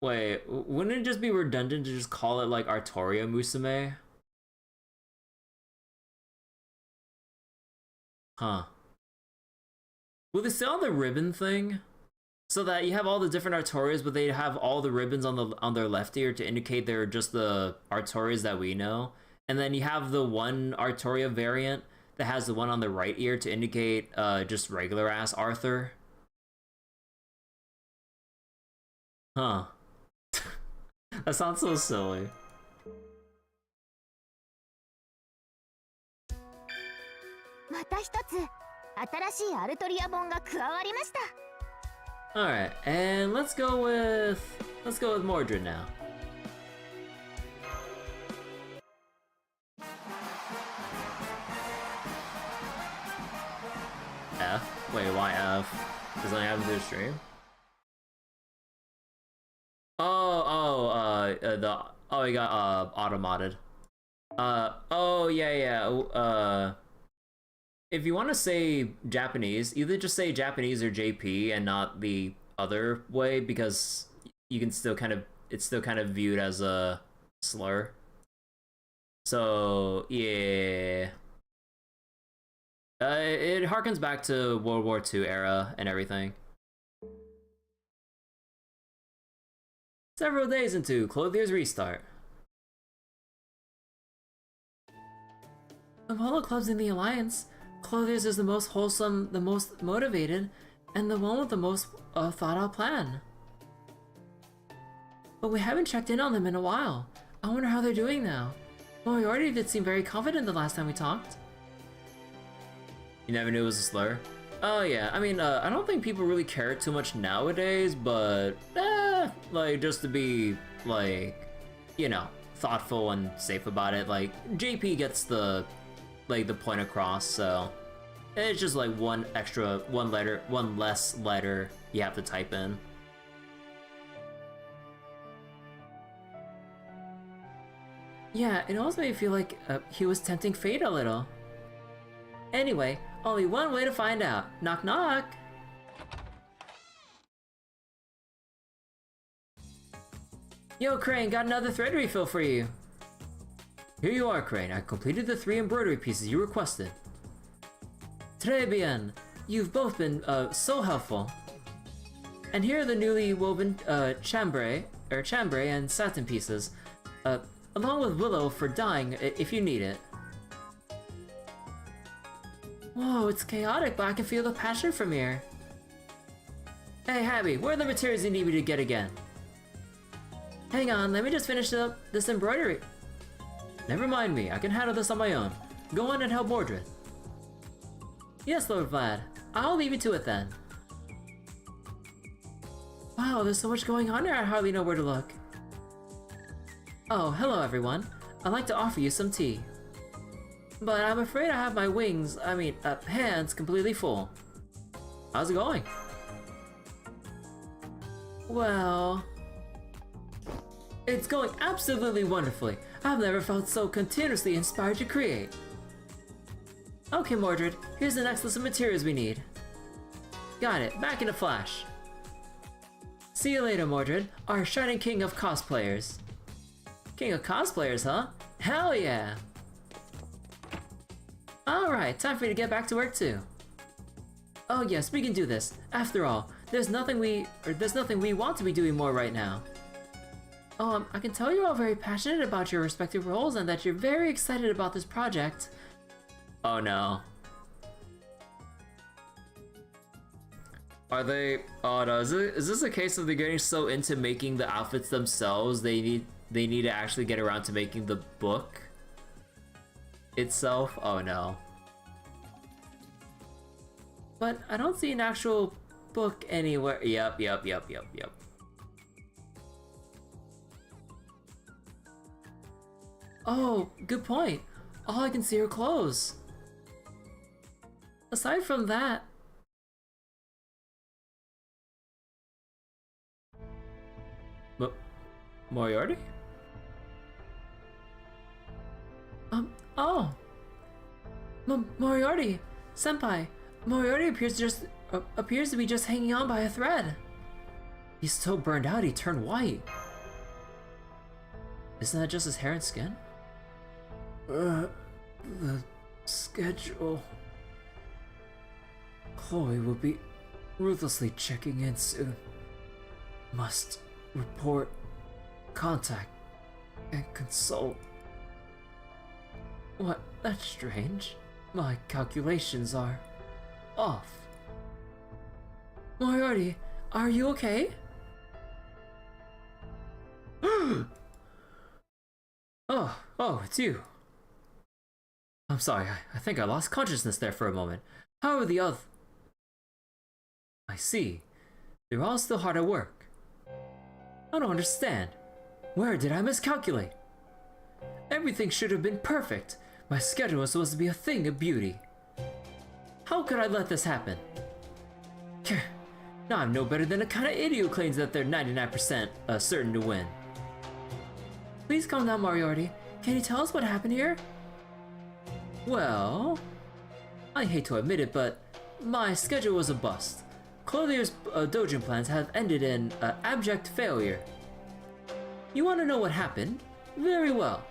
Wait, wouldn't it just be redundant to just call it like Artoria Musume? Huh. Will they still have the ribbon thing? So that you have all the different Artorias, but they have all the ribbons on their left ear to indicate they're just the Artorias that we know. And then you have the one Artoria variant that has the one on the right ear to indicate just regular ass Arthur. Huh. That sounds so silly. Alright, and let's go with Mordred now. F? Wait, why F? Does that happen to the stream? He got automated. Oh yeah. If you want to say Japanese, either just say Japanese or JP and not the other way, because you can still it's still kind of viewed as a slur. So yeah. It harkens back to World War II era and everything. Several days into Clothier's restart. Of all the clubs in the Alliance, Clothier's is the most wholesome, the most motivated, and the one with the most thought out plan. But we haven't checked in on them in a while. I wonder how they're doing now. Moriarty did seem very confident the last time we talked. You never knew it was a slur? Oh yeah, I mean, I don't think people really care too much nowadays, but, like, just to be, like, you know, thoughtful and safe about it, like, JP gets the point across, so it's just like one less letter you have to type in. Yeah, it also made me feel like he was tempting fate a little. Anyway, only one way to find out. Knock knock! Yo, Crane, got another thread refill for you. Here you are, Crane. I completed the 3 embroidery pieces you requested. Très bien. You've both been so helpful. And here are the newly woven chambray and satin pieces, along with willow for dyeing if you need it. Whoa, it's chaotic, but I can feel the passion from here. Hey, Abby, where are the materials you need me to get again? Hang on, let me just finish up this embroidery. Never mind me, I can handle this on my own. Go on and help Mordred. Yes, Lord Vlad. I'll leave you to it then. Wow, there's so much going on here I hardly know where to look. Oh, hello everyone. I'd like to offer you some tea. But I'm afraid I have my hands completely full. How's it going? Well... it's going absolutely wonderfully. I've never felt so continuously inspired to create. Okay, Mordred, here's the next list of materials we need. Got it, back in a flash. See you later, Mordred, our shining king of cosplayers. King of cosplayers, huh? Hell yeah! Alright, time for you to get back to work too. Oh yes, we can do this. After all, there's nothing we want to be doing more right now. I can tell you're all very passionate about your respective roles and that you're very excited about this project. Oh no. Are they? Oh no, is this a case of they're getting so into making the outfits themselves they need to actually get around to making the book itself? Oh no. But I don't see an actual book anywhere. Yep. Oh, good point. All I can see are clothes. Aside from that... Moriarty? Oh! Moriarty! Senpai! Moriarty appears to be just hanging on by a thread. He's so burned out he turned white. Isn't that just his hair and skin? The schedule... Chloe will be ruthlessly checking in soon. Must report, contact, and consult. What? That's strange. My calculations are off. Moriarty, are you okay? Oh, it's you. I'm sorry, I think I lost consciousness there for a moment. How are the other... I see. They're all still hard at work. I don't understand. Where did I miscalculate? Everything should have been perfect. My schedule was supposed to be a thing of beauty. How could I let this happen? Now I'm no better than a kind of idiot who claims that they're 99% certain to win. Please calm down, Moriarty. Can you tell us what happened here? Well, I hate to admit it, but my schedule was a bust. Clothier's doujin plans have ended in abject failure. You want to know what happened? Very well.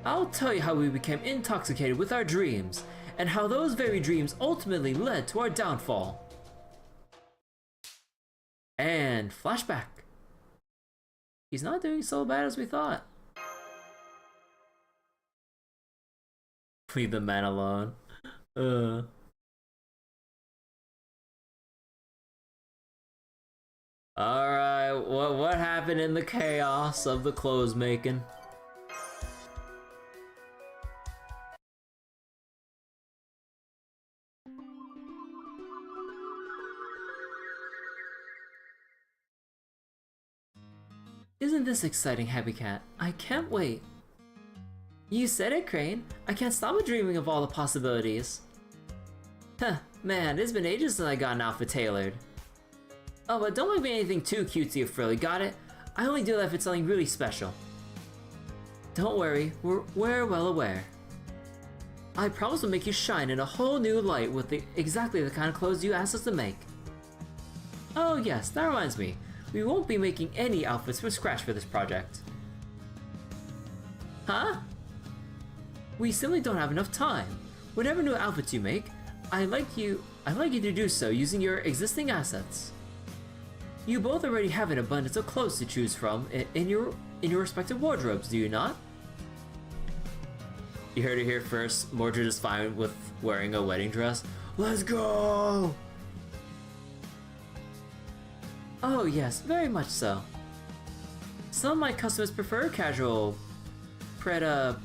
I'll tell you how we became intoxicated with our dreams, and how those very dreams ultimately led to our downfall. And flashback. He's not doing so bad as we thought. Leave the man alone. Alright, what happened in the chaos of the clothes making? Isn't this exciting, Happy Cat? I can't wait. You said it, Crane. I can't stop dreaming of all the possibilities. Huh, man, it's been ages since I got an outfit tailored. Oh, but don't make me anything too cutesy or frilly, got it? I only do that if it's something really special. Don't worry, we're well aware. I promise to make you shine in a whole new light with exactly the kind of clothes you asked us to make. Oh yes, that reminds me. We won't be making any outfits from scratch for this project. Huh? We simply don't have enough time. Whatever new outfits you make, I'd like you to do so using your existing assets. You both already have an abundance of clothes to choose from in your respective wardrobes, do you not? You heard it here first. Mordred is fine with wearing a wedding dress. Let's go! Oh yes, very much so. Some of my customers prefer casual pret-a-porter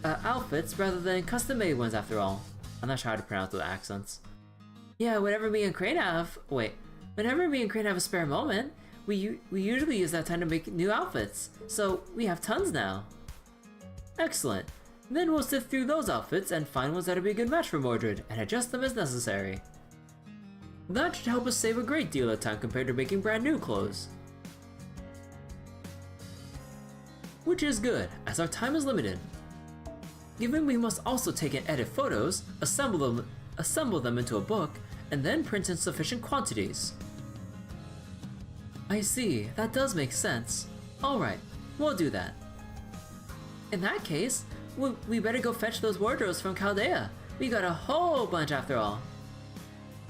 outfits rather than custom-made ones after all. I'm not sure how to pronounce the accents. Yeah, whenever me and Crane have a spare moment, we usually use that time to make new outfits, so we have tons now. Excellent. Then we'll sift through those outfits and find ones that'll be a good match for Mordred, and adjust them as necessary. That should help us save a great deal of time compared to making brand new clothes. Which is good, as our time is limited. Given we must also take and edit photos, assemble them into a book, and then print in sufficient quantities. I see, that does make sense. Alright, we'll do that. In that case, we better go fetch those wardrobes from Chaldea. We got a whole bunch after all.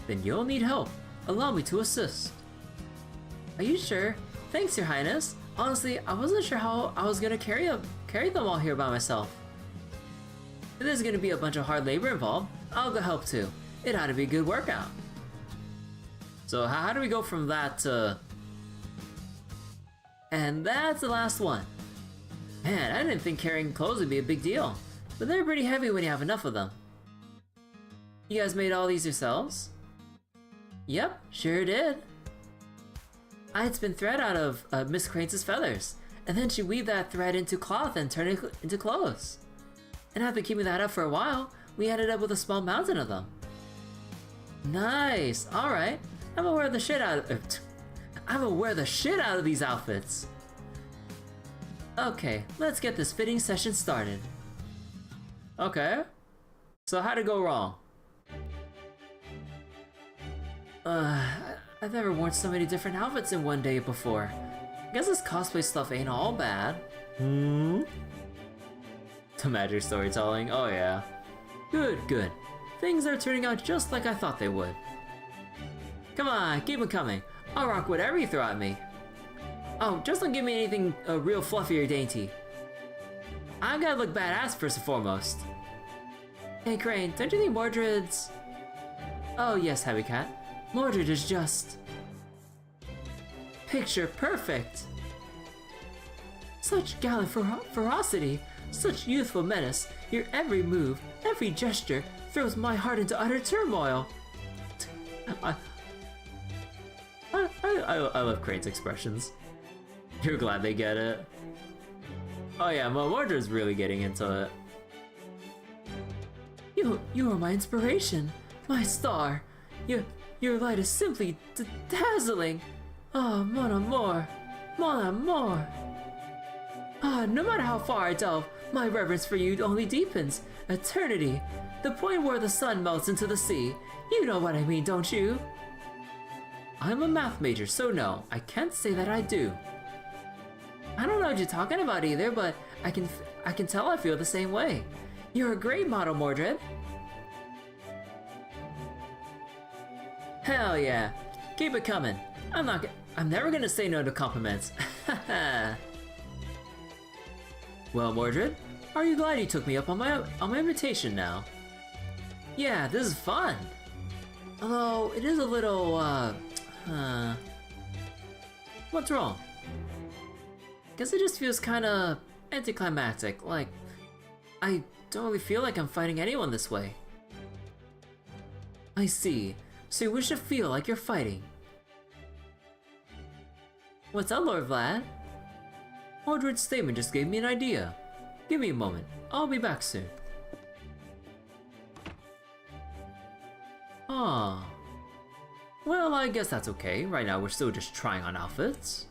Then you'll need help. Allow me to assist. Are you sure? Thanks, Your Highness. Honestly, I wasn't sure how I was gonna carry them all here by myself. If there's gonna be a bunch of hard labor involved, I'll go help too. It ought to be a good workout. So how do we go from that to... And that's the last one. Man, I didn't think carrying clothes would be a big deal, but they're pretty heavy when you have enough of them. You guys made all these yourselves? Yep, sure did. I had spun thread out of Miss Crane's feathers, and then she weaved that thread into cloth and turned it into clothes. And after keeping that up for a while, we ended up with a small mountain of them. Nice, alright. I'm gonna wear the shit out of these outfits. Okay, let's get this fitting session started. Okay. So how'd it go wrong? I've never worn so many different outfits in one day before. I guess this cosplay stuff ain't all bad. The magic storytelling, oh yeah. Good. Things are turning out just like I thought they would. Come on, keep it coming. I'll rock whatever you throw at me. Oh, just don't give me anything real fluffy or dainty. I've gotta look badass first and foremost. Hey Crane, don't you think Mordred's... Oh yes, Happy Cat. Mordred is just... picture perfect! Such gallant ferocity, such youthful menace, your every move, every gesture throws my heart into utter turmoil. I love Crane's expressions. You're glad they get it. Oh yeah, Mordred's really getting into it. You are my inspiration, my star. Your light is simply dazzling. Oh, mon amour, mon amour. Ah, no matter how far I delve, my reverence for you only deepens. Eternity, the point where the sun melts into the sea. You know what I mean, don't you? I'm a math major, so no, I can't say that I do. I don't know what you're talking about either, but I can tell I feel the same way. You're a great model, Mordred. Hell yeah. Keep it coming. I'm never gonna say no to compliments. Well, Mordred, are you glad you took me up on my invitation now? Yeah, this is fun. Although, it is a little, what's wrong? Guess it just feels kinda anticlimactic, like, I don't really feel like I'm fighting anyone this way. I see. So you wish to feel like you're fighting. What's up, Lord Vlad? Mordred's statement just gave me an idea. Give me a moment. I'll be back soon. Ah. Well, I guess that's okay. Right now we're still just trying on outfits.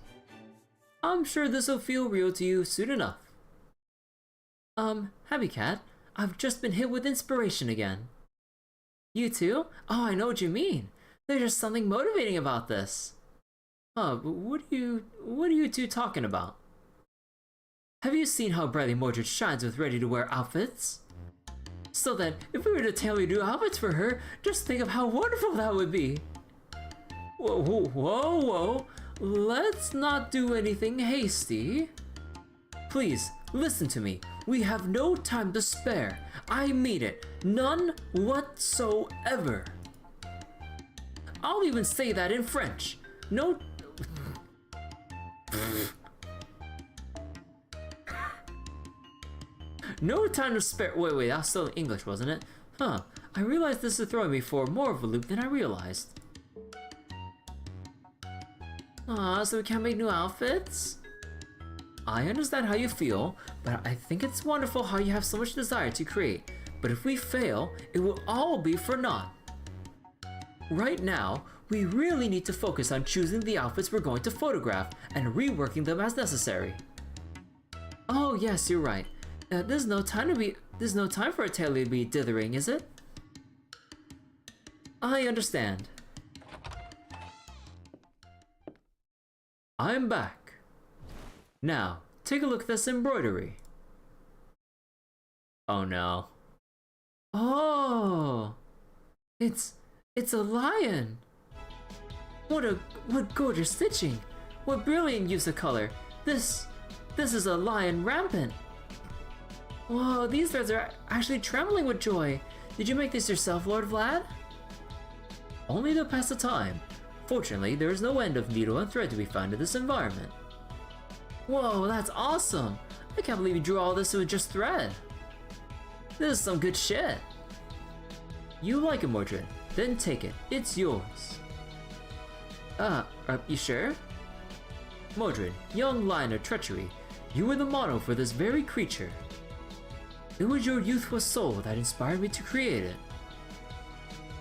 I'm sure this'll feel real to you soon enough. Happy Cat, I've just been hit with inspiration again. You too? Oh, I know what you mean. There's just something motivating about this. But what are you two talking about? Have you seen how brightly Mordred shines with ready-to-wear outfits? So then, if we were to tailor new outfits for her, just think of how wonderful that would be. Whoa, whoa, whoa, whoa. Let's not do anything hasty. Please, listen to me. We have no time to spare. I mean it. None whatsoever. I'll even say that in French. No... No time to spare. Wait, that was still English, wasn't it? Huh. I realized this is throwing me for more of a loop than I realized. So we can't make new outfits? I understand how you feel, but I think it's wonderful how you have so much desire to create. But if we fail, it will all be for naught. Right now, we really need to focus on choosing the outfits we're going to photograph and reworking them as necessary. Oh yes, you're right. There's no time for a tailor to be dithering, is it? I understand. I'm back. Now, take a look at this embroidery. Oh no. Oh! It's a lion! What gorgeous stitching! What brilliant use of color! This is a lion rampant! Whoa, these threads are actually trembling with joy! Did you make this yourself, Lord Vlad? Only to pass the time. Fortunately, there is no end of needle and thread to be found in this environment. Whoa, that's awesome! I can't believe you drew all this with just thread. This is some good shit. You like it, Mordred? Then take it. It's yours. Are you sure? Mordred, young lion of treachery, you were the model for this very creature. It was your youthful soul that inspired me to create it.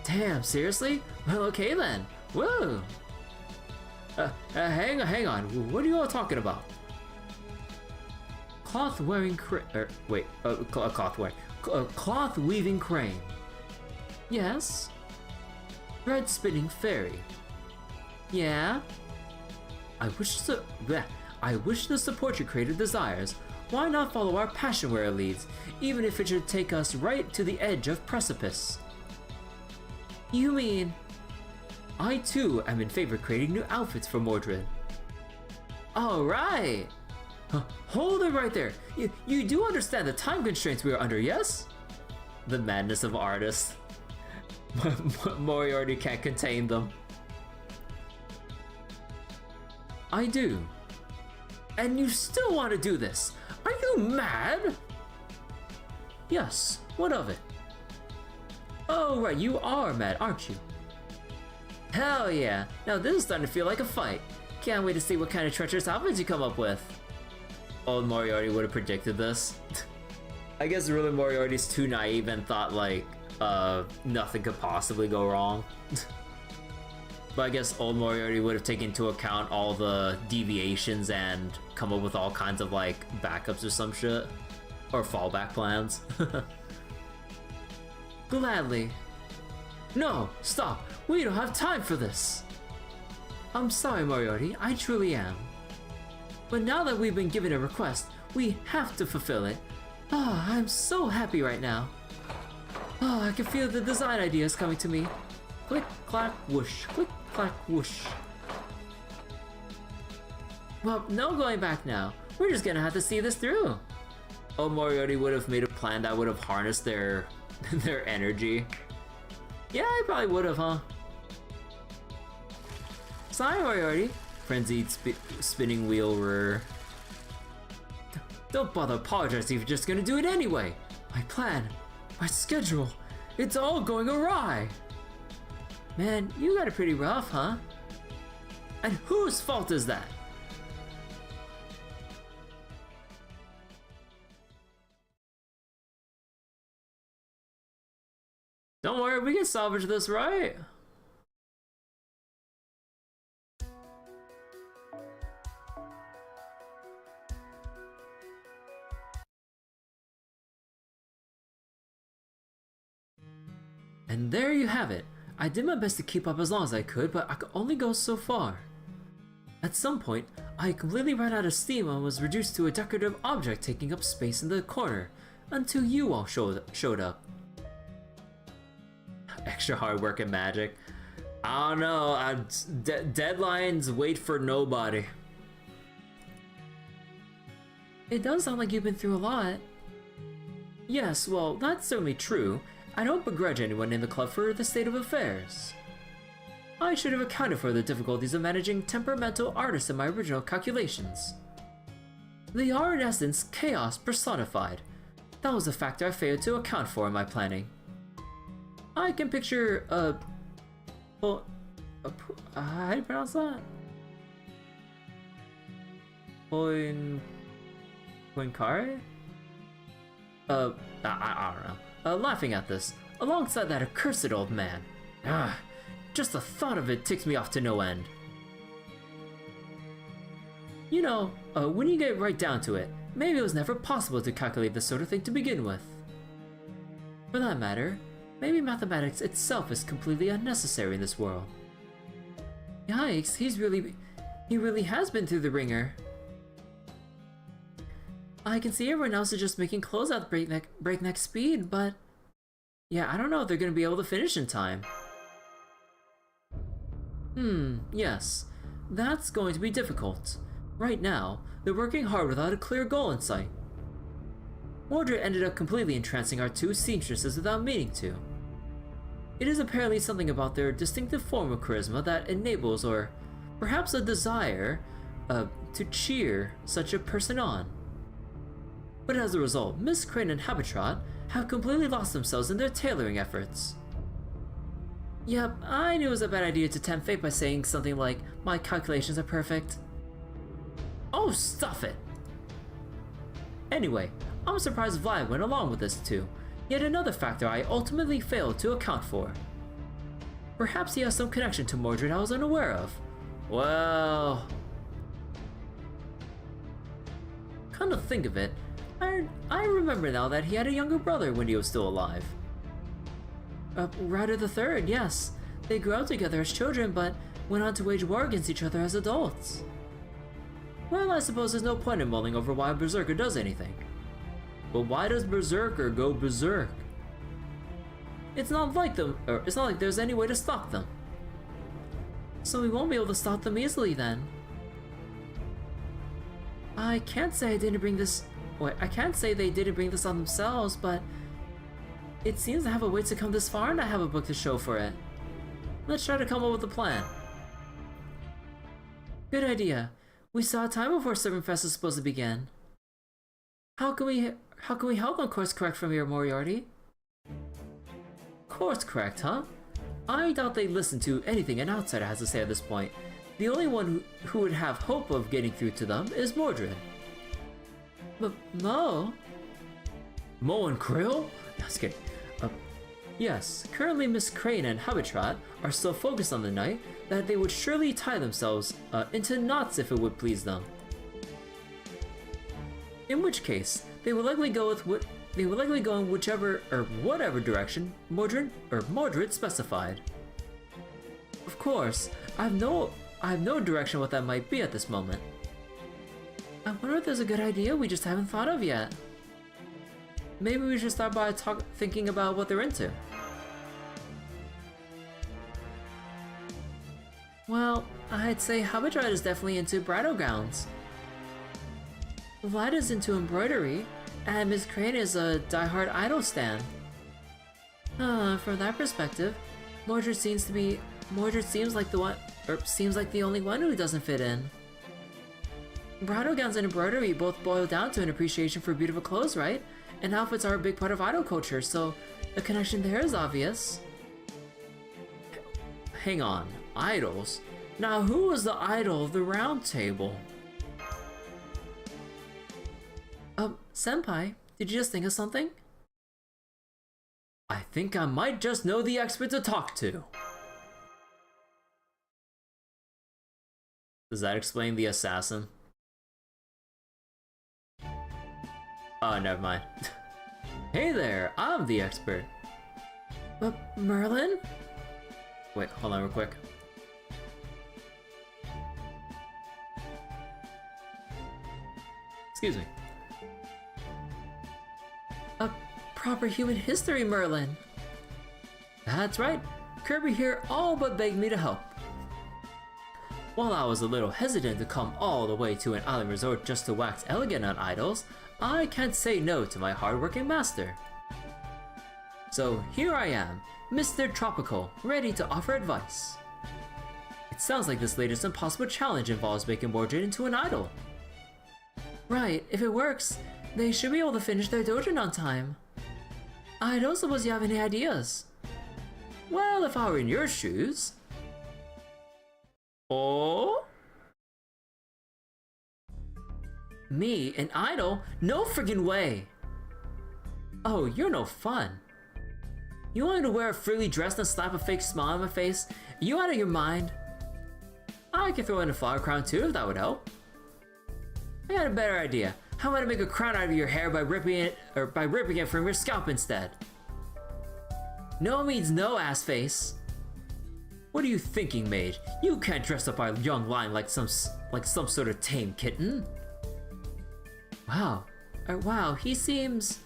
Damn, seriously? Well, okay then. Whoa! Hang on. What are you all talking about? Cloth weaving crane. Yes. Thread spinning fairy. Yeah. I wish to support your creative desires. Why not follow our passion where it leads, even if it should take us right to the edge of precipice? You mean... I too am in favor of creating new outfits for Mordred. Alright! Hold it right there! You do understand the time constraints we are under, yes? The madness of artists. Moriarty can't contain them. I do. And you still want to do this? Are you mad? Yes, what of it? Oh right, you are mad, aren't you? Hell yeah, now this is starting to feel like a fight. Can't wait to see what kind of treacherous outfits you come up with. Old Moriarty would have predicted this. I guess really Moriarty's too naive and thought like, nothing could possibly go wrong. But I guess old Moriarty would have taken into account all the deviations and come up with all kinds of like backups or some shit. Or fallback plans. Gladly. No, stop! We don't have time for this! I'm sorry, Moriarty, I truly am. But now that we've been given a request, we have to fulfill it. Ah, I'm so happy right now. Ah, I can feel the design ideas coming to me. Click, clack, whoosh. Click, clack, whoosh. Well, no going back now. We're just gonna have to see this through. Oh, Moriarty would have made a plan that would have harnessed their energy. Yeah, I probably would have, huh? Sorry, Moriarty. Frenzied spinning wheel whir. Don't bother apologizing if you're just gonna do it anyway. My plan, my schedule, it's all going awry. Man, you got it pretty rough, huh? And whose fault is that? Don't worry, we can salvage this, right? And there you have it. I did my best to keep up as long as I could, but I could only go so far. At some point, I completely ran out of steam and was reduced to a decorative object taking up space in the corner, until you all showed up. Extra hard work and magic. I don't know, deadlines wait for nobody. It does sound like you've been through a lot. Yes, well, that's certainly true. I don't begrudge anyone in the club for the state of affairs. I should have accounted for the difficulties of managing temperamental artists in my original calculations. They are in essence chaos personified. That was a factor I failed to account for in my planning. I can picture how do you pronounce that? Poincare? I don't know. Laughing at this, alongside that accursed old man. Just the thought of it ticks me off to no end. You know, when you get right down to it, maybe it was never possible to calculate this sort of thing to begin with. For that matter, maybe mathematics itself is completely unnecessary in this world. Yikes, he really has been through the ringer. I can see everyone else is just making clothes at breakneck speed, but yeah, I don't know if they're gonna be able to finish in time. Yes, that's going to be difficult. Right now, they're working hard without a clear goal in sight. Mordred ended up completely entrancing our two seamstresses without meaning to. It is apparently something about their distinctive form of charisma that enables, or perhaps a desire, to cheer such a person on. But as a result, Miss Crane and Habitrot have completely lost themselves in their tailoring efforts. Yep, I knew it was a bad idea to tempt fate by saying something like, my calculations are perfect. Oh, stuff it! Anyway, I'm surprised Vlad went along with this too. Yet another factor I ultimately failed to account for. Perhaps he has some connection to Mordred I was unaware of. Well... Come to think of it, I remember now that he had a younger brother when he was still alive. Ryder the Third, yes. They grew up together as children, but went on to wage war against each other as adults. Well, I suppose there's no point in mulling over why Berserker does anything. But why does Berserker go berserk? It's not like there's any way to stop them. So we won't be able to stop them easily then. I can't say they didn't bring this on themselves, but it seems to have a way to come this far and I have a book to show for it. Let's try to come up with a plan. Good idea. We saw time before Servant-Fest is supposed to begin. How can we help them course correct from here, Moriarty? Course correct, huh? I doubt they listen to anything an outsider has to say at this point. The only one who would have hope of getting through to them is Mordred. But Mo? Mo and Krill? Just kidding. Yes, currently Miss Crane and Habitrot are so focused on the night that they would surely tie themselves into knots if it would please them. In which case, they would likely go in whichever or whatever direction Mordred specified. Of course, I have no direction what that might be at this moment. I wonder if there's a good idea we just haven't thought of yet. Maybe we should start by thinking about what they're into. Well, I'd say Habitrot is definitely into bridal gowns. Vlad is into embroidery, and Miss Crane is a die-hard idol stan. From that perspective, Mordred seems like the seems like the only one who doesn't fit in. Bridal gowns and embroidery both boil down to an appreciation for beautiful clothes, right? And outfits are a big part of idol culture, so the connection there is obvious. Hang on, idols? Now who was the idol of the round table? Senpai, did you just think of something? I think I might just know the expert to talk to. Does that explain the assassin? Oh, never mind. Hey there, I'm the expert. But Merlin? Wait, hold on real quick. Excuse me. A proper human history, Merlin. That's right. Kirby here all but begged me to help. While I was a little hesitant to come all the way to an island resort just to wax elegant on idols, I can't say no to my hardworking master. So here I am, Mr. Tropical, ready to offer advice. It sounds like this latest impossible challenge involves making Mordred into an idol. Right, if it works, they should be able to finish their doujin on time. I don't suppose you have any ideas. Well, if I were in your shoes... Oh? Me, an idol? No friggin' way! Oh, you're no fun. You want me to wear a frilly dress and slap a fake smile on my face? Are you out of your mind? I could throw in a flower crown too if that would help. I got a better idea. How about I make a crown out of your hair by ripping it from your scalp instead? No means no, ass face. What are you thinking, maid? You can't dress up our young lion like some sort of tame kitten. Wow. Wow, he seems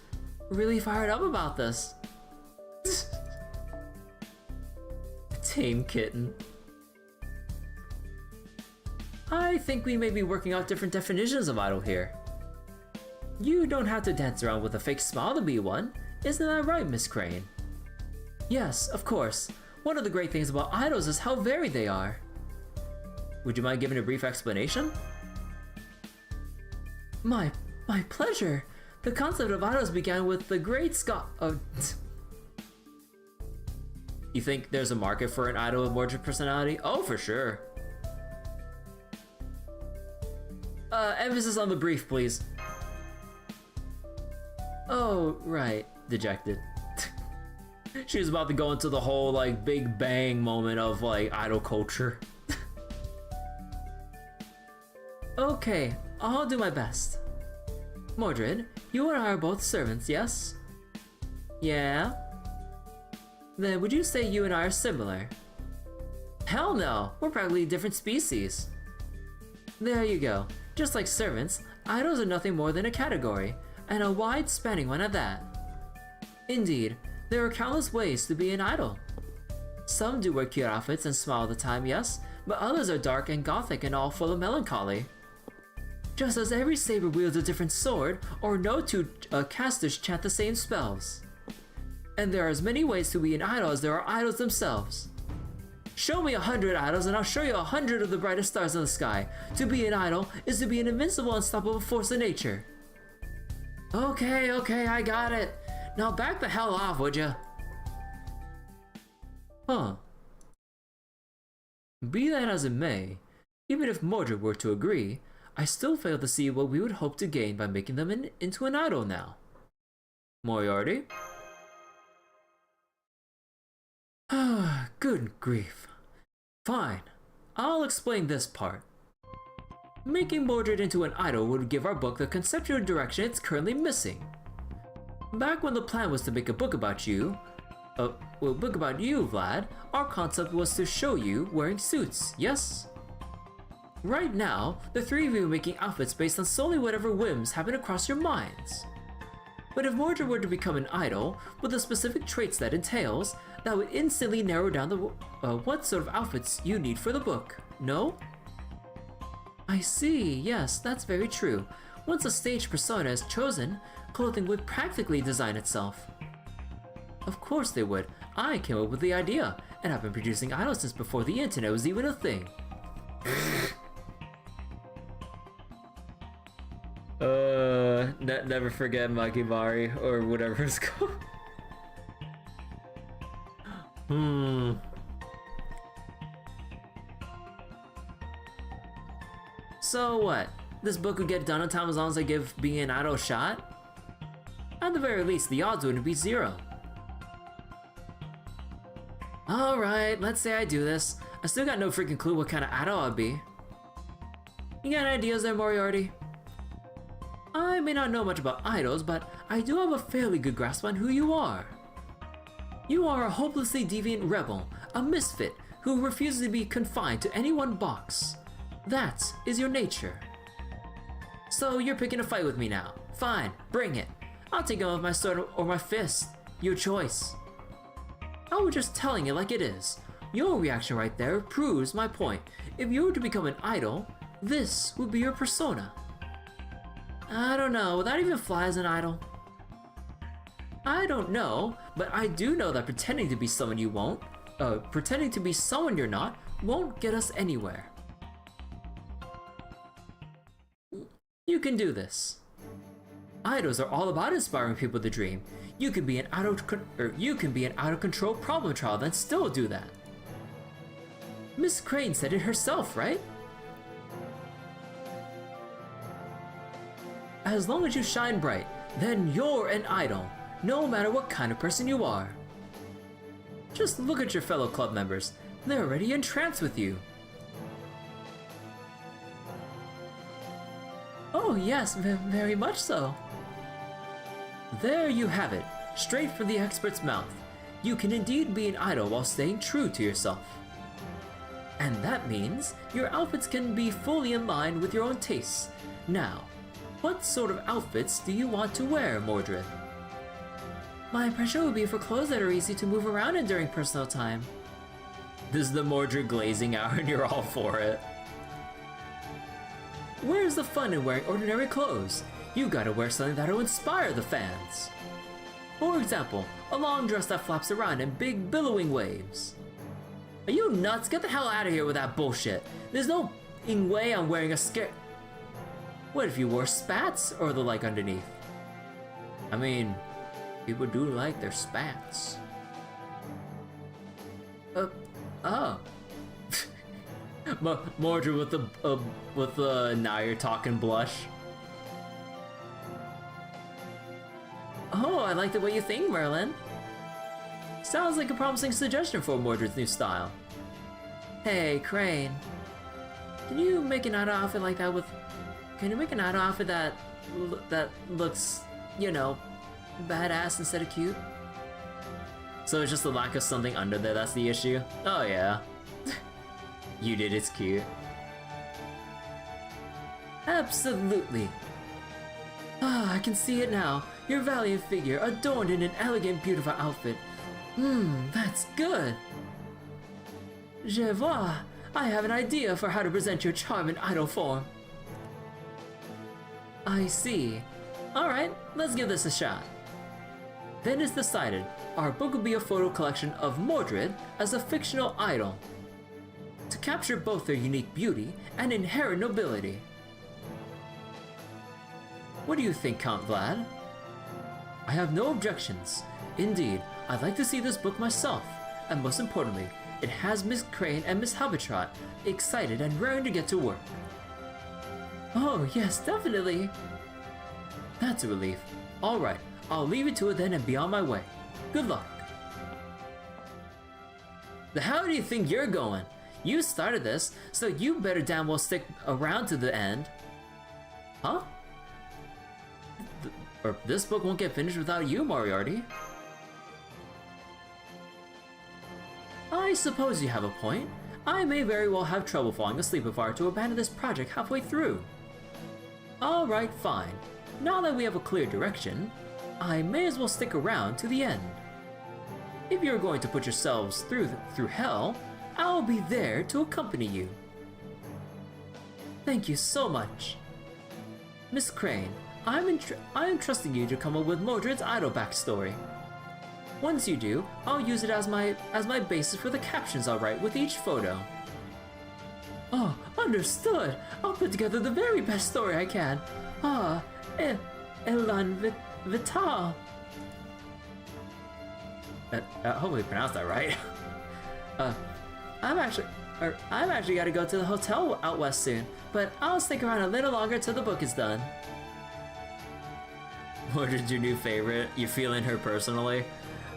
really fired up about this. Tame kitten. I think we may be working out different definitions of idol here. You don't have to dance around with a fake smile to be one. Isn't that right, Miss Crane? Yes, of course. One of the great things about idols is how varied they are. Would you mind giving a brief explanation? My pleasure. The concept of idols began with the great You think there's a market for an idol with Mordred personality? Oh, for sure. Emphasis on the brief, please. Oh, right. Dejected. She was about to go into the whole, like, big bang moment of, like, idol culture. Okay, I'll do my best. Mordred, you and I are both servants, yes? Yeah? Then would you say you and I are similar? Hell no! We're practically different species. There you go. Just like servants, idols are nothing more than a category, and a wide-spanning one at that. Indeed, there are countless ways to be an idol. Some do wear cute outfits and smile all the time, yes, but others are dark and gothic and all full of melancholy. Just as every saber wields a different sword, or no two casters chant the same spells. And there are as many ways to be an idol as there are idols themselves. Show me 100 idols and I'll show you 100 of the brightest stars in the sky. To be an idol is to be an invincible, unstoppable force of nature. Okay, I got it. Now back the hell off, would ya? Huh. Be that as it may, even if Mordred were to agree, I still fail to see what we would hope to gain by making them into an idol now. Moriarty? Good grief. Fine, I'll explain this part. Making Mordred into an idol would give our book the conceptual direction it's currently missing. Back when the plan was to make a book about you, Vlad, our concept was to show you wearing suits, yes? Right now, the three of you are making outfits based on solely whatever whims happen to cross your minds. But if Mordred were to become an idol, with the specific traits that entails, that would instantly narrow down the what sort of outfits you need for the book, no? I see, yes, that's very true. Once a stage persona is chosen, clothing would practically design itself. Of course they would. I came up with the idea, and I've been producing idols since before the internet was even a thing. Never forget Makimari, or whatever it's called. So what? This book would get done on time as long as I give being an idol a shot? At the very least, the odds wouldn't be 0. Alright, let's say I do this. I still got no freaking clue what kind of idol I'd be. You got any ideas there, Moriarty? I may not know much about idols, but I do have a fairly good grasp on who you are. You are a hopelessly deviant rebel, a misfit who refuses to be confined to any one box. That is your nature. So you're picking a fight with me now. Fine, bring it. I'll take on with my sword or my fist. Your choice. I was just telling it like it is. Your reaction right there proves my point. If you were to become an idol, this would be your persona. I don't know, would that even fly as an idol? I don't know, but I do know that pretending to be someone you won't, pretending to be someone you're not, won't get us anywhere. You can do this. Idols are all about inspiring people to dream. You can be an out of control problem child and still do that. Miss Crane said it herself, right? As long as you shine bright, then you're an idol, no matter what kind of person you are. Just look at your fellow club members. They're already entranced with you. Oh yes, very much so. There you have it, straight from the expert's mouth. You can indeed be an idol while staying true to yourself. And that means your outfits can be fully in line with your own tastes. Now, what sort of outfits do you want to wear, Mordred? My pressure would be for clothes that are easy to move around in during personal time. This is the Mordred glazing out and you're all for it. Where's the fun in wearing ordinary clothes? You gotta wear something that'll inspire the fans. For example, a long dress that flaps around in big billowing waves. Are you nuts? Get the hell out of here with that bullshit. There's no way I'm wearing a skirt. What if you wore spats or the like underneath? I mean, people do like their spats. Oh. Mordred with the now you're talking blush. Oh, I like the way you think, Merlin. Sounds like a promising suggestion for Mordred's new style. Hey, Crane. Can you make an idol outfit like that with... Can you make an idol outfit that looks, you know, badass instead of cute? So it's just the lack of something under there that's the issue? Oh yeah. You did, it's cute. Absolutely. Ah, I can see it now. Your valiant figure adorned in an elegant, beautiful outfit. That's good. Je vois. I have an idea for how to present your charm in idol form. I see. Alright, let's give this a shot. Then it's decided. Our book will be a photo collection of Mordred as a fictional idol, to capture both their unique beauty and inherent nobility. What do you think, Count Vlad? I have no objections. Indeed, I'd like to see this book myself, and most importantly, it has Miss Crane and Miss Habitat excited and raring to get to work. Oh yes, definitely. That's a relief. Alright, I'll leave it to it then and be on my way. Good luck. The hell do you think you're going? You started this, so you better damn well stick around to the end. Huh? Or this book won't get finished without you, Moriarty. I suppose you have a point. I may very well have trouble falling asleep if I were to abandon this project halfway through. Alright, fine. Now that we have a clear direction, I may as well stick around to the end. If you're going to put yourselves through hell, I'll be there to accompany you. Thank you so much. Miss Crane, I am trusting you to come up with Mordred's idol backstory. Once you do, I'll use it as my basis for the captions I'll write with each photo. Oh, understood. I'll put together the very best story I can. Ah, Elan Vital. Hopefully pronounced that right. I've actually got to go to the hotel out west soon, but I'll stick around a little longer till the book is done. Mordred's your new favorite? You feeling her personally?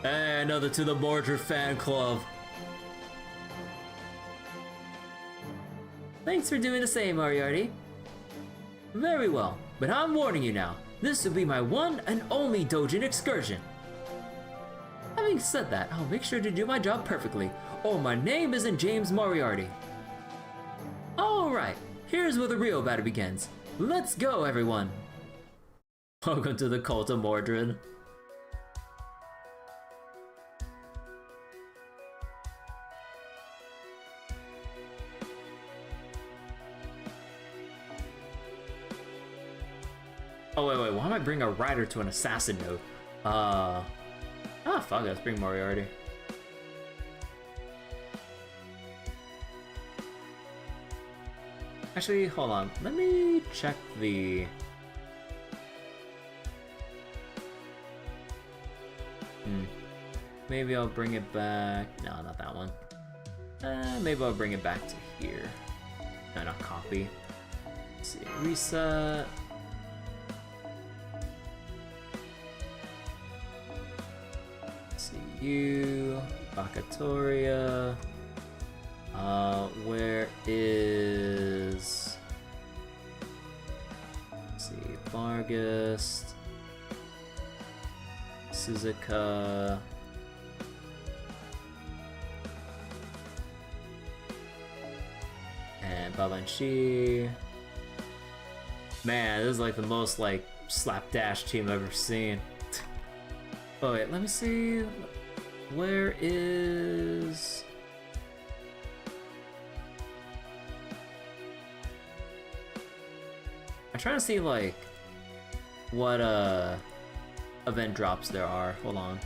Hey, another to the Mordred fan club. Thanks for doing the same, Moriarty. Very well, but I'm warning you now. This will be my one and only Dojin excursion. Having said that, I'll make sure to do my job perfectly. Oh, my name isn't James Moriarty. Alright, here's where the real battle begins. Let's go, everyone. Welcome to the cult of Mordred. Oh wait, why am I bringing a rider to an assassin node? Fuck it, let's bring Moriarty. Actually, hold on, let me check the... Maybe I'll bring it back. No, not that one. Maybe I'll bring it back to here. No, not copy. Let's see, reset. Let's see, you, Bakatoria. Where is... Let's see, Vargas. Suzuka. And Babanshi. Man, this is like the most like slapdash team I've ever seen. Oh wait, let me see. Where is... I'm trying to see like what event drops there are. Hold on.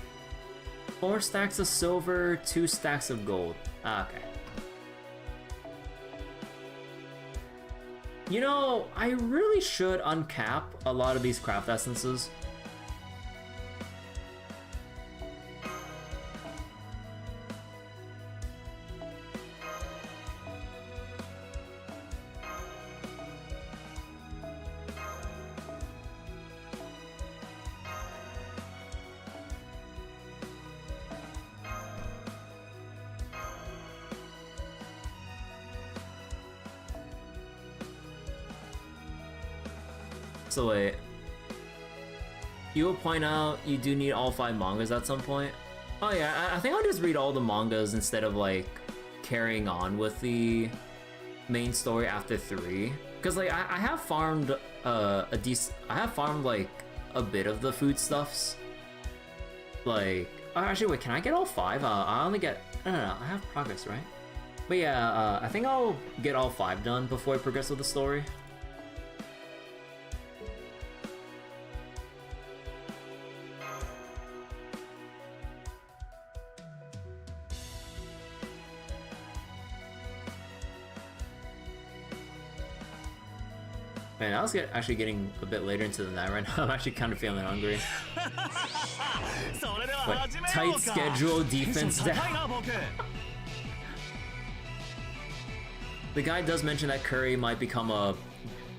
4 stacks of silver, 2 stacks of gold. Ah, okay. You know, I really should uncap a lot of these craft essences. So wait, you will point out you do need all 5 mangas at some point? Oh yeah, I think I'll just read all the mangas instead of like carrying on with the main story after 3. Cause like I have farmed I have farmed like a bit of the foodstuffs. Like, oh, actually wait, can I get all 5? I only get, no, I have progress, right? But yeah, I think I'll get all 5 done before I progress with the story. Man, I was actually getting a bit later into the night right now. I'm actually kind of feeling hungry. What, tight schedule, defense down. The guy does mention that Curry might become a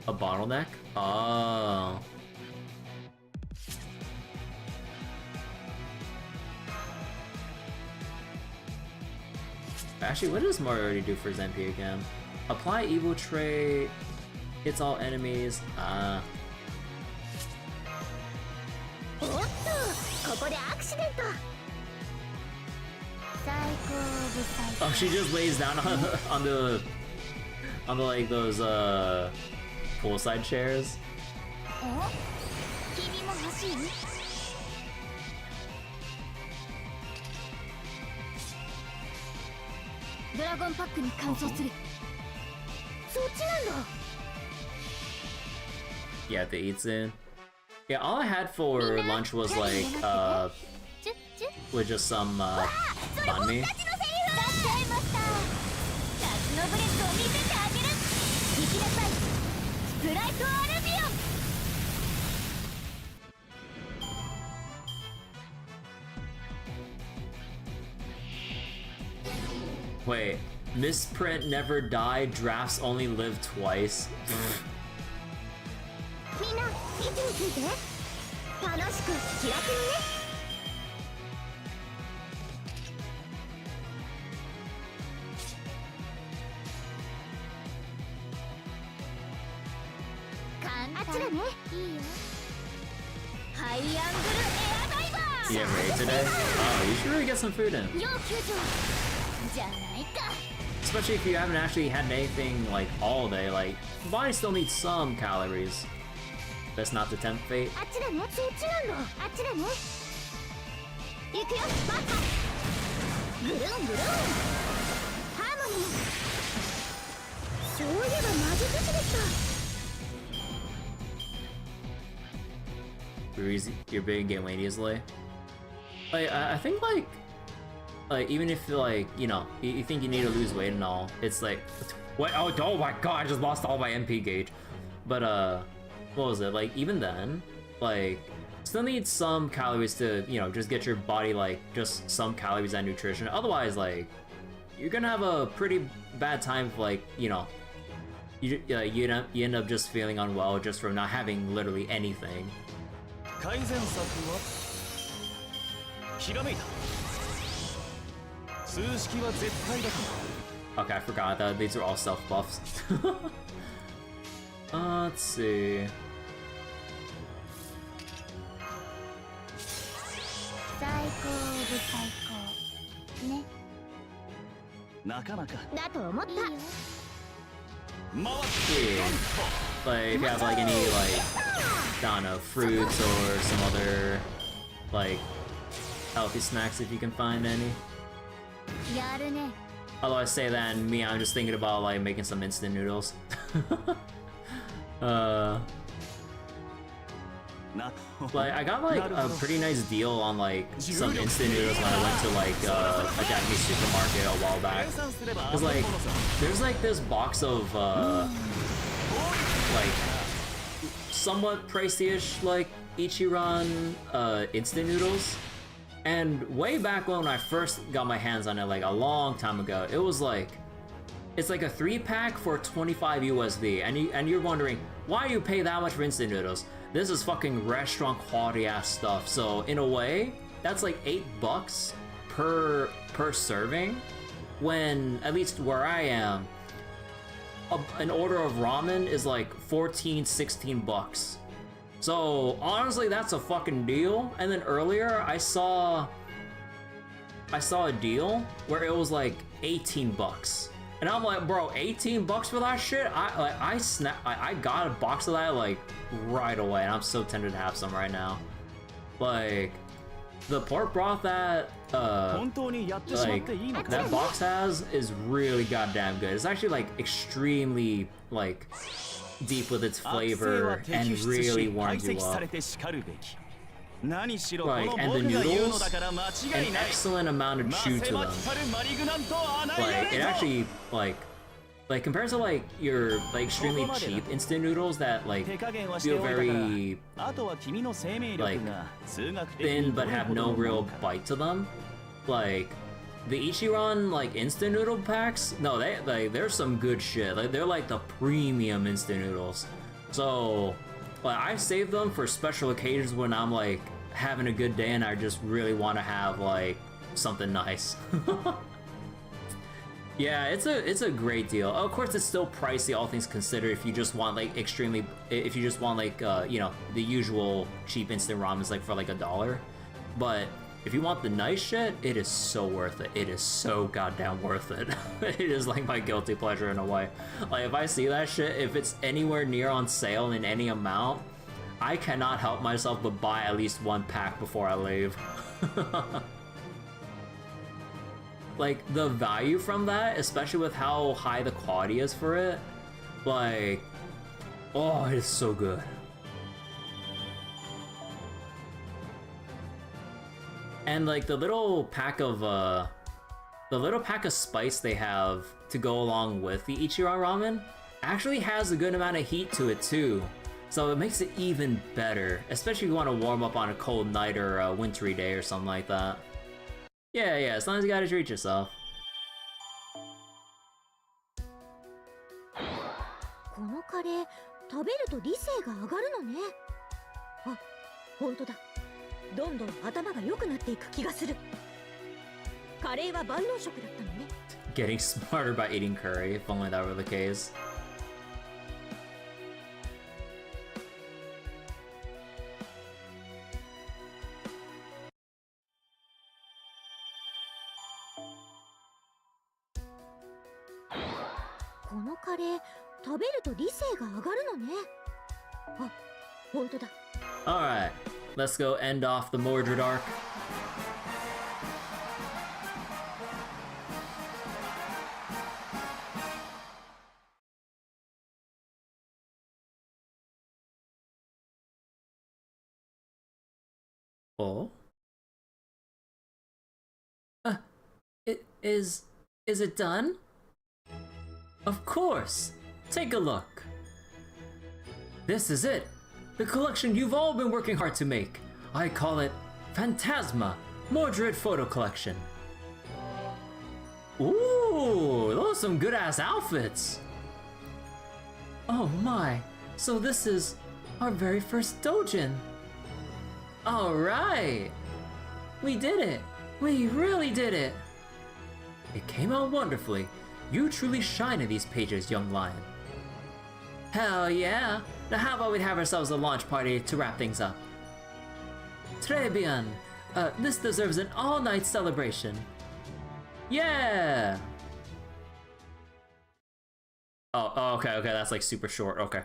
bottleneck. Oh. Actually, what does Moriarty do for his MP again? Apply evil trait. Hits all enemies. Oh, she just lays down on the like those poolside chairs. Yeah, to eat soon. Yeah, all I had for lunch was like with just some banh mi. 出しちゃいました夏のブレッドを見せてあげる行きなさいスプライトアルビオン Wait, misprint never die, drafts only live twice. みんな位置について楽しく気楽にね あっちだねいいよハイアングルエアダイバー You ever ate today? Oh, you should really get some food in. 要救助じゃないか Especially if you haven't actually had anything like all day, like, the body still needs some calories. That's not to tempt fate. あっちだねそっちなんだあっちだね行くよバッタブルーンブルーンハーモニーそういえば魔術師でした You're big and get weight easily. Like, I think like even if like you know you think you need to lose weight and all, it's like what? Oh my god! I just lost all my MP gauge. But what was it like? Even then, like still need some calories to you know just get your body like just some calories and nutrition. Otherwise, like you're gonna have a pretty bad time. If, like you know you end up just feeling unwell just from not having literally anything. 改善策はひらめいた数式は絶対だと Okay, I forgot that these are all self buffs. Let's see. 最高部最高ねなかなかだと思った Yeah. Like if you have like any like I don't know fruits or some other like healthy snacks if you can find any. やるね Although I say that and me I'm just thinking about like making some instant noodles. な Like I got like a pretty nice deal on like some instant noodles when I went to like a Japanese supermarket a while back. 計算すれば Cause like 遊び物さ there's like this box of like somewhat pricey-ish like Ichiran instant noodles. And way back when I first got my hands on it like a long time ago, it was like it's like a 3-pack for 25 USD and you're wondering why you pay that much for instant noodles? This is fucking restaurant quality ass stuff. So in a way, that's like $8 per serving. When at least where I am, an order of ramen is like 14-16 bucks. So honestly, that's a fucking deal. And then earlier, I saw a deal where it was like 18 bucks. And I'm like, bro, 18 bucks for that shit? I got a box of that like right away, and I'm so tempted to have some right now. Like the pork broth that 本当にやってしまっ like ていいのか that box has is really goddamn good. It's actually like extremely like deep with its 悪性は flavor 摘 and 出 really し排 warms you 斥さ up. れてしかるべき何しろこ Like の and the 僕が言うの noodles, だから間 an 違いない excellent amount of ま chew せ to ま them. きたるマリグナントアナイ Like レ it ート actually like compared to like your like extremely cheap instant noodles that like 手加減はして feel おいたから very あとは君の生命力 like が数学的 thin に but どれ have ほど no のも real のか bite to them. Like the Ichiran like instant noodle packs, no, they're some good shit. Like they're like the premium instant noodles. So like I save them for special occasions when I'm like having a good day and I just really want to have like something nice. Yeah, it's a great deal. Of course, it's still pricey, all things considered. If you just want like if you just want like you know the usual cheap instant ramens like for like $1, but if you want the nice shit, it is so worth it. It is so goddamn worth it. It is like my guilty pleasure in a way. Like if I see that shit, if it's anywhere near on sale in any amount, I cannot help myself but buy at least 1 pack before I leave. Like the value from that, especially with how high the quality is for it, like, oh, it is so good. And like the little pack of spice they have to go along with the Ichiran ramen actually has a good amount of heat to it too. So it makes it even better, especially if you want to warm up on a cold night or a wintry day or something like that. Yeah, as long as you gotta treat yourself. このカレー食べると理性が上がるのね。あ、本当だ。どんどん頭が良くなっていく気がする。カレーは万能食だったのね。Getting smarter by eating curry, if only that were the case. このカレー食べると理性が上がるのね。あ、本当だ。Alright, let's go end off the Mordred arc. Oh? Is it done? Of course! Take a look! This is it! The collection you've all been working hard to make! I call it Phantasma Mordred Photo Collection. Ooh, those are some good-ass outfits! Oh my, so this is our very first doujin! Alright! We did it! We really did it! It came out wonderfully. You truly shine in these pages, young lion. Hell yeah! Now how about we have ourselves a launch party to wrap things up? Très bien! This deserves an all-night celebration. Yeah! Oh, okay, that's like super short, okay.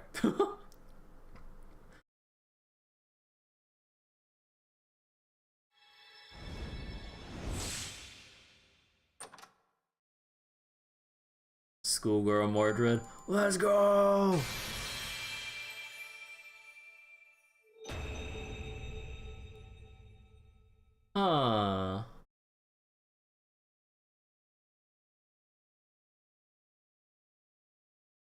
Schoolgirl Mordred, let's go! Huh.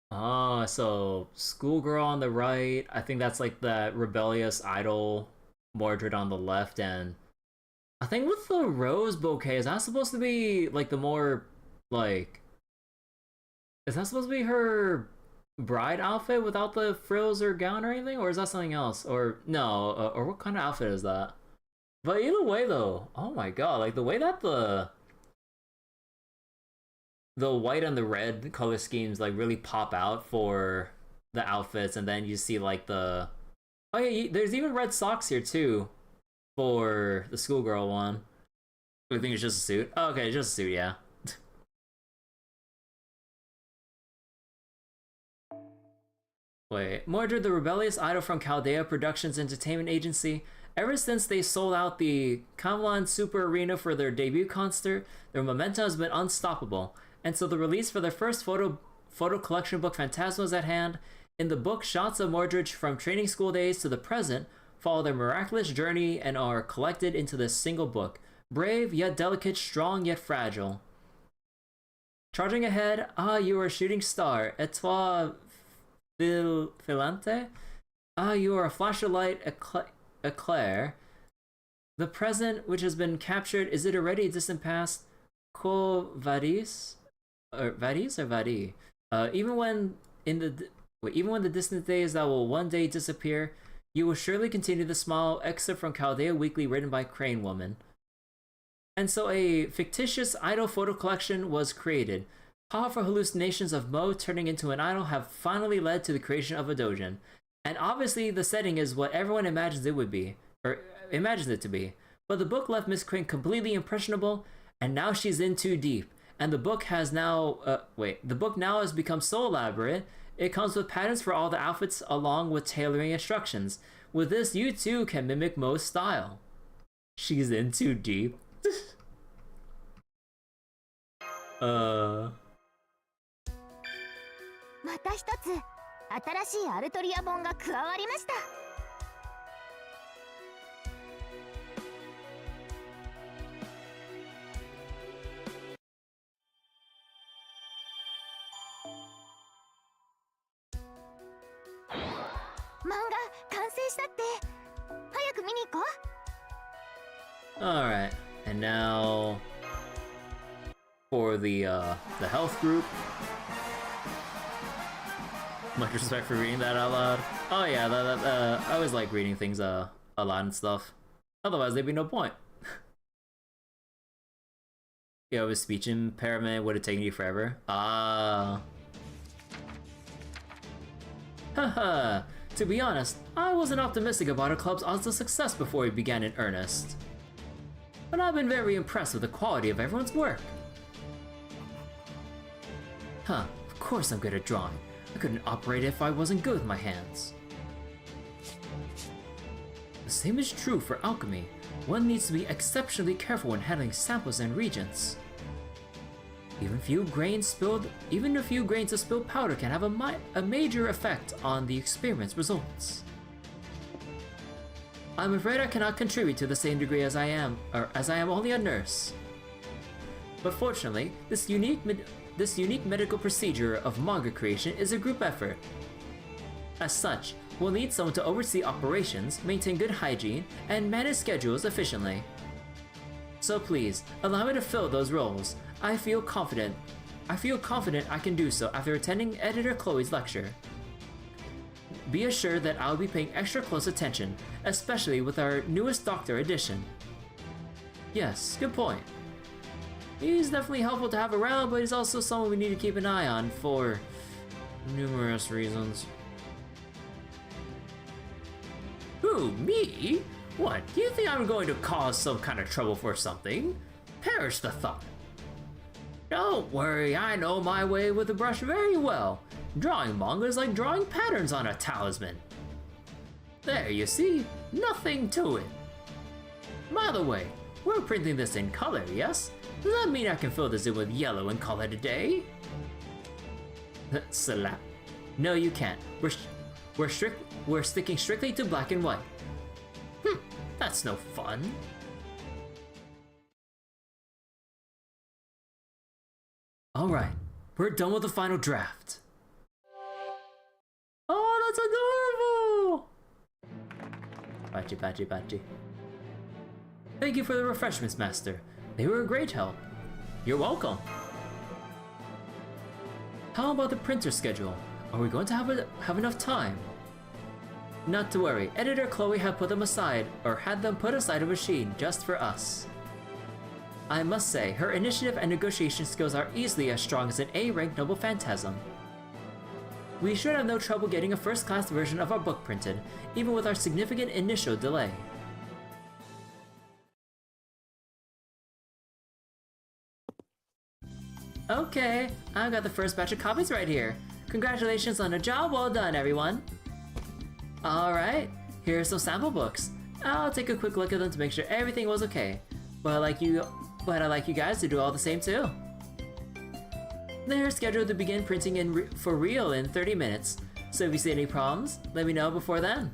Oh, so Schoolgirl on the right, I think that's like the rebellious idol Mordred on the left, and I think with the rose bouquet, is that supposed to be like the more like, is that supposed to be her bride outfit without the frills or gown or anything? Or is that something else? Or no, or what kind of outfit is that? But either way though, oh my god, like the way that the white and the red color schemes like really pop out for the outfits, and then you see like the, oh yeah, there's even red socks here too for the schoolgirl one. I think it's just a suit. Oh, okay, just a suit, yeah. Wait, Mordred, the rebellious idol from Chaldea Productions Entertainment Agency. Ever since they sold out the Kamlan Super Arena for their debut concert, their momentum has been unstoppable. And so the release for their first photo collection book, Phantasma, is at hand. In the book, shots of Mordred from training school days to the present follow their miraculous journey and are collected into this single book. Brave yet delicate, strong yet fragile. Charging ahead, you are a shooting star. Et toi, filante? You are a flash of light, eclair. The present, which has been captured, is it already a distant past? Quo vadis? Or vadis or vadi? Even when the distant days that will one day disappear, you will surely continue to smile. Excerpt from Chaldea Weekly, written by Crane Woman. And so a fictitious idol photo collection was created. Powerful hallucinations of Mo turning into an idol have finally led to the creation of a doujin. And obviously the setting is what everyone imagines it would be, or imagines it to be. But the book left Miss Crane completely impressionable, and now she's in too deep. And the book has now, the book now has become so elaborate, it comes with patterns for all the outfits along with tailoring instructions. With this, you too can mimic Mo's style. She's in too deep. また一つ新しいアルトリア本が加わりました。したって。早く見に行こう。 Alright, and now for the health group. Much respect for reading that out loud. Oh yeah, I always like reading things aloud and stuff. Otherwise, there'd be no point. Yeah, with speech impairment would have taken you forever. Ah. Haha. To be honest, I wasn't optimistic about our club's odds of success before we began in earnest. But I've been very impressed with the quality of everyone's work. Huh, of course I'm good at drawing. I couldn't operate if I wasn't good with my hands. The same is true for alchemy. One needs to be exceptionally careful when handling samples and reagents. Even a few grains of spilled powder can have a major effect on the experiment's results. I'm afraid I cannot contribute to the same degree as I am only a nurse. But fortunately, this unique medical procedure of manga creation is a group effort. As such, we'll need someone to oversee operations, maintain good hygiene, and manage schedules efficiently. So please, allow me to fill those roles. I feel confident I can do so after attending Editor Chloe's lecture. Be assured that I'll be paying extra close attention, especially with our newest Doctor edition. Yes, good point. He's definitely helpful to have around, but he's also someone we need to keep an eye on for numerous reasons. Who, me? What, do you think I'm going to cause some kind of trouble for something? Perish the thought. Don't worry, I know my way with a brush very well. Drawing manga is like drawing patterns on a talisman. There, you see? Nothing to it. By the way, we're printing this in color, yes? Does that mean I can fill this in with yellow and call it a day? Slap. No, you can't. We're sticking strictly to black and white. That's no fun. Alright, we're done with the final draft. Oh, that's adorable! Bachi. Thank you for the refreshments, Master. They were a great help. You're welcome. How about the printer schedule? Are we going to have enough time? Not to worry, Editor Chloe had put them put aside a machine just for us. I must say, her initiative and negotiation skills are easily as strong as an A-ranked Noble Phantasm. We should have no trouble getting a first-class version of our book printed, even with our significant initial delay. Okay, I've got the first batch of copies right here. Congratulations on a job well done, everyone. Alright, here are some sample books. I'll take a quick look at them to make sure everything was okay. But I'd like you guys to do all the same too. They're scheduled to begin printing for real in 30 minutes, so if you see any problems, let me know before then.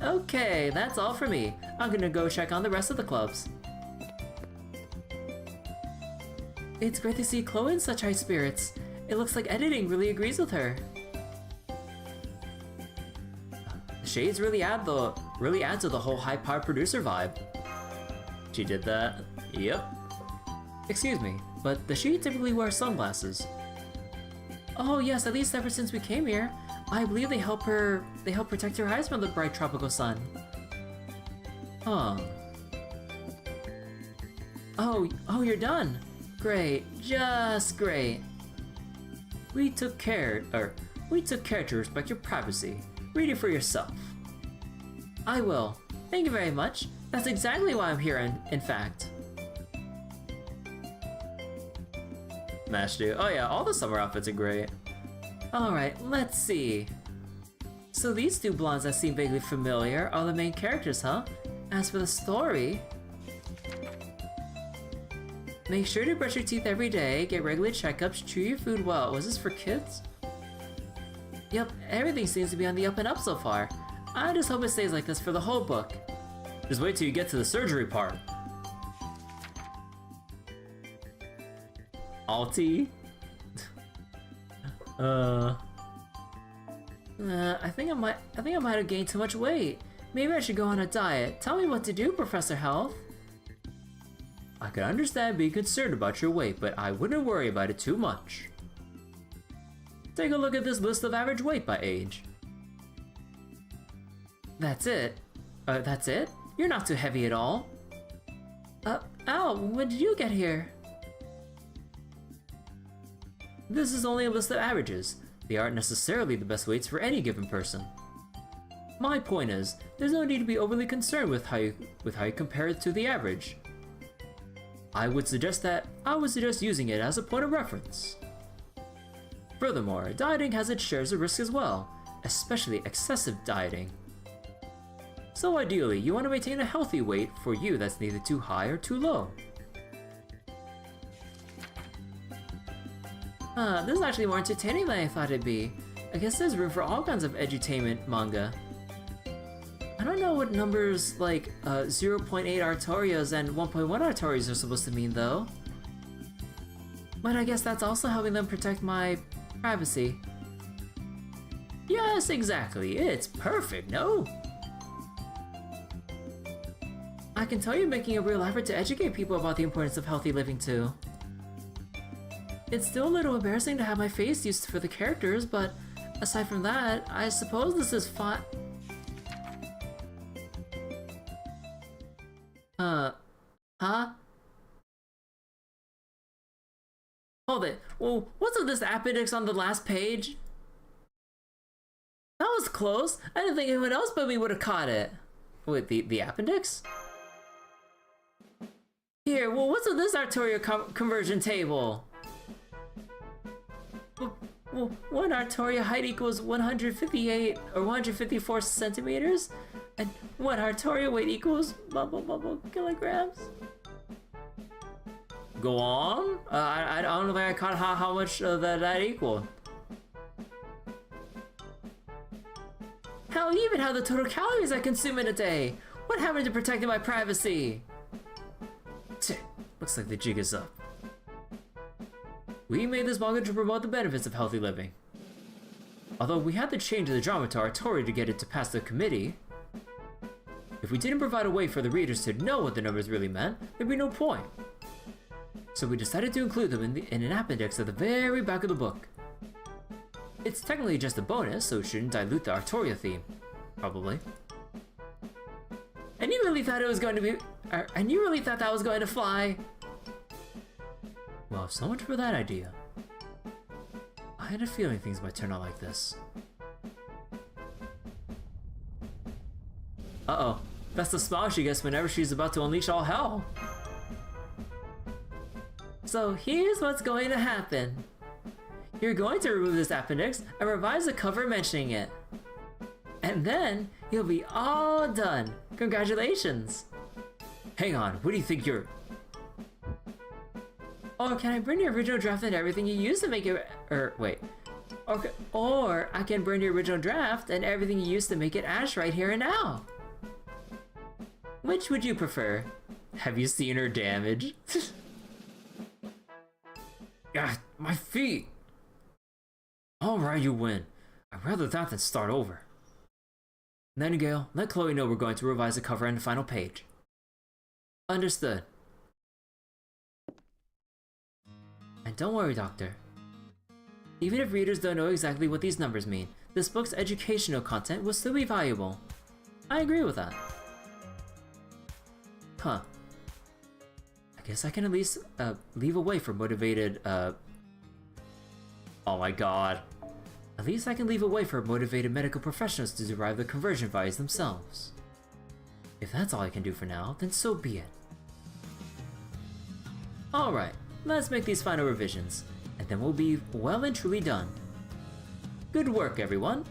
Okay, that's all for me. I'm gonna go check on the rest of the clubs. It's great to see Chloe in such high spirits. It looks like editing really agrees with her. The shades really add to the whole high-powered producer vibe. She did that? Yep. Excuse me, but does she typically wear sunglasses? Oh yes, at least ever since we came here. I believe they help protect her eyes from the bright tropical sun. Huh. Oh, you're done. Great, just great. We took care to respect your privacy. Read it for yourself. I will. Thank you very much. That's exactly why I'm here, in fact. Mash dude. Oh yeah, all the summer outfits are great. Alright, let's see. So these two blondes that seem vaguely familiar are the main characters, huh? As for the story... Make sure to brush your teeth every day, get regular checkups, chew your food well. Was this for kids? Yep, everything seems to be on the up and up so far. I just hope it stays like this for the whole book. Just wait till you get to the surgery part. Alti? I think I might have gained too much weight. Maybe I should go on a diet. Tell me what to do, Professor Health. I can understand being concerned about your weight, but I wouldn't worry about it too much. Take a look at this list of average weight by age. That's it? That's it? You're not too heavy at all. Al, when did you get here? This is only a list of averages. They aren't necessarily the best weights for any given person. My point is, there's no need to be overly concerned with how you compare it to the average. I would suggest using it as a point of reference. Furthermore, dieting has its shares of risk as well, especially excessive dieting. So ideally, you want to maintain a healthy weight for you that's neither too high or too low. This is actually more entertaining than I thought it'd be. I guess there's room for all kinds of edutainment manga. I don't know what numbers like 0.8 Artorias and 1.1 Artorias are supposed to mean though. But I guess that's also helping them protect my privacy. Yes, exactly. It's perfect, no? I can tell you're making a real effort to educate people about the importance of healthy living too. It's still a little embarrassing to have my face used for the characters, but aside from that, I suppose this is fine. Huh? Hold it. Well, what's with this appendix on the last page? That was close. I didn't think anyone else but me would have caught it. Wait, the appendix? Here, well, what's with this Artoria conversion table? Well, one Artoria height equals 158 or 154 centimeters, and one Artoria weight equals blah kilograms. Go on. I don't think I caught how much that equal. Hell, even how the total calories I consume in a day. What happened to protecting my privacy? Looks like the jig is up. We made this manga to promote the benefits of healthy living. Although we had to change the drama to Artoria to get it to pass the committee. If we didn't provide a way for the readers to know what the numbers really meant, there'd be no point. So we decided to include them in an appendix at the very back of the book. It's technically just a bonus, so it shouldn't dilute the Artoria theme. Probably. And you really thought it was going to be... and you really thought that was going to fly? Well, so much for that idea. I had a feeling things might turn out like this. Uh-oh. That's the smile she gets whenever she's about to unleash all hell. So here's what's going to happen. You're going to remove this appendix and revise the cover mentioning it. And then you'll be all done. Congratulations. Hang on, what do you think you're... Or can I burn your original draft and everything you used to make it... wait. Okay. Or I can burn your original draft and everything you used to make it ash right here and now. Which would you prefer? Have you seen her damage? Ah, my feet! Alright, you win. I'd rather that than start over. Nightingale, let Chloe know we're going to revise the cover and the final page. Understood. And don't worry, Doctor. Even if readers don't know exactly what these numbers mean, this book's educational content will still be valuable. I agree with that. Huh. I guess I can at least leave a way for motivated, oh my god. At least I can leave a way for motivated medical professionals to derive the conversion values themselves. If that's all I can do for now, then so be it. Alright, let's make these final revisions, and then we'll be well and truly done. Good work, everyone!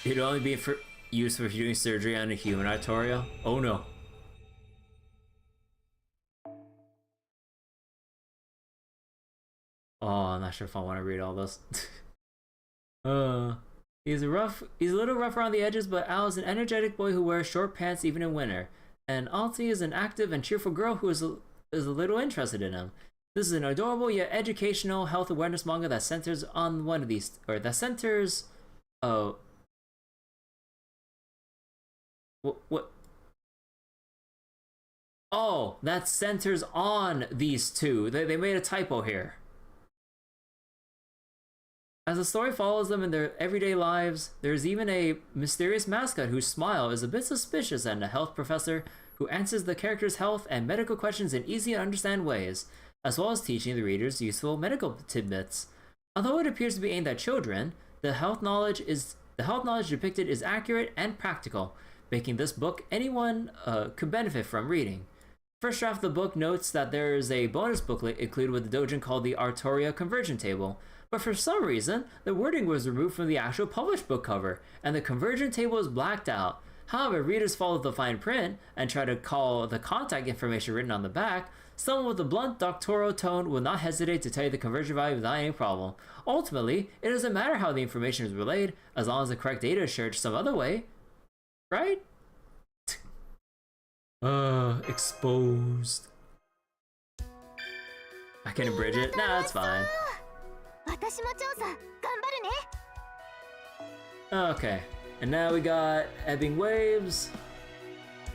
It'd only be for used for doing surgery on a human Artoria? Oh no. Oh, I'm not sure if I want to read all this. He's a little rough around the edges, but Al is an energetic boy who wears short pants even in winter. And Alti is an active and cheerful girl who is a little interested in him. This is an adorable yet educational health awareness manga that centers on one of these, or that centers, what? Oh, that centers on these two. They made a typo here. As the story follows them in their everyday lives, there's even a mysterious mascot whose smile is a bit suspicious and a health professor who answers the characters' health and medical questions in easy to understand ways, as well as teaching the readers useful medical tidbits. Although it appears to be aimed at children, the health knowledge depicted is accurate and practical, making this book anyone could benefit from reading. First draft of the book notes that there is a bonus booklet included with the doujin called the Artoria Conversion Table, but for some reason, the wording was removed from the actual published book cover, and the conversion table is blacked out. However, readers follow the fine print and try to call the contact information written on the back. Someone with a blunt doctoral tone will not hesitate to tell you the conversion value without any problem. Ultimately, it doesn't matter how the information is relayed, as long as the correct data is shared some other way. Right? Exposed. I can abridge it? Nah, that's fine. Okay, and now we got ebbing waves.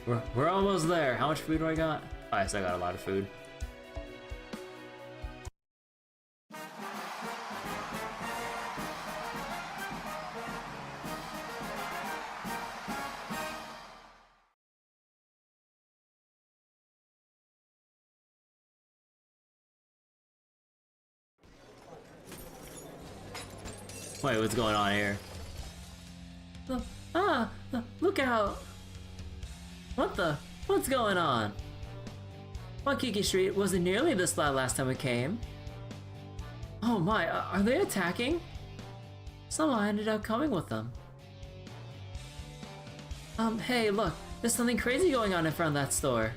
We're almost there. How much food do I got? Oh, I still got a lot of food. Wait, what's going on here? Look out! What's going on? Waikiki Street wasn't nearly this loud last time we came. Oh my, are they attacking? Somehow I ended up coming with them. Hey, look, there's something crazy going on in front of that store.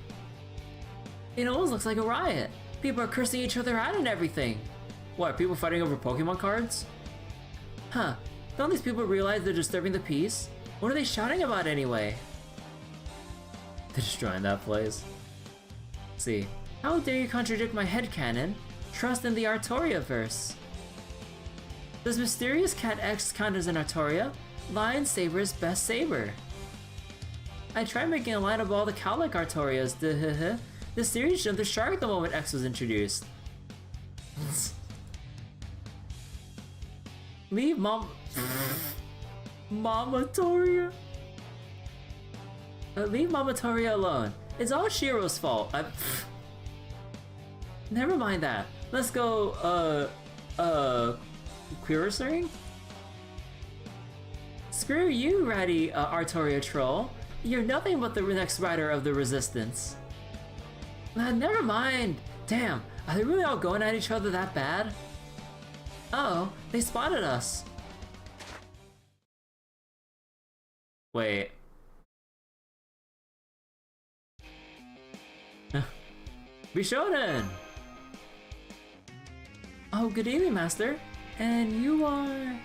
It almost looks like a riot. People are cursing each other out and everything. What, people fighting over Pokemon cards? Huh, don't these people realize they're disturbing the peace? What are they shouting about anyway? They're destroying that place. Let's see, how dare you contradict my headcanon? Trust in the ArtoriaFes. Does Mysterious Cat X count as an Artoria? Lion Saber's best saber. I tried making a line of all the cowlick Artorias, The series jumped the shark the moment X was introduced. Leave Mamatoria? Leave Mamatoria alone. It's all Shiro's fault. Never mind that. Let's go, Queerstering? Screw you, ratty Artoria troll. You're nothing but the next rider of the Resistance. Never mind. Damn, are they really all going at each other that bad? Uh-oh, they spotted us. Wait. Bishonen! Oh, good evening, Master. And you are...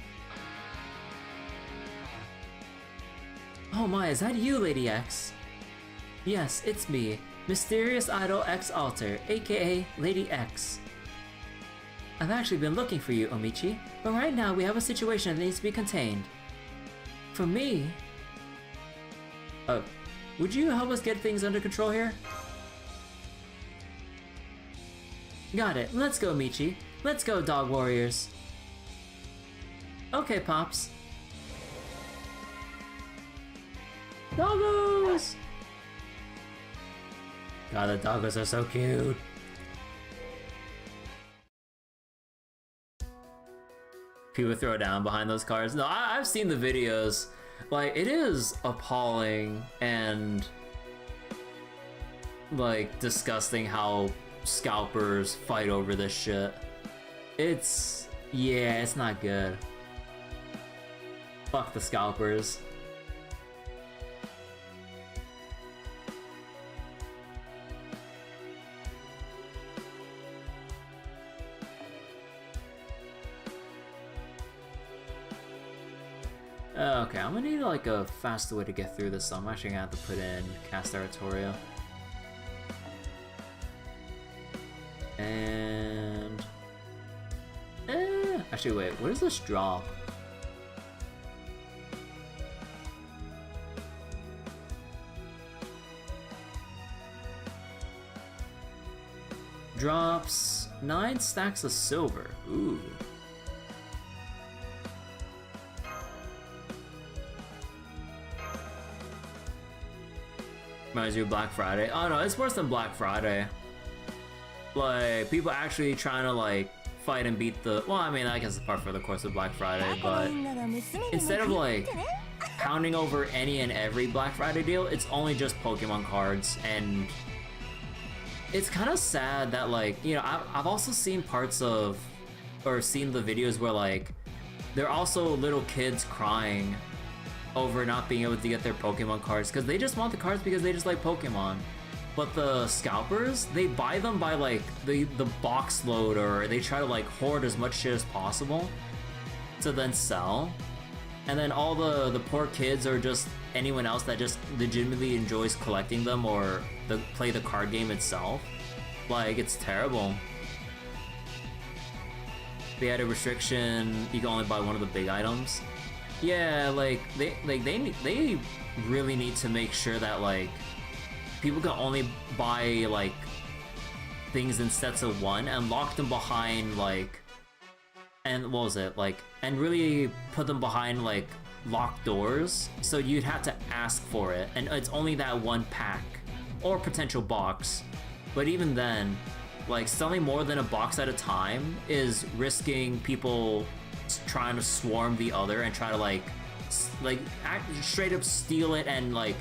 Oh my, is that you, Lady X? Yes, it's me, Mysterious Idol X Alter, aka Lady X. I've actually been looking for you, Omichi, but right now we have a situation that needs to be contained. For me... would you help us get things under control here? Got it, let's go, Michi. Let's go, Dog Warriors. Okay, Pops. Doggos! God, the doggos are so cute. People throw down behind those cars. No, I've seen the videos. Like, it is appalling and like disgusting how scalpers fight over this shit. Yeah, it's not good. Fuck the scalpers. Okay, I'm gonna need like a faster way to get through this, so I'm actually gonna have to put in cast Artoria. And actually wait, what does this drop? Drops 9 stacks of silver. Ooh. Reminds you of Black Friday. Oh no, it's worse than Black Friday. Like, people actually trying to like fight and beat the, well, I mean, I guess it's part for the course of Black Friday, but instead of like pounding over any and every Black Friday deal, it's only just Pokemon cards. And it's kind of sad that, like, you know, I've also seen parts of, or seen the videos where like there are also little kids crying over not being able to get their Pokemon cards because they just want the cards because they just like Pokemon. But the scalpers, they buy them by like the box load, or they try to like hoard as much shit as possible to then sell. And then all the poor kids, or just anyone else that just legitimately enjoys collecting them or play the card game itself, like, it's terrible. They had a restriction, you can only buy one of the big items. Yeah, like they really need to make sure that like people can only buy like things in sets of 1 and lock them behind like, and what was it, like, and really put them behind like locked doors, so you'd have to ask for it, and it's only that one pack or potential box. But even then, like, selling more than a box at a time is risking people trying to swarm the other and try to like straight up steal it and like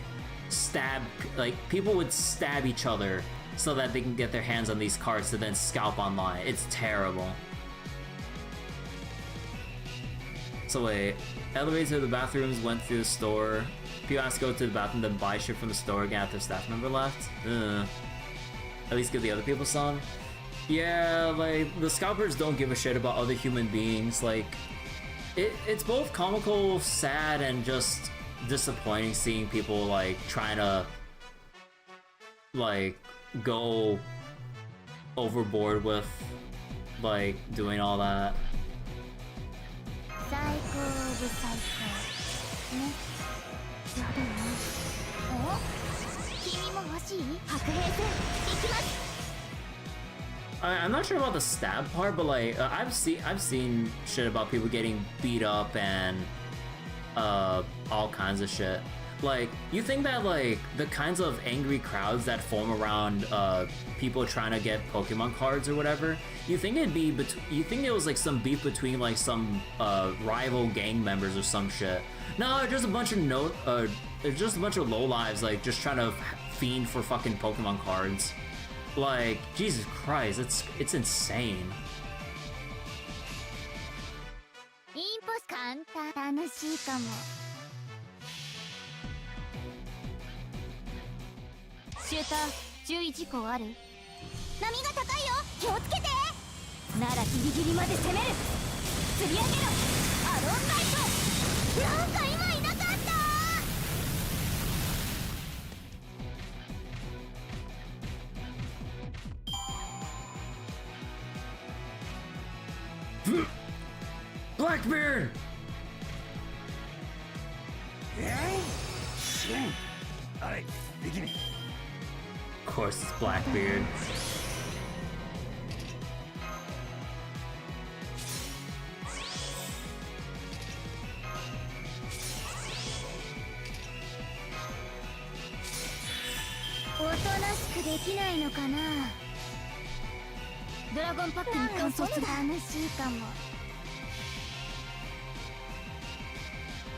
stab, like, people would stab each other so that they can get their hands on these cards to then scalp online. It's terrible. So wait, elevator to the bathrooms, went through the store. People ask to go to the bathroom, then buy shit from the store again after staff member left. At least give the other people some. Yeah, like, the scalpers don't give a shit about other human beings. Like, it's both comical, sad, and just disappointing seeing people like trying to like go overboard with like doing all that. I'm not sure about the stab part, but like I've seen shit about people getting beat up and all kinds of shit. Like, you think that like the kinds of angry crowds that form around people trying to get Pokemon cards or whatever, you think it'd be you think it was like some beef between like some rival gang members or some shit? No, just a bunch of just a bunch of lowlives like just trying to fiend for fucking Pokemon cards. Like, Jesus Christ, it's insane. インポス簡単楽しいかも。シューター注意事項ある？波が高いよ、気をつけて。ならギリギリまで攻める。釣り上げろ、アロンナイト。なんか今いなかった。Blackbeard! Of course it's Blackbeard.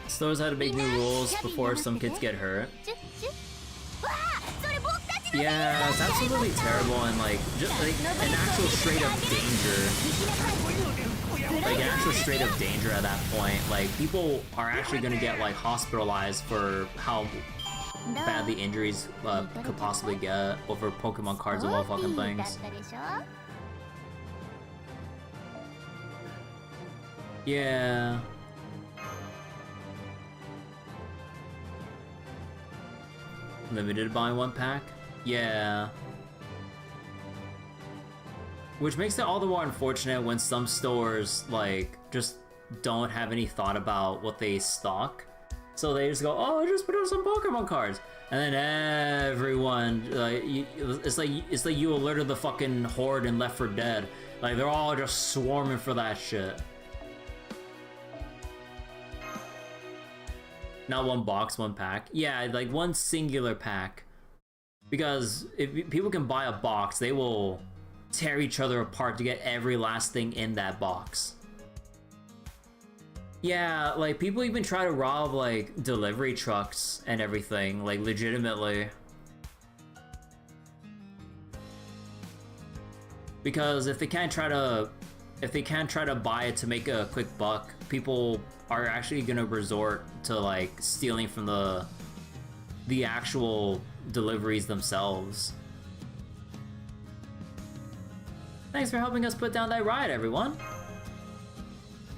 Stores had to make new rules before some kids get hurt. Yeah, it's absolutely terrible, and like, just like an actual straight up danger. Like an actual straight up danger at that point. Like, people are actually gonna get like hospitalized for how bad the injuries could possibly get over Pokemon cards of all fucking things. Yeah. Limited buy one pack? Yeah. Which makes it all the more unfortunate when some stores, like, just don't have any thought about what they stock. So they just go, oh, just put out some Pokemon cards. And then everyone, it's like you alerted the fucking horde in Left 4 Dead. Like, they're all just swarming for that shit. Not one box, one pack. Yeah, like one singular pack. Because if people can buy a box, they will tear each other apart to get every last thing in that box. Yeah, like people even try to rob like delivery trucks and everything, like legitimately. Because if they can't try to buy it to make a quick buck, people are actually gonna resort to like stealing from the actual deliveries themselves. Thanks for helping us put down that ride, everyone.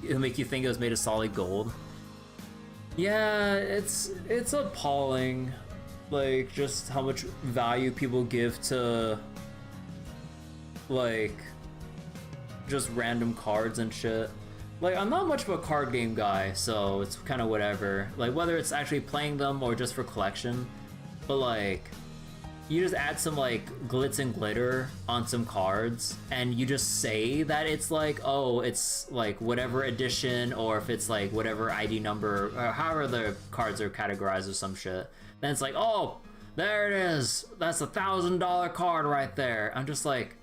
It'll make you think it was made of solid gold. Yeah, it's appalling, like just how much value people give to like just random cards and shit. Like, I'm not much of a card game guy, so it's kind of whatever. Like, whether it's actually playing them or just for collection. But, like, you just add some, like, glitz and glitter on some cards, and you just say that it's, like, oh, it's, like, whatever edition, or if it's, like, whatever ID number, or however the cards are categorized or some shit. Then it's like, oh, there it is! That's $1,000 card right there! I'm just like,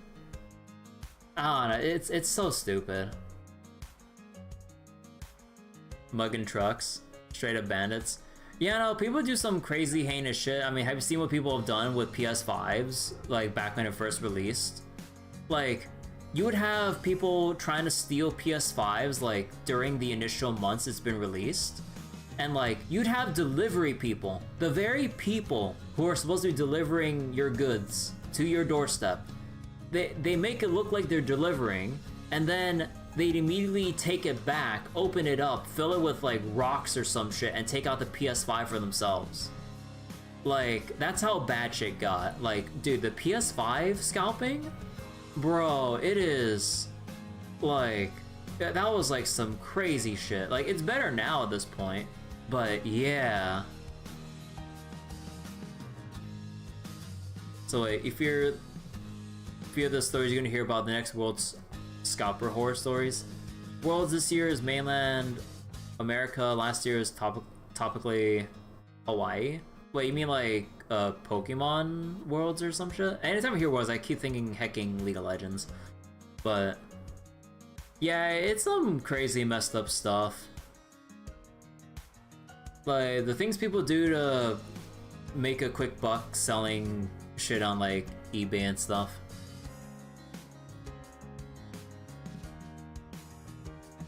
I don't know, it's so stupid. Mugging trucks, straight up bandits. Yeah, no, people do some crazy heinous shit. I mean, have you seen what people have done with PS5s, like back when it first released? Like, you would have people trying to steal PS5s like during the initial months it's been released. And like, you'd have delivery people, the very people who are supposed to be delivering your goods to your doorstep. They make it look like they're delivering, and then they'd immediately take it back, open it up, fill it with like rocks or some shit, and take out the PS5 for themselves. Like, that's how bad shit got. Like, dude, the PS5 scalping? Bro, it is like, that was like some crazy shit. Like, it's better now at this point, but yeah. So like, if you're the stories you're gonna hear about the next World's Scalper horror stories. Worlds this year is mainland America, last year is topically Hawaii. Wait, you mean like Pokemon Worlds or some shit? Anytime I hear Worlds, I keep thinking hecking League of Legends. But yeah, it's some crazy messed up stuff. Like, the things people do to make a quick buck selling shit on like eBay and stuff.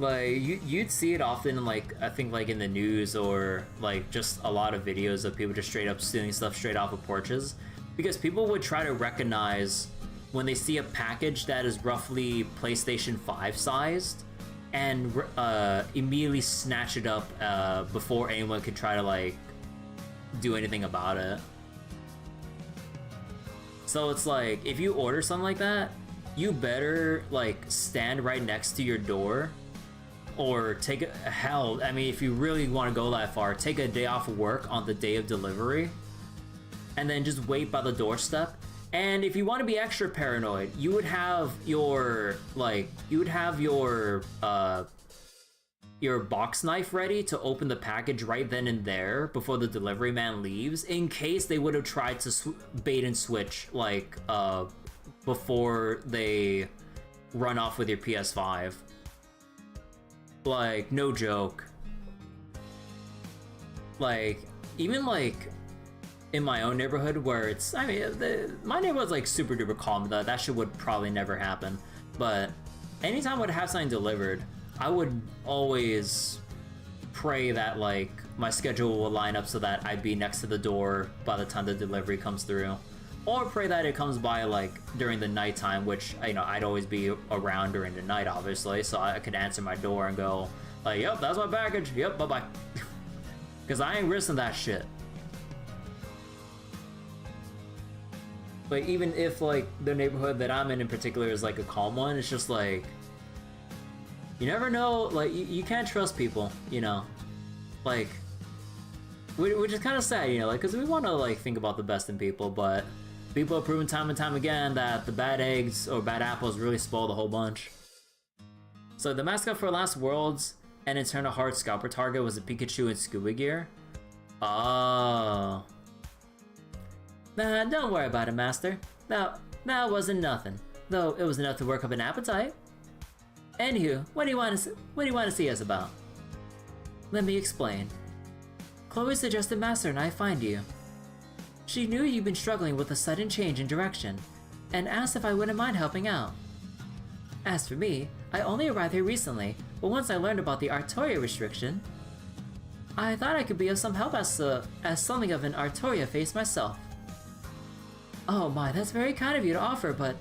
Like, you'd see it often, like, I think, like, in the news or, like, just a lot of videos of people just straight up stealing stuff straight off of porches. Because people would try to recognize when they see a package that is roughly PlayStation 5 sized and immediately snatch it up before anyone could try to, like, do anything about it. So it's like, if you order something like that, you better, like, stand right next to your door. Or take hell, I mean, if you really want to go that far, take a day off of work on the day of delivery, and then just wait by the doorstep. And if you want to be extra paranoid, you would have your your box knife ready to open the package right then and there before the delivery man leaves, in case they would have tried to bait and switch, like before they run off with your PS5. Like, no joke. Like, even like in my own neighborhood where it's, I mean, my neighborhood's like super duper calm, that shit would probably never happen. But anytime I would have something delivered, I would always pray that like my schedule will line up so that I'd be next to the door by the time the delivery comes through. Or pray that it comes by like during the nighttime, which, you know, I'd always be around during the night, obviously, so I could answer my door and go like, yep, that's my package, yep, bye-bye. Because I ain't risking that shit. Like, even if, like, the neighborhood that I'm in particular is, like, a calm one, it's just, like... You never know, like, you can't trust people, you know? Like... Which is kind of sad, you know, like, because we want to, like, think about the best in people, but... People have proven time and time again that the bad eggs or bad apples really spoil the whole bunch. So the mascot for Last Worlds and Eternal Heart Scalper target was a Pikachu in scuba gear. Oh. Nah, don't worry about it, Master. That wasn't nothing. Though it was enough to work up an appetite. Anywho, what do you want to see us about? Let me explain. Chloe suggested Master and I find you. She knew you'd been struggling with a sudden change in direction, and asked if I wouldn't mind helping out. As for me, I only arrived here recently, but once I learned about the Artoria restriction, I thought I could be of some help as something of an ArtoriaFes myself. Oh my, that's very kind of you to offer, but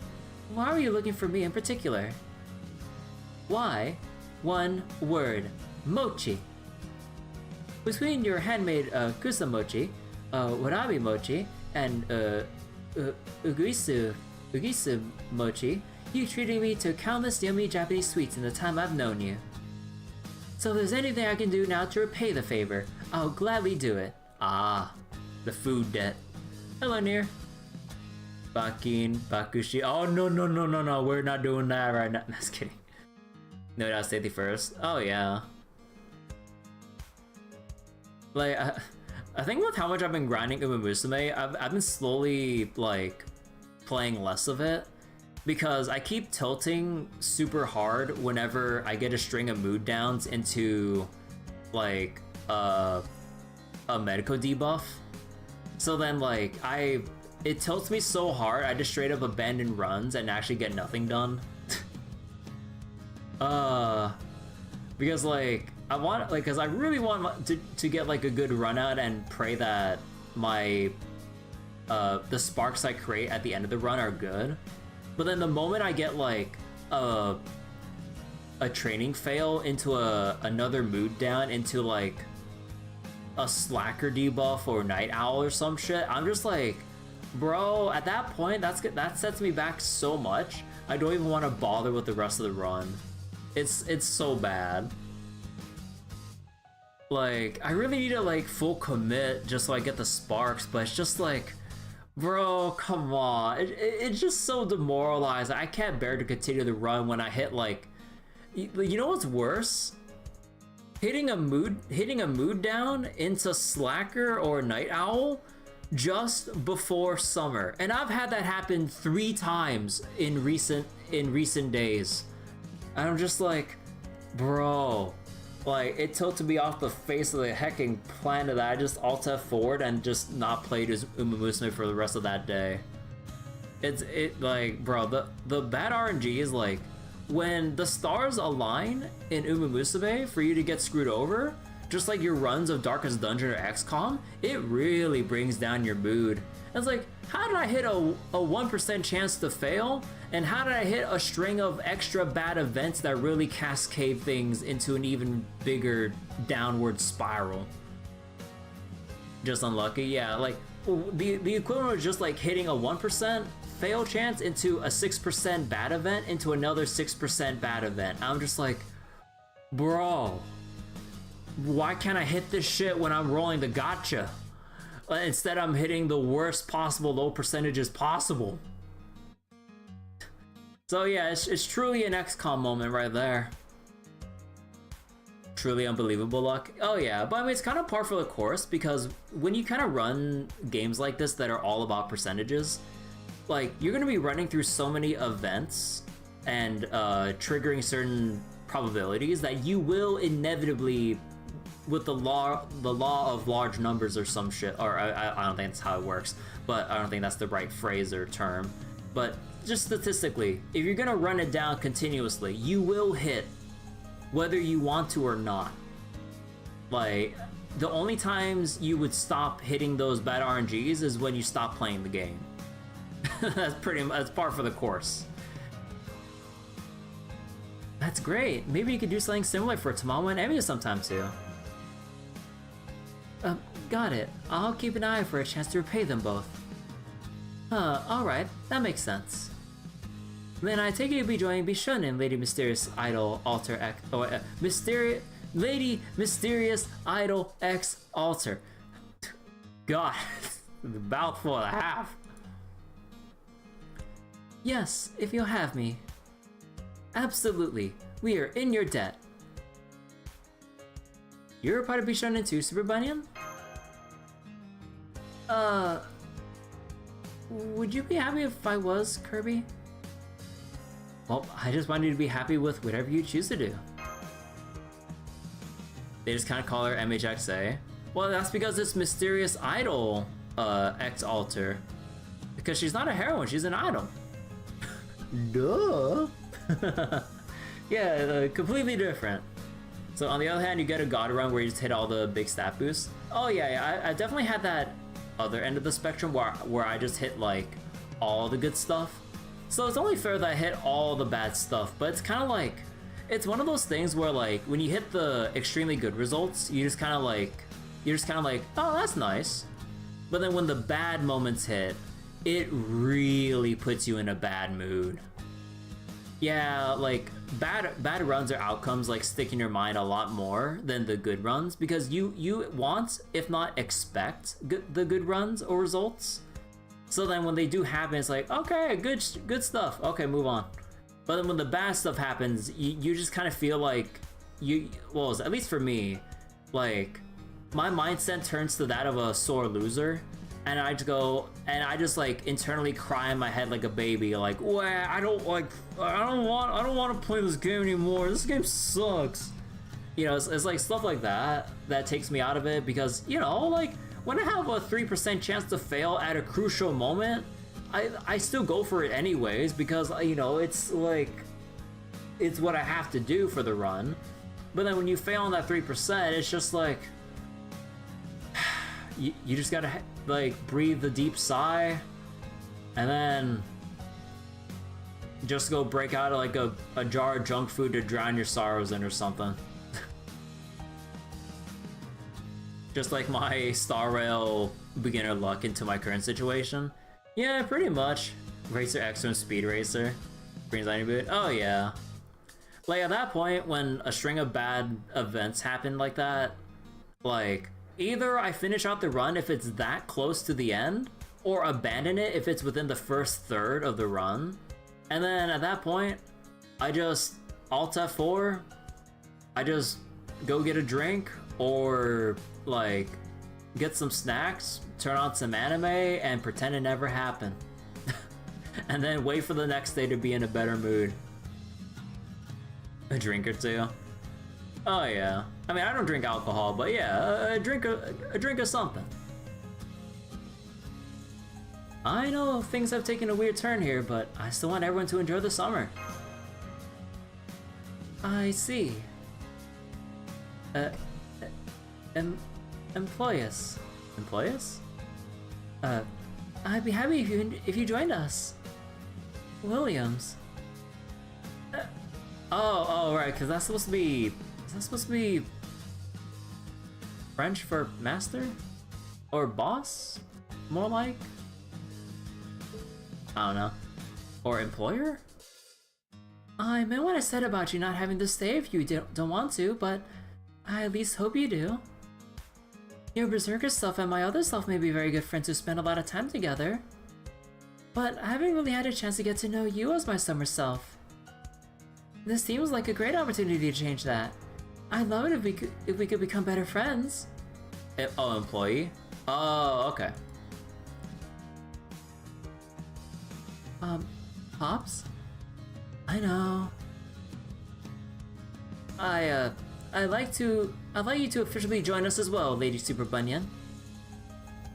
why are you looking for me in particular? Why? One word. Mochi. Between your handmade kusamochi, warabi mochi, and ugisu mochi, you treated me to countless yummy Japanese sweets in the time I've known you. So if there's anything I can do now to repay the favor, I'll gladly do it. Ah, the food debt. Hello, Nier. Bakin, Bakushi. Oh, no, we're not doing that right now. Just kidding. No, that's safety first. Oh, yeah. Like, I think with how much I've been grinding Uma Musume, I've been slowly, like, playing less of it. Because I keep tilting super hard whenever I get a string of mood downs into, like, a medical debuff. So then, like, it tilts me so hard, I just straight up abandon runs and actually get nothing done. Because, like, because I really want to get, like, a good run out and pray that my, the sparks I create at the end of the run are good. But then the moment I get, like, a training fail into another mood down into, like, a slacker debuff or night owl or some shit, I'm just like, bro, at that point, that sets me back so much, I don't even want to bother with the rest of the run. It's so bad. Like, I really need to, like, full commit just so I get the sparks, but it's just like, bro, come on. It's just so demoralizing. I can't bear to continue the run when I hit, like, you know what's worse? Hitting a mood down into slacker or night owl just before summer, and I've had that happen 3 times in recent days. And I'm just like, bro, like, it tilted me off the face of the hecking planet that I just Alt F forward and just not played as Uma Musume for the rest of that day. Like, bro, the bad RNG is like, when the stars align in Uma Musume for you to get screwed over, just like your runs of Darkest Dungeon or XCOM, it really brings down your mood. And it's like, how did I hit a 1% chance to fail? And how did I hit a string of extra bad events that really cascade things into an even bigger downward spiral? Just unlucky? Yeah, like, the equivalent of just like hitting a 1% fail chance into a 6% bad event into another 6% bad event. I'm just like, bro, why can't I hit this shit when I'm rolling the gacha? Instead, I'm hitting the worst possible low percentages possible. So yeah, it's truly an XCOM moment right there. Truly unbelievable luck. Oh yeah, but I mean, it's kind of par for the course, because when you kind of run games like this that are all about percentages, like, you're going to be running through so many events and triggering certain probabilities that you will inevitably, with the law of large numbers or some shit, or I don't think that's how it works, but I don't think that's the right phrase or term, but just statistically, if you're gonna run it down continuously, you will hit whether you want to or not. Like, the only times you would stop hitting those bad RNGs is when you stop playing the game. That's par for the course. That's great. Maybe you could do something similar for Tamamo and Emiya sometime too. Got it. I'll keep an eye for a chance to repay them both. Alright, that makes sense. Then I take it you'll be joining Bishonen, Lady Mysterious Idol Alter X, Lady Mysterious Idol X Alter. God, the mouthful and a half. Yes, if you'll have me. Absolutely, we are in your debt. You're a part of Bishonen too, Super Bunyan? Would you be happy if I was, Kirby? Well, I just want you to be happy with whatever you choose to do. They just kind of call her MHXA. Well, that's because it's Mysterious Idol X Alter. Because she's not a heroine, she's an idol. Duh. Yeah, completely different. So on the other hand, you get a God run where you just hit all the big stat boosts. Oh yeah, I definitely had that other end of the spectrum where I just hit like all the good stuff. So it's only fair that I hit all the bad stuff, but it's kind of like, it's one of those things where like when you hit the extremely good results, you're just kind of like, oh, that's nice. But then when the bad moments hit, it really puts you in a bad mood. Yeah, like bad runs or outcomes like stick in your mind a lot more than the good runs, because you want, if not expect, the good runs or results. So then when they do happen, it's like, okay, good stuff. Okay, move on. But then when the bad stuff happens, you just kind of feel like well, at least for me, like my mindset turns to that of a sore loser. And I just like internally cry in my head like a baby, like, well, I don't want to play this game anymore. This game sucks. You know, it's like stuff like that takes me out of it, because, you know, like when I have a 3% chance to fail at a crucial moment, I still go for it anyways, because, you know, it's like, it's what I have to do for the run. But then when you fail on that 3%, it's just like, you just gotta like breathe the deep sigh and then just go break out of like a jar of junk food to drown your sorrows in or something. Just like my Star Rail beginner luck into my current situation. Yeah, pretty much. Racer X and Speed Racer. Green Lightning Boot. Oh yeah. Like at that point when a string of bad events happen like that, like either I finish out the run if it's that close to the end, or abandon it if it's within the first third of the run. And then at that point, I just Alt F4, I just go get a drink, or like get some snacks, turn on some anime, and pretend it never happened. And then wait for the next day to be in a better mood. A drink or two. Oh yeah. I mean, I don't drink alcohol, but yeah, a drink of something. I know things have taken a weird turn here, but I still want everyone to enjoy the summer. I see. Employus. Employus? I'd be happy if you joined us. Williams. Oh, right, because that's supposed to be... Is that supposed to be French for master? Or boss? More like? I don't know. Or employer? I meant what I said about you not having to stay if you don't want to, but I at least hope you do. Your berserker self and my other self may be very good friends who spend a lot of time together, but I haven't really had a chance to get to know you as my summer self. This seems like a great opportunity to change that. I'd love it if we could become better friends. Oh, employee? Oh, okay. Pops? I know. I'd like you to officially join us as well, Lady Super Bunyan.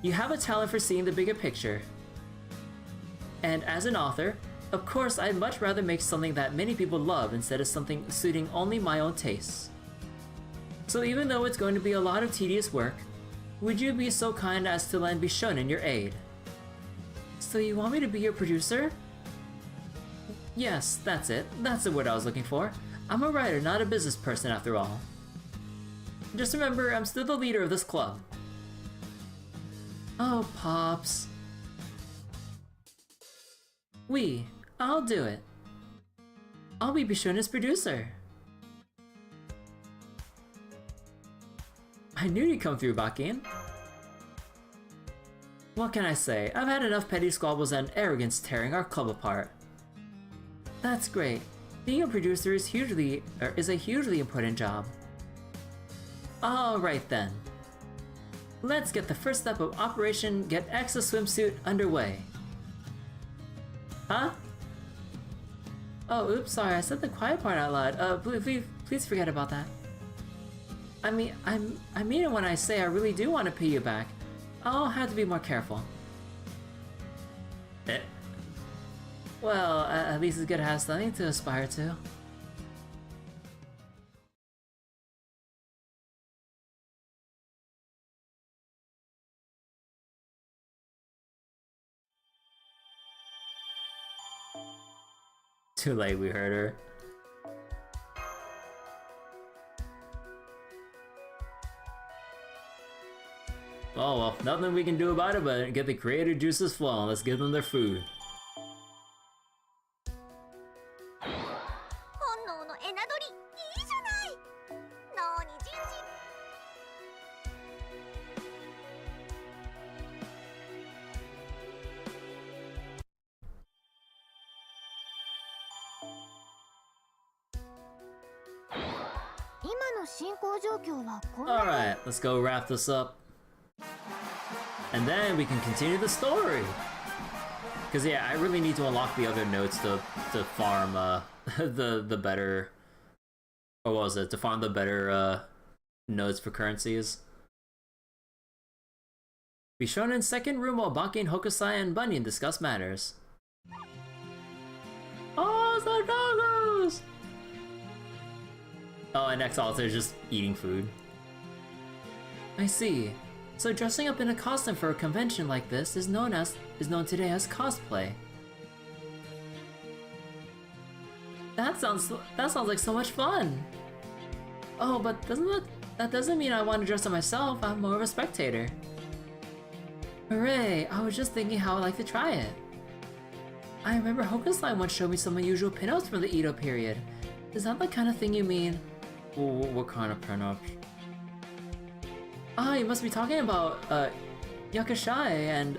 You have a talent for seeing the bigger picture. And as an author, of course I'd much rather make something that many people love instead of something suiting only my own tastes. So even though it's going to be a lot of tedious work, would you be so kind as to lend Bishonen your aid? So you want me to be your producer? Yes, that's it. That's the word I was looking for. I'm a writer, not a business person after all. Just remember, I'm still the leader of this club. Oh, Pops. I'll do it. I'll be Bishona's producer. I knew you'd come through, Bakin. What can I say? I've had enough petty squabbles and arrogance tearing our club apart. That's great. Being a producer is a hugely important job. Alright then. Let's get the first step of Operation Get X a Swimsuit underway. Huh? Oh, oops, sorry, I said the quiet part out loud. Please forget about that. I mean it when I say I really do want to pay you back. I'll have to be more careful. Well, at least it's good to have something to aspire to. Too late, we heard her. Oh well, nothing we can do about it but get the creator juices flowing. Let's give them their food. 本能のエナドリいいじゃない。なにジンジン。今の進行状況はこんな。 Alright, let's go wrap this up. And then we can continue the story. Cause yeah, I really need to unlock the other notes to farm the better, or what was it? To farm the better notes for currencies. Be shown in second room while Bakin, Hokusai, and Bunyan discuss matters. Oh, it's the doggos! Oh, and next altar is just eating food. I see. So dressing up in a costume for a convention like this is known today as cosplay. That sounds like so much fun. Oh, but that doesn't mean I want to dress up myself. I'm more of a spectator. Hooray! I was just thinking how I'd like to try it. I remember Hokusai once showed me some unusual pinups from the Edo period. Is that the kind of thing you mean? What kind of pinups? Ah, you must be talking about Yakushai and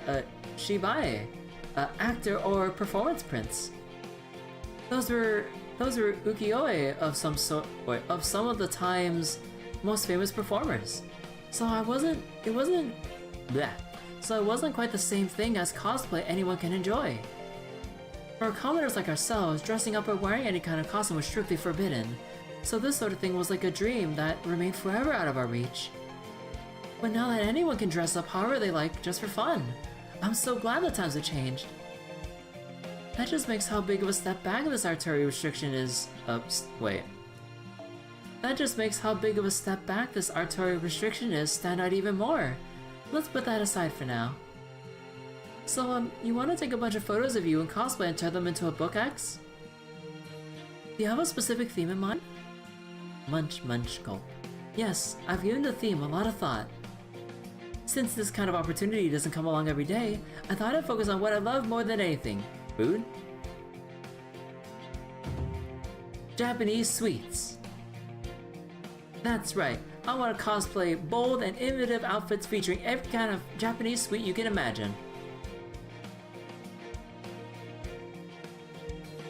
Shibai, actor or performance prints. Those were ukiyo-e of some of the time's most famous performers. So it wasn't quite the same thing as cosplay anyone can enjoy. For commoners like ourselves, dressing up or wearing any kind of costume was strictly forbidden. So this sort of thing was like a dream that remained forever out of our reach. But now that anyone can dress up however they like just for fun, I'm so glad the times have changed. That just makes how big of a step back this Artoria restriction is. That just makes how big of a step back this Artoria restriction is stand out even more. Let's put that aside for now. So, you want to take a bunch of photos of you in cosplay and turn them into a book X? Do you have a specific theme in mind? Munch, munch, gulp. Yes, I've given the theme a lot of thought. Since this kind of opportunity doesn't come along every day, I thought I'd focus on what I love more than anything. Food? Japanese sweets. That's right, I want to cosplay bold and innovative outfits featuring every kind of Japanese sweet you can imagine.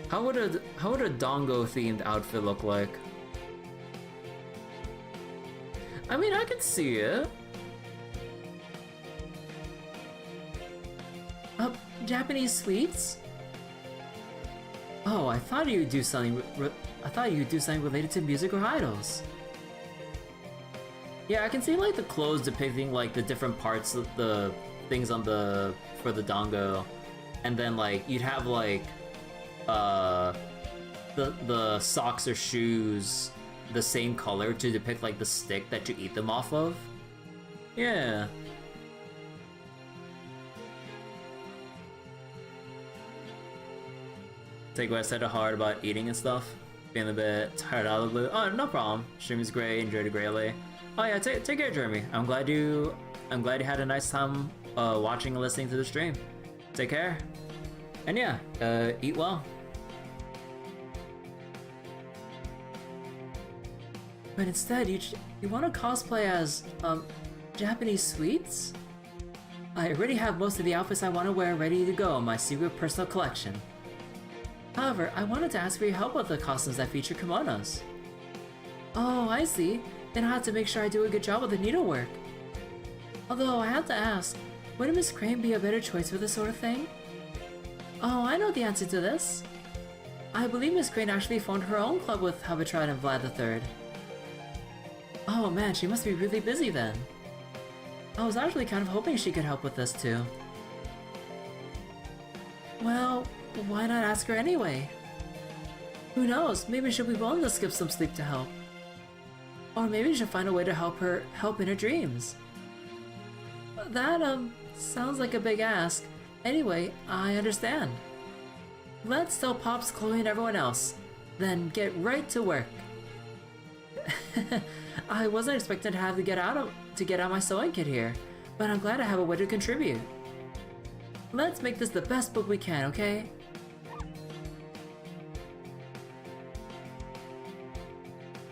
How would a Dongo themed outfit look like? I mean, I could see it. Japanese sweets? Oh, I thought you'd do something related to music or idols. Yeah, I can see like the clothes depicting like the different parts of the things on for the Dongo, and then like you'd have like the socks or shoes the same color to depict like the stick that you eat them off of. Yeah. Take what I said to heart about eating and stuff. Being a bit tired out of the blue. Oh, no problem. Stream is great. Enjoyed it greatly. Oh yeah, take care, Jeremy. I'm glad you had a nice time watching and listening to the stream. Take care. And yeah, eat well. But instead, you want to cosplay as, Japanese sweets? I already have most of the outfits I want to wear ready to go in my secret personal collection. However, I wanted to ask for your help with the costumes that feature kimonos. Oh, I see. Then I have to make sure I do a good job with the needlework. Although, I have to ask, wouldn't Miss Crane be a better choice for this sort of thing? Oh, I know the answer to this. I believe Miss Crane actually formed her own club with Habitride and Vlad III. Oh man, she must be really busy then. I was actually kind of hoping she could help with this too. Well, why not ask her anyway? Who knows, maybe she'll be willing to skip some sleep to help. Or maybe she'll find a way to help in her dreams. That, sounds like a big ask. Anyway, I understand. Let's tell Pops, Chloe, and everyone else. Then get right to work. I wasn't expecting to have to get out my sewing kit here, but I'm glad I have a way to contribute. Let's make this the best book we can, okay?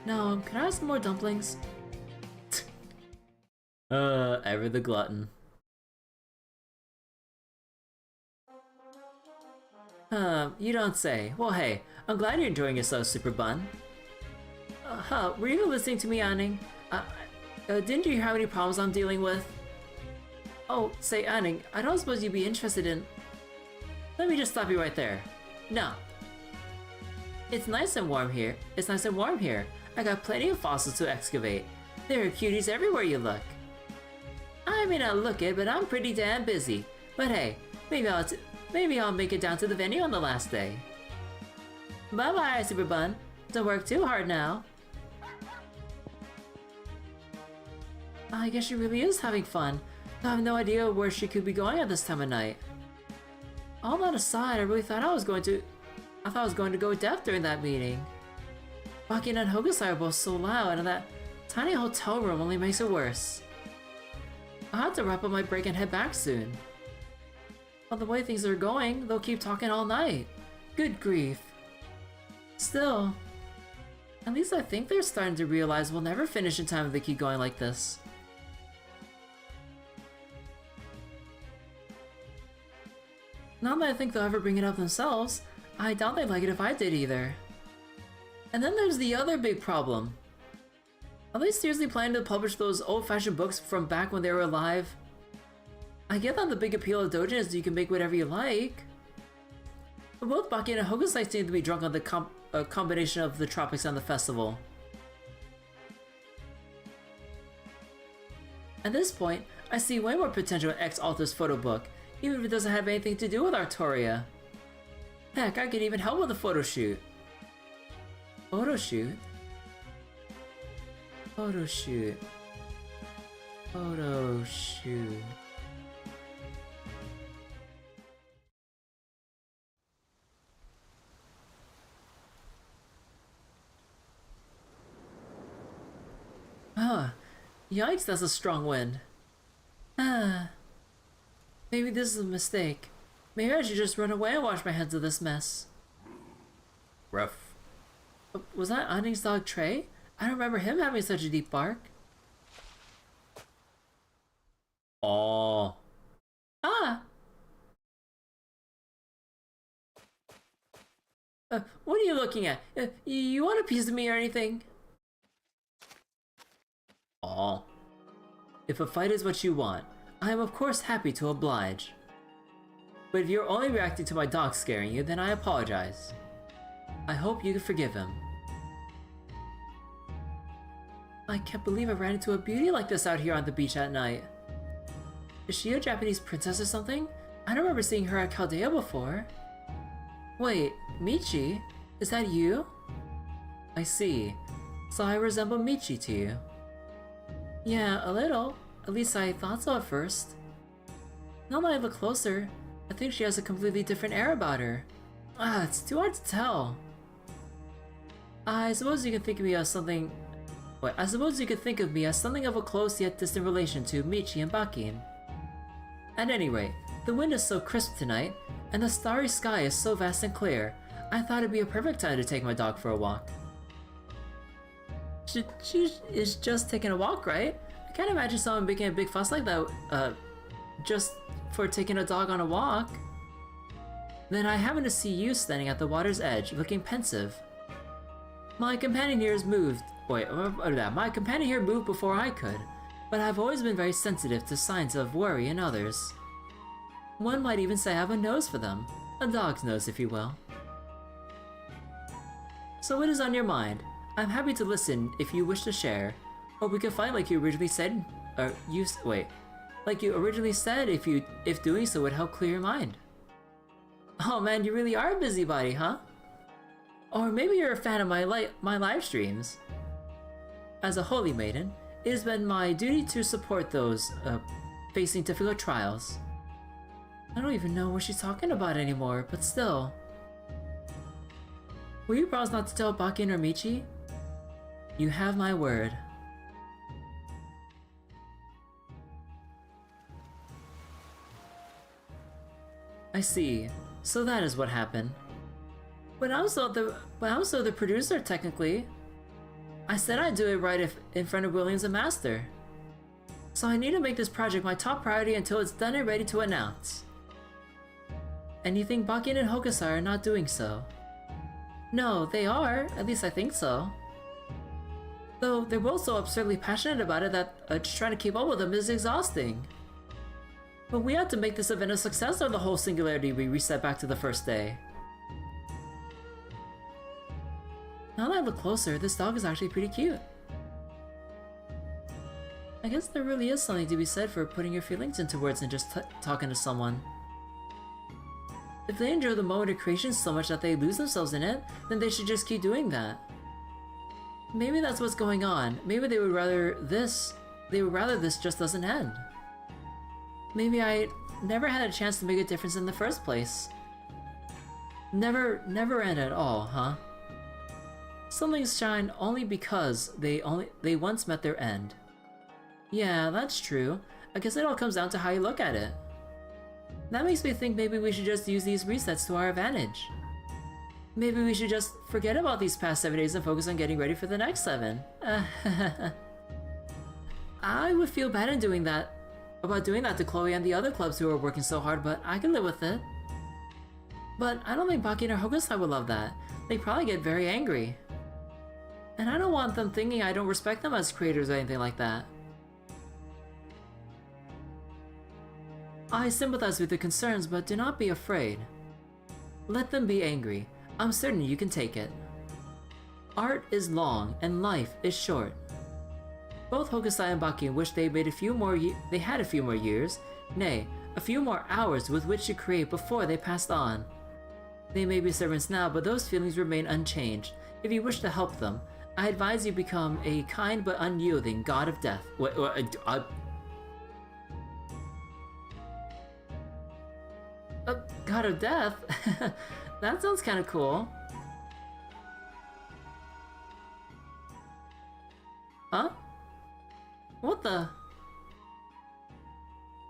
Now, can I have some more dumplings? Ever the glutton. You don't say. Well, hey, I'm glad you're enjoying yourself, Super Bun. Were you listening to me, Anning? Didn't you hear how many problems I'm dealing with? Oh, say, Anning, I don't suppose you'd be interested in... Let me just stop you right there. No. It's nice and warm here. I got plenty of fossils to excavate. There are cuties everywhere you look. I may not look it, but I'm pretty damn busy. But hey, maybe I'll make it down to the venue on the last day. Bye-bye, Super Bun. Don't work too hard now. I guess she really is having fun. I have no idea where she could be going at this time of night. All that aside, I really thought I was going to go deaf during that meeting. Baki and Hokusai are both so loud, and that tiny hotel room only makes it worse. I'll have to wrap up my break and head back soon. But the way things are going, they'll keep talking all night. Good grief. Still, at least I think they're starting to realize we'll never finish in time if they keep going like this. Not that I think they'll ever bring it up themselves, I doubt they'd like it if I did either. And then there's the other big problem. Are they seriously planning to publish those old-fashioned books from back when they were alive? I get that the big appeal of Dojin is you can make whatever you like. But both Baki and Hokusai seem to be drunk on the combination of the tropics and the festival. At this point, I see way more potential in X-Author's photo book, even if it doesn't have anything to do with Artoria. Heck, I could even help with the photo shoot. Photo shoot? Photo shoot. Photo shoot. Yikes, that's a strong wind. Maybe this is a mistake. Maybe I should just run away and wash my hands of this mess. Rough. Was that Anning's dog Trey? I don't remember him having such a deep bark. Oh. What are you looking at? You want a piece of me or anything? Oh. If a fight is what you want, I am of course happy to oblige. But if you're only reacting to my dog scaring you, then I apologize. I hope you can forgive him. I can't believe I ran into a beauty like this out here on the beach at night. Is she a Japanese princess or something? I don't remember seeing her at Chaldea before. Wait, Michi? Is that you? I see. So I resemble Michi to you? Yeah, a little. At least I thought so at first. Now that I look closer, I think she has a completely different air about her. It's too hard to tell. I suppose you can think of me as something... Wait, I suppose you could think of me as something of a close yet distant relation to Michi and Bakin. At any rate, the wind is so crisp tonight, And the starry sky is so vast and clear. I thought it'd be a perfect time to take my dog for a walk. She is just taking a walk, right? I can't imagine someone making a big fuss like that, just for taking a dog on a walk. Then I happen to see you standing at the water's edge, looking pensive. My companion here has moved. My companion here moved before I could, but I've always been very sensitive to signs of worry in others. One might even say I have a nose for them. A dog's nose, if you will. So what is on your mind? I'm happy to listen if you wish to share. Or we could fight like you originally said, like you originally said if doing so would help clear your mind. Oh man, you really are a busybody, huh? Or maybe you're a fan of my live streams. As a holy maiden, it has been my duty to support those facing difficult trials. I don't even know what she's talking about anymore, but still. Will you promise not to tell Baki and Michi? You have my word. I see. So that is what happened. But I'm also the producer, technically. I said I'd do it right in front of Williams and Master. So I need to make this project my top priority until it's done and ready to announce. And you think Bakin and Hokusai are not doing so? No, they are. At least I think so. Though they're both so absurdly passionate about it that just trying to keep up with them is exhausting. But we have to make this event a success or the whole singularity we reset back to the first day. Now that I look closer, this dog is actually pretty cute. I guess there really is something to be said for putting your feelings into words and just talking to someone. If they enjoy the moment of creation so much that they lose themselves in it, then they should just keep doing that. Maybe that's what's going on. Maybe they would rather this just doesn't end. Maybe I never had a chance to make a difference in the first place. Never end at all, huh? Some things shine only because they once met their end. Yeah, that's true. I guess it all comes down to how you look at it. That makes me think maybe we should just use these resets to our advantage. Maybe we should just forget about these past 7 days and focus on getting ready for the next 7. I would feel bad in doing that to Chloe and the other clubs who are working so hard, but I can live with it. But I don't think Baki or Hokusai would love that. They'd probably get very angry. And I don't want them thinking I don't respect them as creators or anything like that. I sympathize with the concerns, but do not be afraid. Let them be angry. I'm certain you can take it. Art is long, and life is short. Both Hokusai and Baki wish they had a few more years, nay, a few more hours with which to create before they passed on. They may be servants now, but those feelings remain unchanged. If you wish to help them, I advise you become a kind but unyielding god of death. A god of death? That sounds kind of cool. Huh? What the?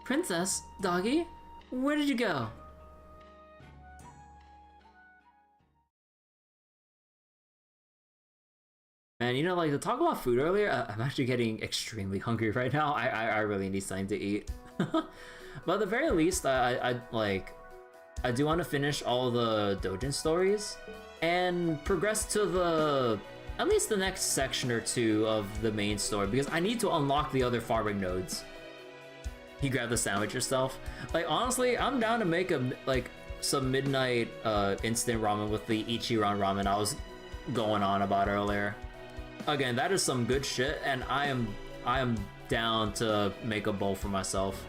Princess? Doggy? Where did you go? Man, you know, like, to talk about food earlier, I'm actually getting extremely hungry right now. I really need something to eat. But at the very least, I do want to finish all the Dojin stories and progress to at least the next section or two of the main story, because I need to unlock the other farming nodes. You grab the sandwich yourself. Like, honestly, I'm down to make some midnight instant ramen with the Ichiran ramen I was going on about earlier. Again, that is some good shit, and I am down to make a bowl for myself.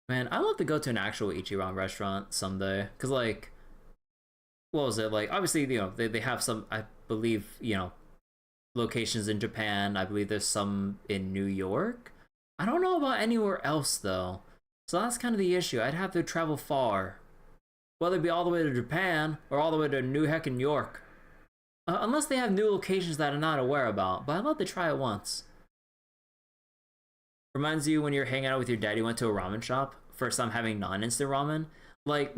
Man, I'd love to go to an actual Ichiran restaurant someday, cause like, what was it, like, obviously, you know, they have some, I believe, you know, locations in Japan. I believe there's some in New York. I don't know about anywhere else though, so that's kind of the issue. I'd have to travel far, whether it be all the way to Japan or all the way to New heckin' York, unless they have new locations that I'm not aware about. But I'd love to try it once. Reminds you when you're hanging out with your dad, you went to a ramen shop, first time having non-instant ramen. Like,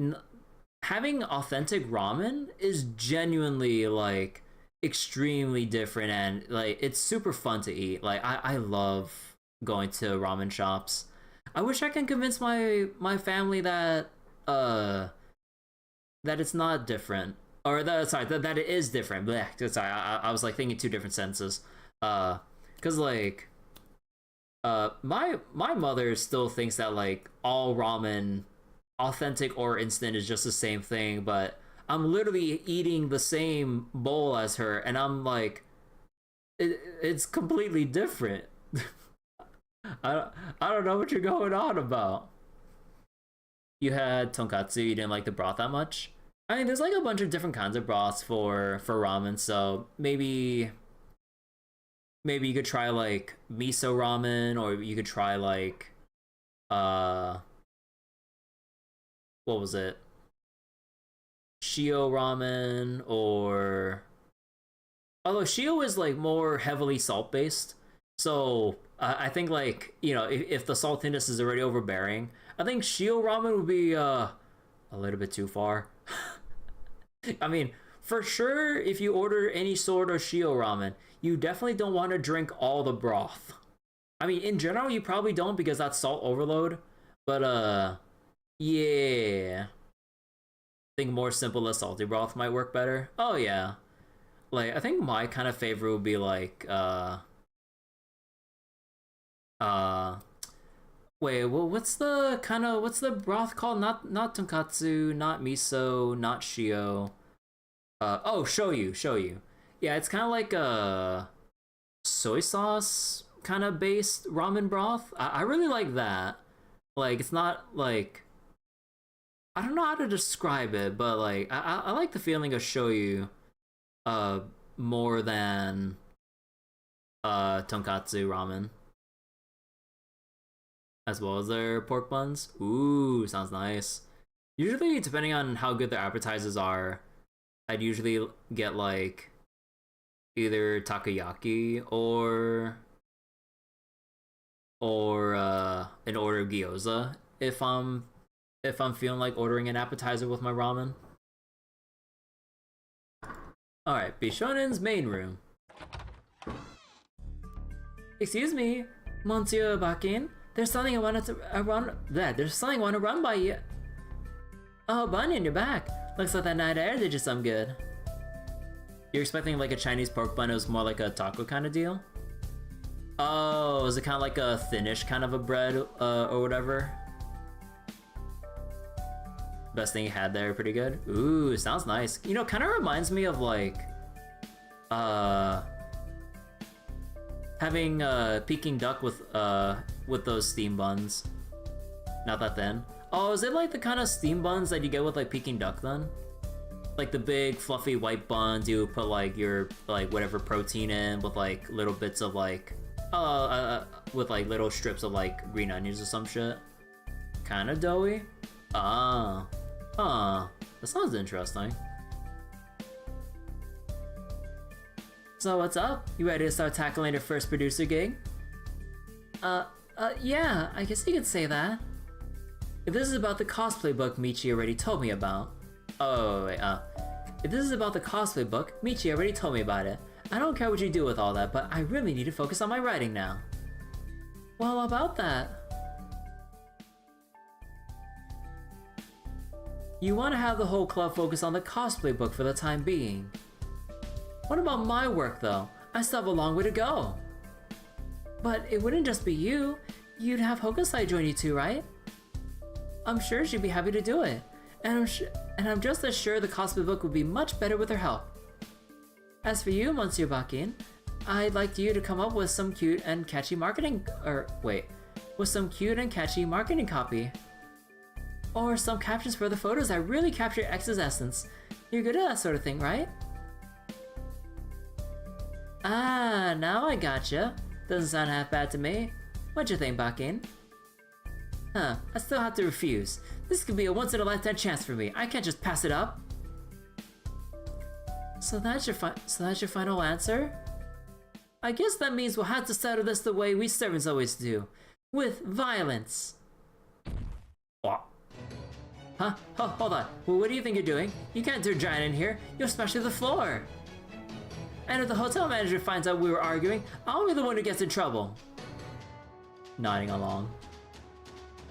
having authentic ramen is genuinely, like, extremely different, and, like, it's super fun to eat. Like, I love going to ramen shops. I wish I can convince my family that, that it's not different. Or, that it is different. Blech, sorry, I was, like, thinking two different sentences. Because, like, my mother still thinks that, like, all ramen, authentic or instant, is just the same thing, but I'm literally eating the same bowl as her, and I'm like, it's completely different. I don't know what you're going on about. You had tonkatsu, you didn't like the broth that much? I mean, there's like a bunch of different kinds of broths for ramen, so maybe you could try like miso ramen, or you could try like what was it? Shio ramen, or although Shio is like more heavily salt based, so I think, like, you know, if the saltiness is already overbearing, I think Shio ramen would be a little bit too far. I mean, for sure, if you order any sort of Shio ramen, you definitely don't want to drink all the broth. I mean, in general, you probably don't, because that's salt overload, but yeah. I think more simple, less salty broth might work better. Oh yeah. Like, I think my kind of favorite would be like wait, well, what's the broth called? Not tonkatsu, not miso, not shio. Oh, shoyu. Yeah, it's kind of like a soy sauce kind of based ramen broth. I really like that. Like, it's not like, I don't know how to describe it, but like I like the feeling of shoyu more than tonkatsu ramen. As well as their pork buns. Ooh, sounds nice. Usually, depending on how good their appetizers are, I'd usually get like either takoyaki or an order of gyoza if I'm feeling like ordering an appetizer with my ramen. Alright, Bishonen's main room. Excuse me, Monsieur Bakin. There's something I want to run by you. Oh, Bunyan, you're back. Looks like that night air did you some good. You're expecting like a Chinese pork bun, it was more like a taco kind of deal? Oh, is it kind of like a thinnish kind of a bread or whatever? Best thing you had there, pretty good. Ooh, sounds nice. You know, kind of reminds me of like having Peking duck with those steam buns. Not that thin. Oh, is it like the kind of steam buns that you get with like Peking duck then? Like the big fluffy white buns you put like your like whatever protein in with like little bits of like with like little strips of like green onions or some shit. Kind of doughy. Ah. Huh. That sounds interesting. So what's up? You ready to start tackling your first producer gig? Yeah, I guess you could say that. If this is about the cosplay book Michi already told me about. Oh, wait, if this is about the cosplay book, Michi already told me about it. I don't care what you do with all that, but I really need to focus on my writing now. Well, about that. You want to have the whole club focus on the cosplay book for the time being. What about my work though? I still have a long way to go. But it wouldn't just be you. You'd have Hokusai join you too, right? I'm sure she'd be happy to do it. And I'm just as sure the cosplay book would be much better with her help. As for you, Monsieur Bakin, I'd like you to come up with some cute and catchy marketing copy. Or some captions for the photos that really capture X's essence. You're good at that sort of thing, right? Ah, now I gotcha. Doesn't sound half bad to me. What'd you think, Bakin? Huh, I still have to refuse. This could be a once-in-a-lifetime chance for me. I can't just pass it up. So that's your final answer? I guess that means we'll have to settle this the way we servants always do. with violence. What? Huh? Oh, hold on. Well, what do you think you're doing? You can't do giant in here. You'll smash through the floor. And if the hotel manager finds out we were arguing, I'll be the one who gets in trouble. Nodding along.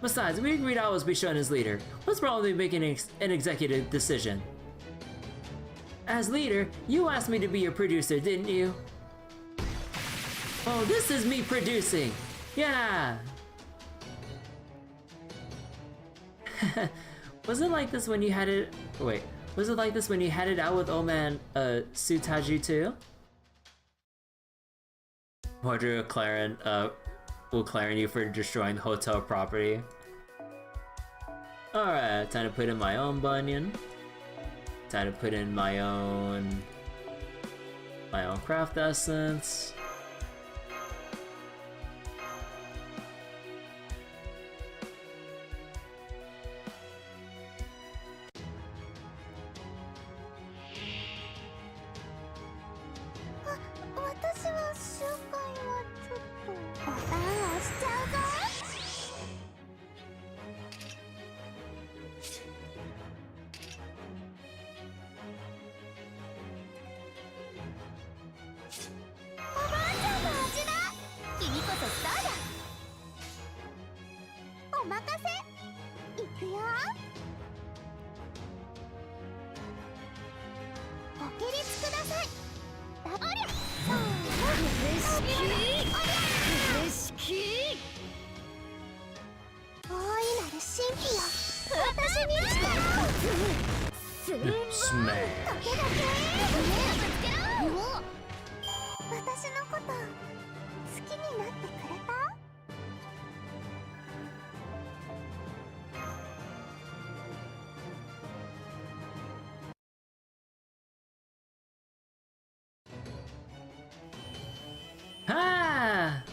Besides, we agreed I was be shown as leader. What's wrong with me making an executive decision? As leader, you asked me to be your producer, didn't you? Oh, this is me producing! Yeah! Was it like this when you had it... Wait, was it like this when you had it out with old man, Sutaji too? Mordred will Claren you for destroying the hotel property. Alright, time to put in my own bunion. Time to put in my own craft essence. Ah!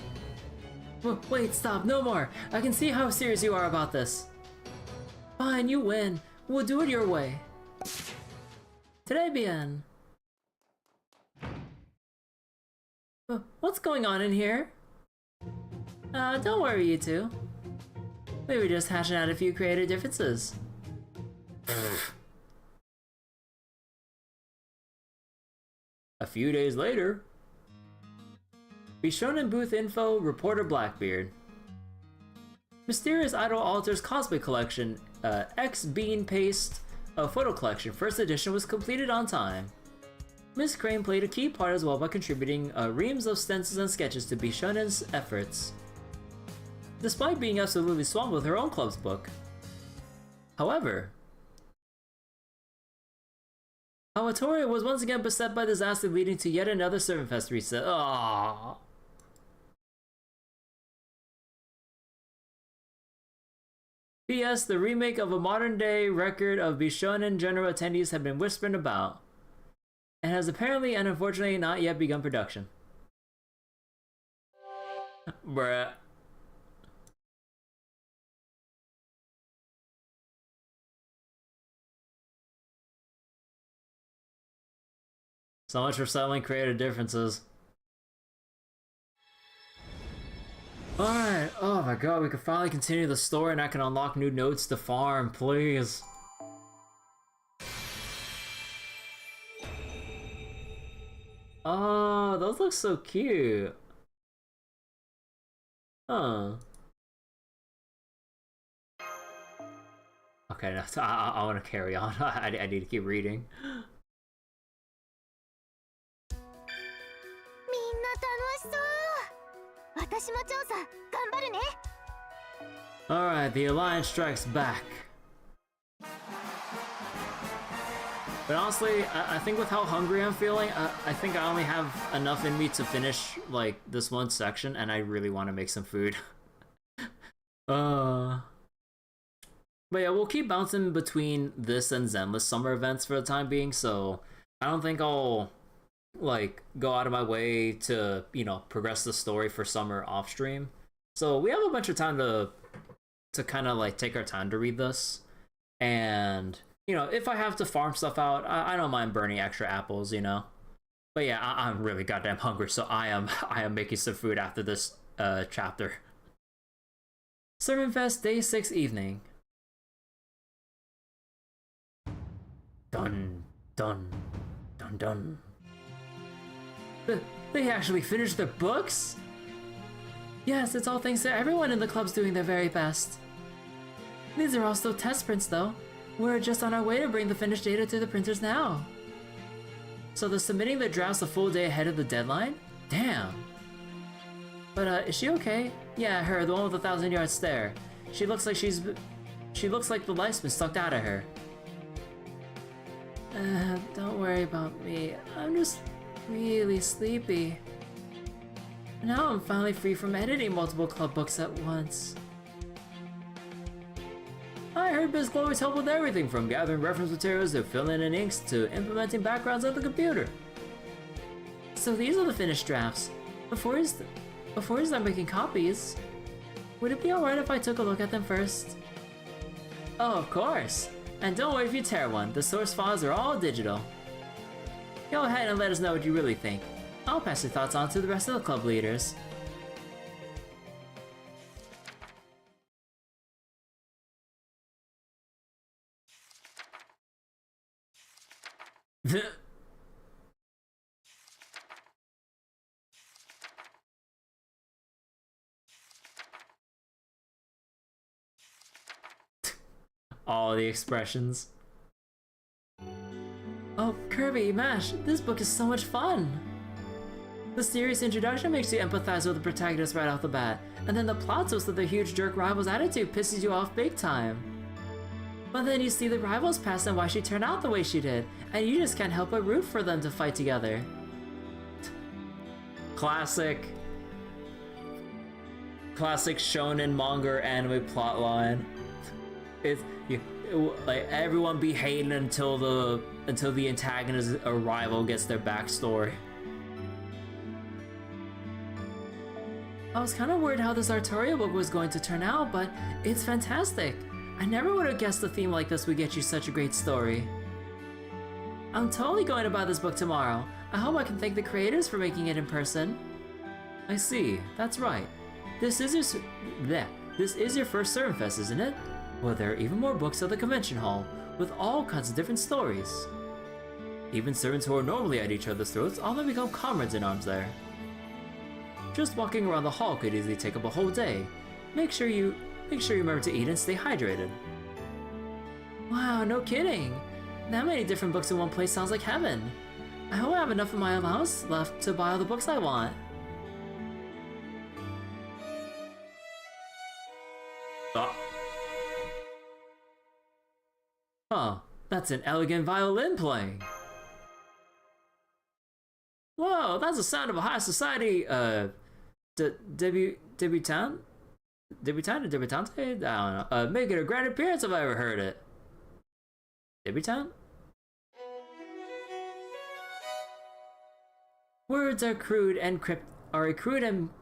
Wait, stop, no more! I can see how serious you are about this. Fine, you win. We'll do it your way. Très bien. What's going on in here? Don't worry, you two. We were just hashing out a few creative differences. A few days later. Bishonen booth info, reporter Blackbeard. Mysterious Idol Altars cosplay collection, X Bean Paste photo collection, first edition was completed on time. Miss Crane played a key part as well by contributing reams of stencils and sketches to Bishonen's efforts, despite being absolutely swamped with her own club's book. However, Artoria was once again beset by disaster, leading to yet another Servant Fest reset. Aww. P.S. The remake of a modern-day record of Bishonen general attendees have been whispered about, and has apparently and unfortunately not yet begun production. Bruh. So much for settling creative differences. Alright, oh my god, we can finally continue the story and I can unlock new nodes to farm, please. Oh, those look so cute. Huh. Okay, no, I want to carry on. I need to keep reading. Alright, the Alliance strikes back. But honestly, I think with how hungry I'm feeling, I think I only have enough in me to finish, like, this one section, and I really want to make some food. But yeah, we'll keep bouncing between this and Zenless summer events for the time being, so I don't think I'll, like, go out of my way to, you know, progress the story for summer off stream. So we have a bunch of time to kind of, like, take our time to read this. And, you know, if I have to farm stuff out, I don't mind burning extra apples, you know? But yeah, I'm really goddamn hungry, so I am making some food after this chapter. Servant Fest Day 6 evening. Dun, dun, dun, dun. They actually finished their books? Yes, it's all thanks to everyone in the club's doing their very best. These are all still test prints though. We're just on our way to bring the finished data to the printers now. So they're submitting their drafts a full day ahead of the deadline? Damn. But is she okay? Yeah, her, the one with the 1,000-yard stare. She looks like the life's been sucked out of her. Don't worry about me. I'm just really sleepy. Now I'm finally free from editing multiple club books at once. I heard Ms. Chloe's help with everything from gathering reference materials to filling in inks to implementing backgrounds on the computer. So these are the finished drafts. Before you start making copies, would it be alright if I took a look at them first? Oh, of course! And don't worry if you tear one, the source files are all digital. Go ahead and let us know what you really think. I'll pass your thoughts on to the rest of the club leaders. All the expressions. Oh, Kirby, Mash, this book is so much fun! The serious introduction makes you empathize with the protagonist right off the bat, and then the plot twist of their huge jerk rival's attitude pisses you off big time. But then you see the rival's past and why she turned out the way she did, and you just can't help but root for them to fight together. Classic shonen manga anime plotline. Like everyone be hating until the antagonist or rival gets their backstory. I was kind of worried how this Artoria book was going to turn out, but it's fantastic. I never would have guessed a theme like this would get you such a great story. I'm totally going to buy this book tomorrow. I hope I can thank the creators for making it in person. I see, that's right. This is your first Servant Fest, isn't it? Well, there are even more books at the convention hall, with all kinds of different stories. Even servants who are normally at each other's throats often become comrades in arms there. Just walking around the hall could easily take up a whole day. Make sure you remember to eat and stay hydrated. Wow, no kidding! That many different books in one place sounds like heaven. I hope I have enough of my allowance left to buy all the books I want. Oh, that's an elegant violin playing. Whoa, that's the sound of a high society, debutante? I don't know. Making a grand appearance if I ever heard it. Debutante? Words are a crude and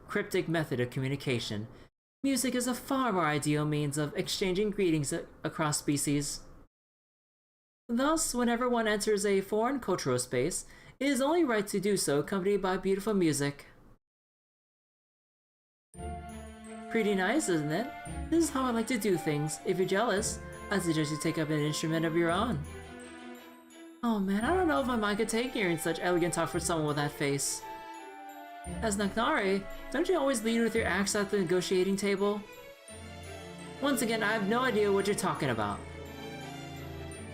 cryptic method of communication. Music is a far more ideal means of exchanging greetings across species. Thus, whenever one enters a foreign cultural space, it is only right to do so accompanied by beautiful music. Pretty nice, isn't it? This is how I like to do things. If you're jealous, I suggest you take up an instrument of your own. Oh man, I don't know if my mind could take hearing such elegant talk for someone with that face. As Naknare, don't you always lead with your axe at the negotiating table? Once again, I have no idea what you're talking about.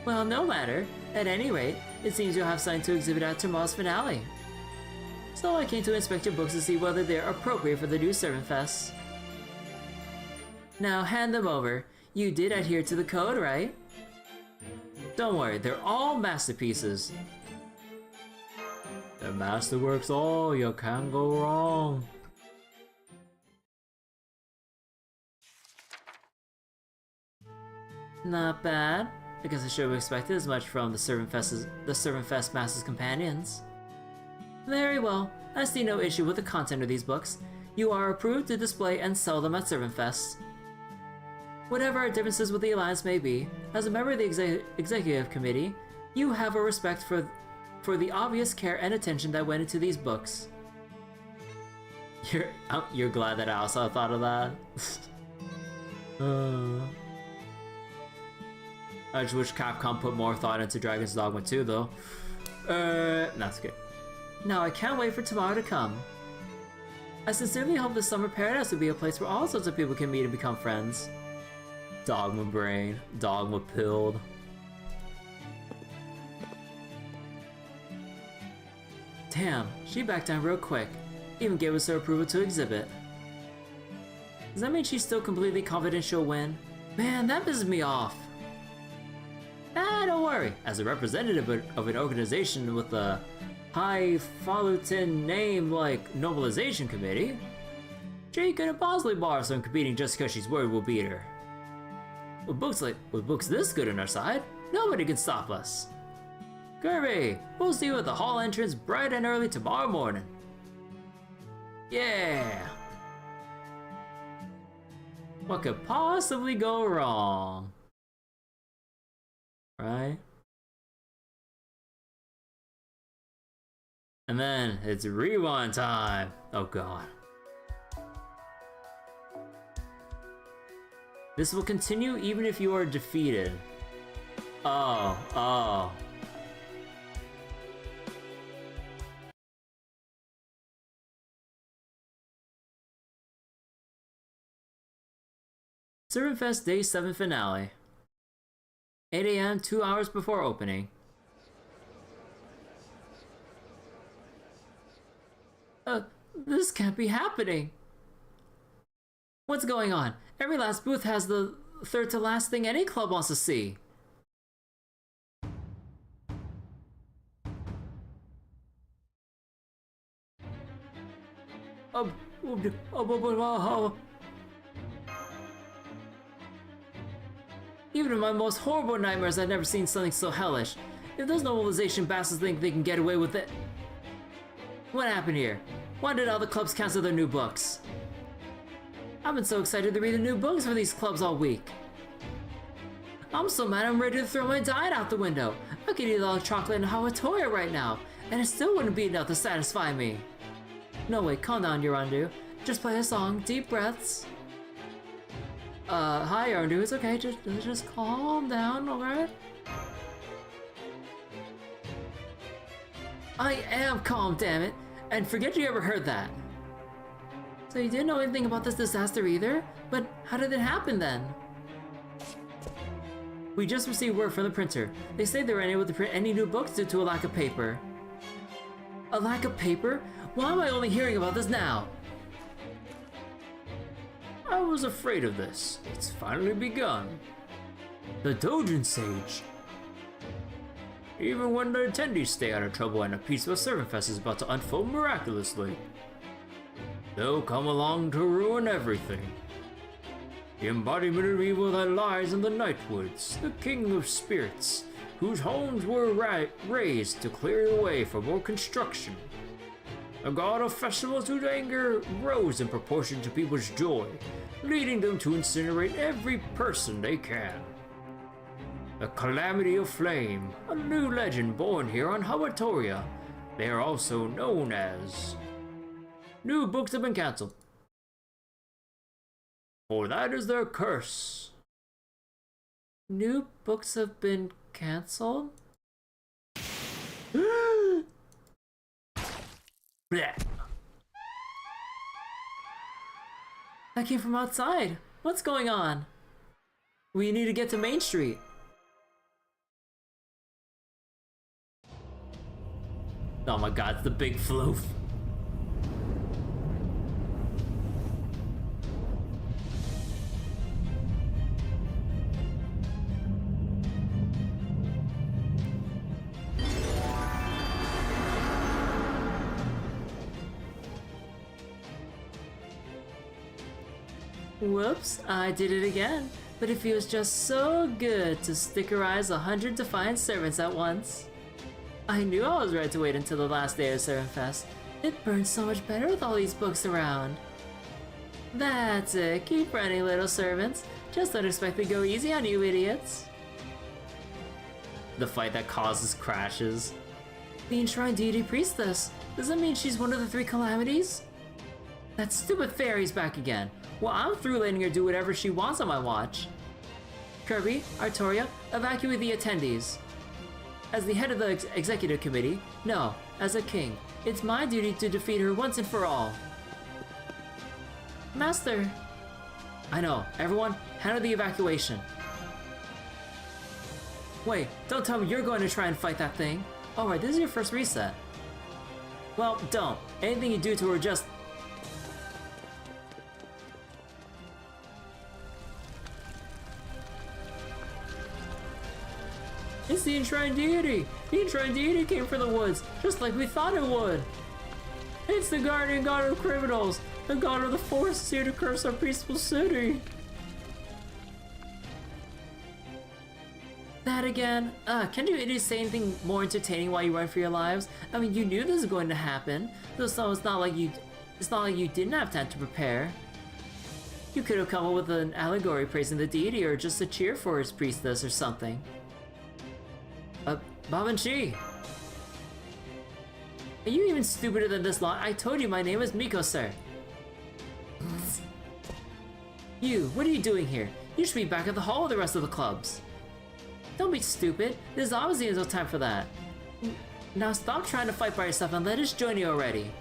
Well, no matter. At any rate, it seems you'll have something to exhibit at tomorrow's finale. So I came to inspect your books to see whether they're appropriate for the new Servant Fest. Now hand them over. You did adhere to the code, right? Don't worry, they're all masterpieces. The masterwork's all, you can't go wrong. Not bad. I guess I should have expected as much from the Servant Fest Master's Companions. Very well. I see no issue with the content of these books. You are approved to display and sell them at Servant Fest. Whatever our differences with the Alliance may be, as a member of the Executive Committee, you have a respect for the obvious care and attention that went into these books. You're glad that I also thought of that? I just wish Capcom put more thought into Dragon's Dogma 2, though. That's good. Now I can't wait for tomorrow to come. I sincerely hope the summer paradise will be a place where all sorts of people can meet and become friends. Dogma brain. Dogma pilled. Damn, she backed down real quick. Even gave us her approval to exhibit. Does that mean she's still completely confident she'll win? Man, that pisses me off. Ah, don't worry. As a representative of an organization with a highfalutin name like Nobilization Committee, she couldn't possibly bar us from competing just because she's worried we'll beat her. With books this good on our side, nobody can stop us. Kirby, we'll see you at the hall entrance bright and early tomorrow morning. Yeah! What could possibly go wrong? Right? And then it's rewind time. Oh god. This will continue even if you are defeated. Oh. Servant Fest Day 7 finale. 8 AM, 2 hours before opening. This can't be happening. What's going on? Every last booth has the third to last thing any club wants to see. Even in my most horrible nightmares, I've never seen something so hellish. If those nobilization bastards think they can get away with it... What happened here? Why did all the clubs cancel their new books? I've been so excited to read the new books for these clubs all week. I'm so mad I'm ready to throw my diet out the window. I could eat all the chocolate and Hawatoya right now, and it still wouldn't be enough to satisfy me. No wait, calm down, Yorandu. Just play a song, deep breaths. Hi Yorandu, it's okay, just calm down, alright? I am calm, damn it, and forget you ever heard that. So you didn't know anything about this disaster either? But how did it happen then? We just received word from the printer. They say they were unable to print any new books due to a lack of paper. A lack of paper? Why am I only hearing about this now? I was afraid of this. It's finally begun. The Dojin Sage. Even when the attendees stay out of trouble and a peaceful servant fest is about to unfold miraculously, they'll come along to ruin everything. The embodiment of evil that lies in the Nightwoods, the king of spirits, whose homes were raised to clear the way for more construction. A god of festivals whose anger rose in proportion to people's joy, leading them to incinerate every person they can. The Calamity of Flame, a new legend born here on Hawatoria. They are also known as... New books have been cancelled. For that is their curse. New books have been cancelled? Blech. That came from outside. What's going on? We need to get to Main Street. Oh my god, it's the big floof. Whoops, I did it again. But it feels just so good to stickerize 100 defiant servants at once. I knew I was right to wait until the last day of Servant Fest. It burns so much better with all these books around. That's it, keep running, little servants. Just don't expect to go easy on you idiots. The fight that causes crashes. The Enshrined Deity Priestess. Does that mean she's one of the 3 calamities? That stupid fairy's back again. Well, I'm through letting her do whatever she wants on my watch. Kirby, Artoria, evacuate the attendees. As the head of the executive committee, no, as a king, it's my duty to defeat her once and for all. Master! I know, everyone, handle the evacuation. Wait, don't tell me you're going to try and fight that thing. Alright, this is your first reset. Well, don't. Anything you do to her just... It's the Enshrined Deity! The Enshrined Deity came from the woods, just like we thought it would! It's the guardian god of criminals! The god of the forest is here to curse our peaceful city! That again? Can't you idiots say anything more entertaining while you run for your lives? I mean, you knew this was going to happen, so it's not like you didn't have time to prepare. You could have come up with an allegory praising the deity or just a cheer for his priestess or something. Babanchi! Are you even stupider than this lot? I told you my name is Miko, sir. You, what are you doing here? You should be back at the hall with the rest of the clubs. Don't be stupid. There's obviously no time for that. Now stop trying to fight by yourself and let us join you already.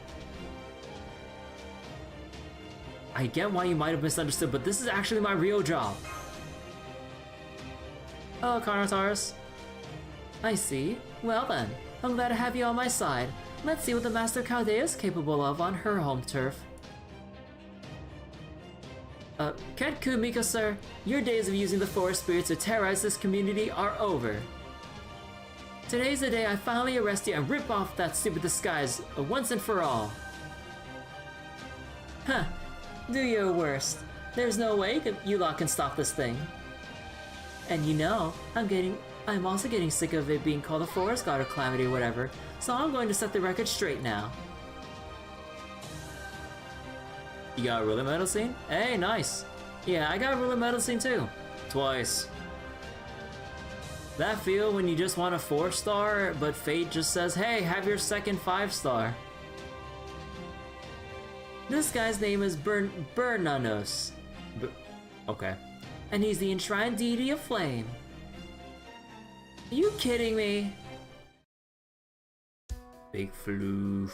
I get why you might have misunderstood, but this is actually my real job. Oh, Carnotaurus. I see. Well then, I'm glad to have you on my side. Let's see what the Master Chaldea is capable of on her home turf. Kenku Miko, sir, your days of using the forest spirits to terrorize this community are over. Today's the day I finally arrest you and rip off that stupid disguise once and for all. Huh, do your worst. There's no way you lot can stop this thing. And you know, I'm also getting sick of it being called a forest god or calamity or whatever, so I'm going to set the record straight now. You got a ruler medal scene? Hey, nice! Yeah, I got a ruler medal scene too. Twice. That feel when you just want a 4-star, but fate just says, hey, have your second 5-star. This guy's name is Bernanos. Okay. And he's the Enshrined Deity of Flame. Are you kidding me? Big floof.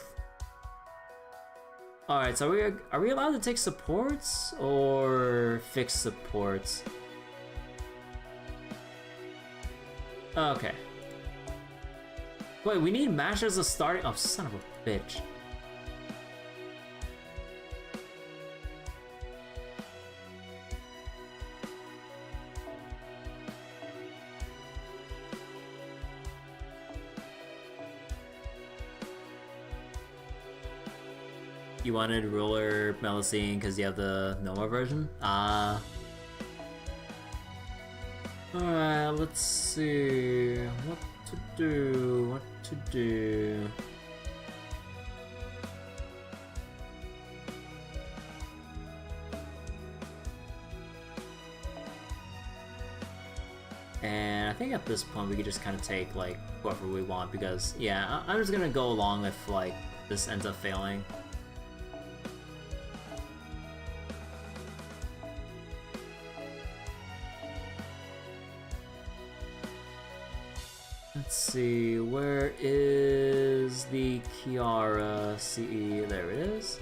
Alright, so are we allowed to take supports or fix supports? Okay. Wait, we need mashers as starting. Oh, son of a bitch. You wanted ruler Melusine because you have the Noma version? Alright, let's see what to do. And I think at this point we could just kind of take like whoever we want because yeah, I'm just gonna go along if like this ends up failing. Let's see, where is the Kiara CE? There it is.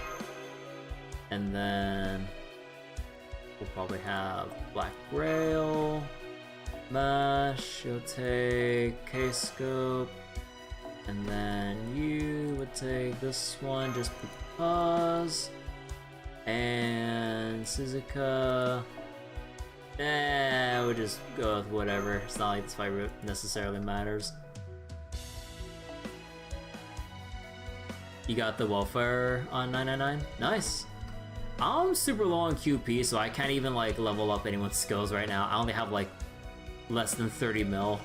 And then we'll probably have Black Grail, Mash, you'll take K-Scope, and then you would take this one just because. And Suzuka. We'll just go with whatever. It's not like this fight necessarily matters. You got the welfare on 999? Nice! I'm super low on QP, so I can't even like level up anyone's skills right now. I only have like less than 30 mil.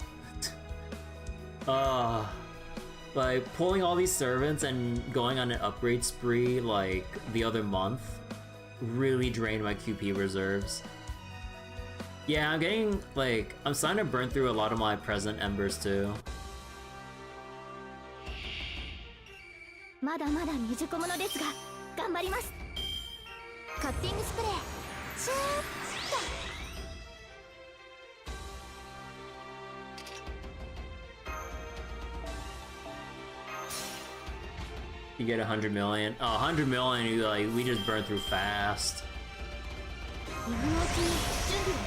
Like pulling all these servants and going on an upgrade spree like the other month really drained my QP reserves. Yeah, I'm getting, like, I'm starting to burn through a lot of my present embers too. まだまだ未熟者ですが頑張ります。カッティングスプレー You get 100 million. Oh, 100 million, you, like, we just burn through fast. 今のうちに準備を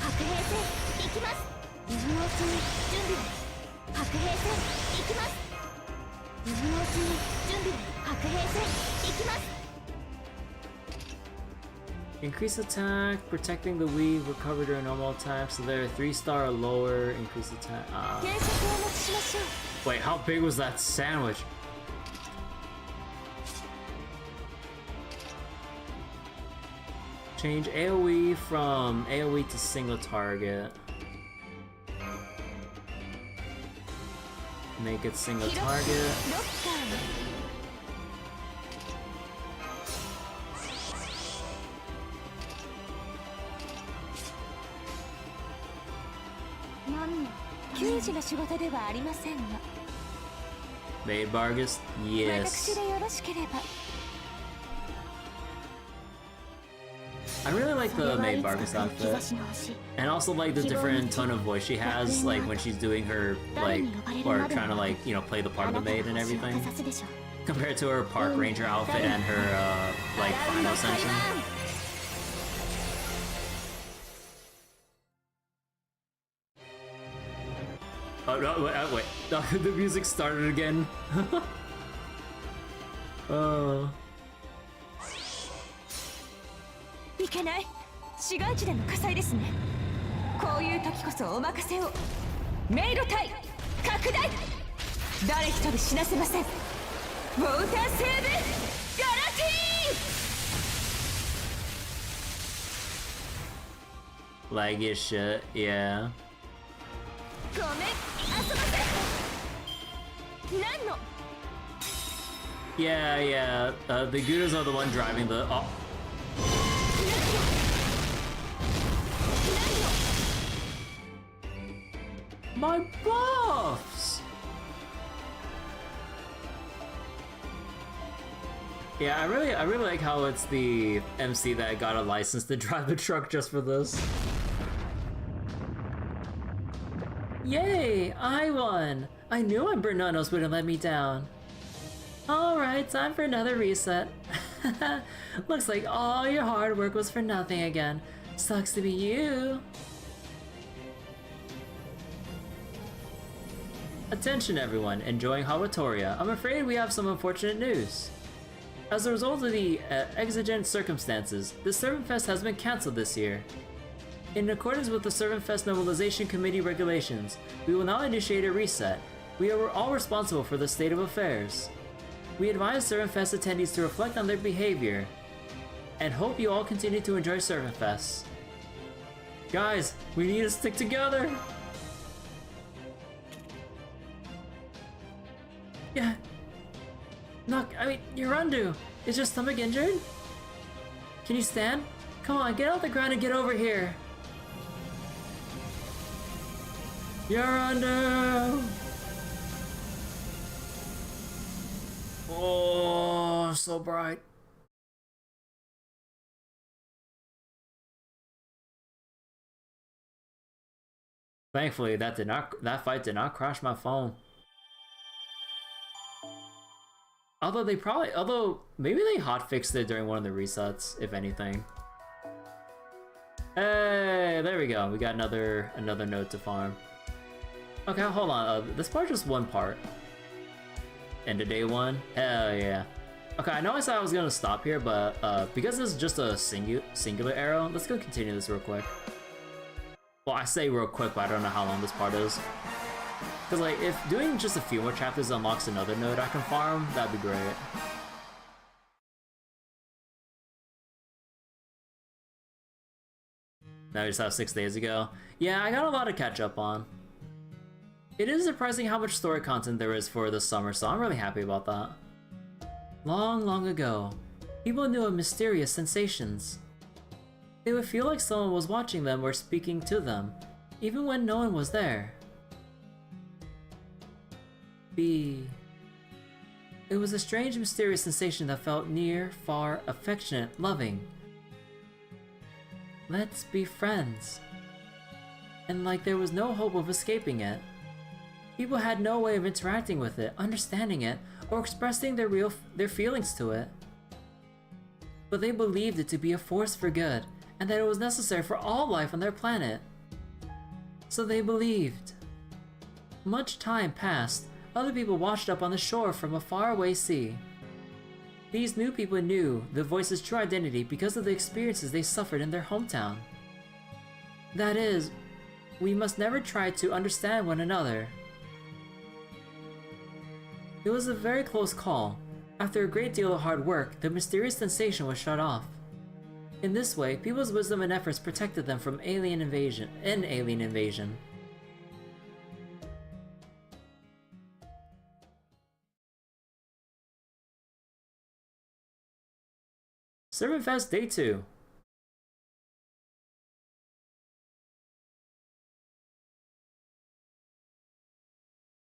白兵戦行きます今のうちに準備を白兵戦行きます今のうちに準備を白兵戦行きます Increase attack, protecting the weave, recover during normal attack, so they're 3-star or lower, increase attack. 軽食をお持ちしましょう Wait, how big was that sandwich? Change AoE from AoE to single target. Make it single 記録 target. ロッカーに 何の給仕の仕事ではありませんが Maid Bargus? Yes. 私でよろしければ I really like それ the はい Maid つか Bargus 来る兆 outfit. しの星 And also like the different tone of voice she has, like when she's doing her, like, or trying to like, you know, play the part あ of な the た maid の and 星を everything. かざすでしょう Compared to her park ranger outfit and her, like, 波乱 final の海 ascension. 岸 Oh, no, wait. The music started again. Oh. いけない市街地での火災ですねこういう時こそお任せをメイド隊拡大誰一人死なせませんウォーターセーブガラティ Laggy as shit, yeah. ーごめん遊ばせ何の Yeah, yeah. The Gudas are the one driving the. Oh. My buffs! Yeah, I really like how it's the MC that got a license to drive the truck just for this. Yay! I won! I knew my Bernanos wouldn't let me down. Alright, time for another reset. Looks like all your hard work was for nothing again. Sucks to be you. Attention everyone, enjoying Hawatoria. I'm afraid we have some unfortunate news. As a result of the exigent circumstances, the Servant Fest has been cancelled this year. In accordance with the Servant Fest Mobilization Committee regulations, we will now initiate a reset. We are all responsible for the state of affairs. We advise Servant Fest attendees to reflect on their behavior, and hope you all continue to enjoy Servant Fest. Guys, we need to stick together! Yeah. No, I mean, Yorandu, is your stomach injured? Can you stand? Come on, get off the ground and get over here! Yorandu! Oh, so bright. Thankfully, that fight did not crash my phone. Although maybe they hotfixed it during one of the resets, if anything. Hey, there we go. We got another node to farm. Okay, hold on. This part's just one part. End of day one? Hell yeah. Okay, I know I said I was gonna stop here, but because this is just a singular arrow, let's go continue this real quick. Well, I say real quick, but I don't know how long this part is. Because, like, if doing just a few more chapters unlocks another node I can farm, that'd be great. Now we just have 6 days ago. Yeah, I got a lot to catch up on. It is surprising how much story content there is for this summer, so I'm really happy about that. Long, long ago, people knew of mysterious sensations. They would feel like someone was watching them or speaking to them, even when no one was there. It was a strange, mysterious sensation that felt near, far, affectionate, loving. Let's be friends. And like there was no hope of escaping it. People had no way of interacting with it, understanding it, or expressing their feelings to it. But they believed it to be a force for good, and that it was necessary for all life on their planet. So they believed. Much time passed. Other people washed up on the shore from a faraway sea. These new people knew the voice's true identity because of the experiences they suffered in their hometown. That is, we must never try to understand one another. It was a very close call. After a great deal of hard work, the mysterious sensation was shut off. In this way, people's wisdom and efforts protected them from alien invasion. Servant Fest Day 2.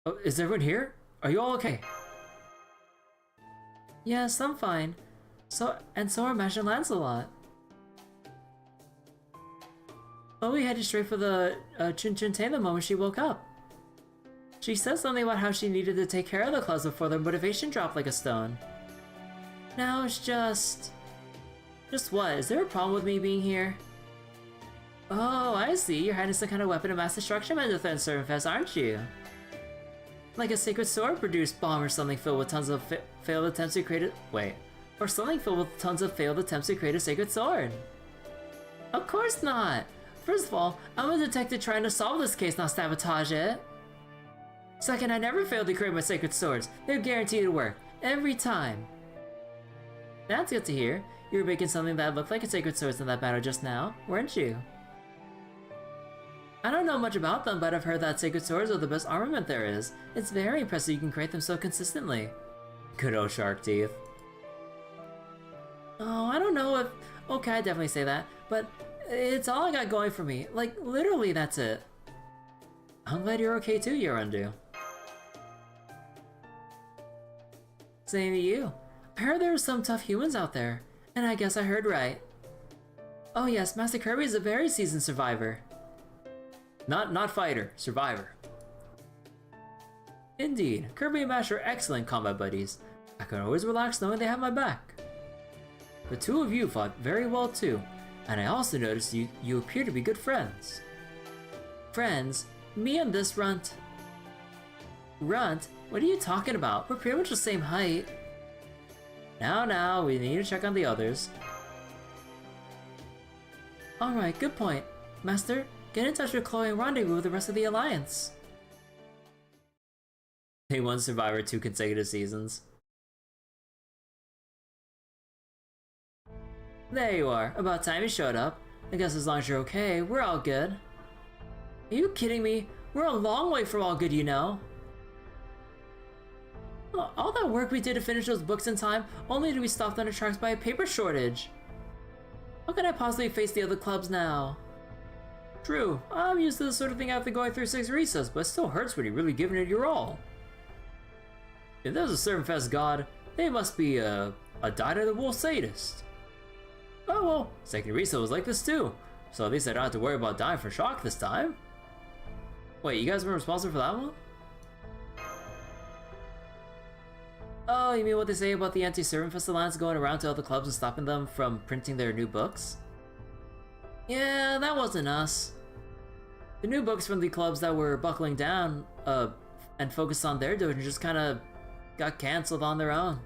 Oh, is everyone here? Are you all okay? Yes, I'm fine. So are Mash and Lancelot. Chloe headed straight for the Chun the moment she woke up. She said something about how she needed to take care of the clubs before their motivation dropped like a stone. Now it's just... Just what? Is there a problem with me being here? Oh, I see. You're hiding some kind of weapon of mass destruction meant to threaten Servant Fest, aren't you? Like a sacred sword produced bomb or something filled with tons of failed attempts to create a... Wait. Or something filled with tons of failed attempts to create a sacred sword. Of course not! First of all, I'm a detective trying to solve this case, not sabotage it. Second, I never failed to create my sacred swords. They're guaranteed to work. Every time. That's good to hear. You were making something that looked like a sacred sword in that battle just now, weren't you? I don't know much about them, but I've heard that sacred swords are the best armament there is. It's very impressive you can create them so consistently. Good old shark teeth. Oh, I don't know if... Okay, I definitely say that, but it's all I got going for me. Like, literally, that's it. I'm glad you're okay too, Yorandu. Same to you. I heard there were some tough humans out there, and I guess I heard right. Oh yes, Master Kirby is a very seasoned survivor. Not fighter, survivor. Indeed, Kirby and Mash are excellent combat buddies. I can always relax knowing they have my back. The two of you fought very well too, and I also noticed you appear to be good friends. Friends? Me and this runt? Runt? What are you talking about? We're pretty much the same height. Now, we need to check on the others. Alright, good point. Master, get in touch with Chloe and rendezvous with the rest of the Alliance. Day 1 Survivor 2 consecutive seasons. There you are. About time you showed up. I guess as long as you're okay, we're all good. Are you kidding me? We're a long way from all good, you know. All that work we did to finish those books in time, only to be stopped on our tracks by a paper shortage. How can I possibly face the other clubs now? True, I'm used to the sort of thing after going through 6 recess, but it still hurts when you're really giving it your all. If there's a Servant Fest god, they must be a dyed-to-the-wool sadist. Oh well, second recess was like this too, so at least I don't have to worry about dying for shock this time. Wait, you guys were responsible for that one? Oh, you mean what they say about the anti-Servant Fest Alliance going around to other clubs and stopping them from printing their new books? Yeah, that wasn't us. The new books from the clubs that were buckling down and focused on their dojo just kinda got cancelled on their own.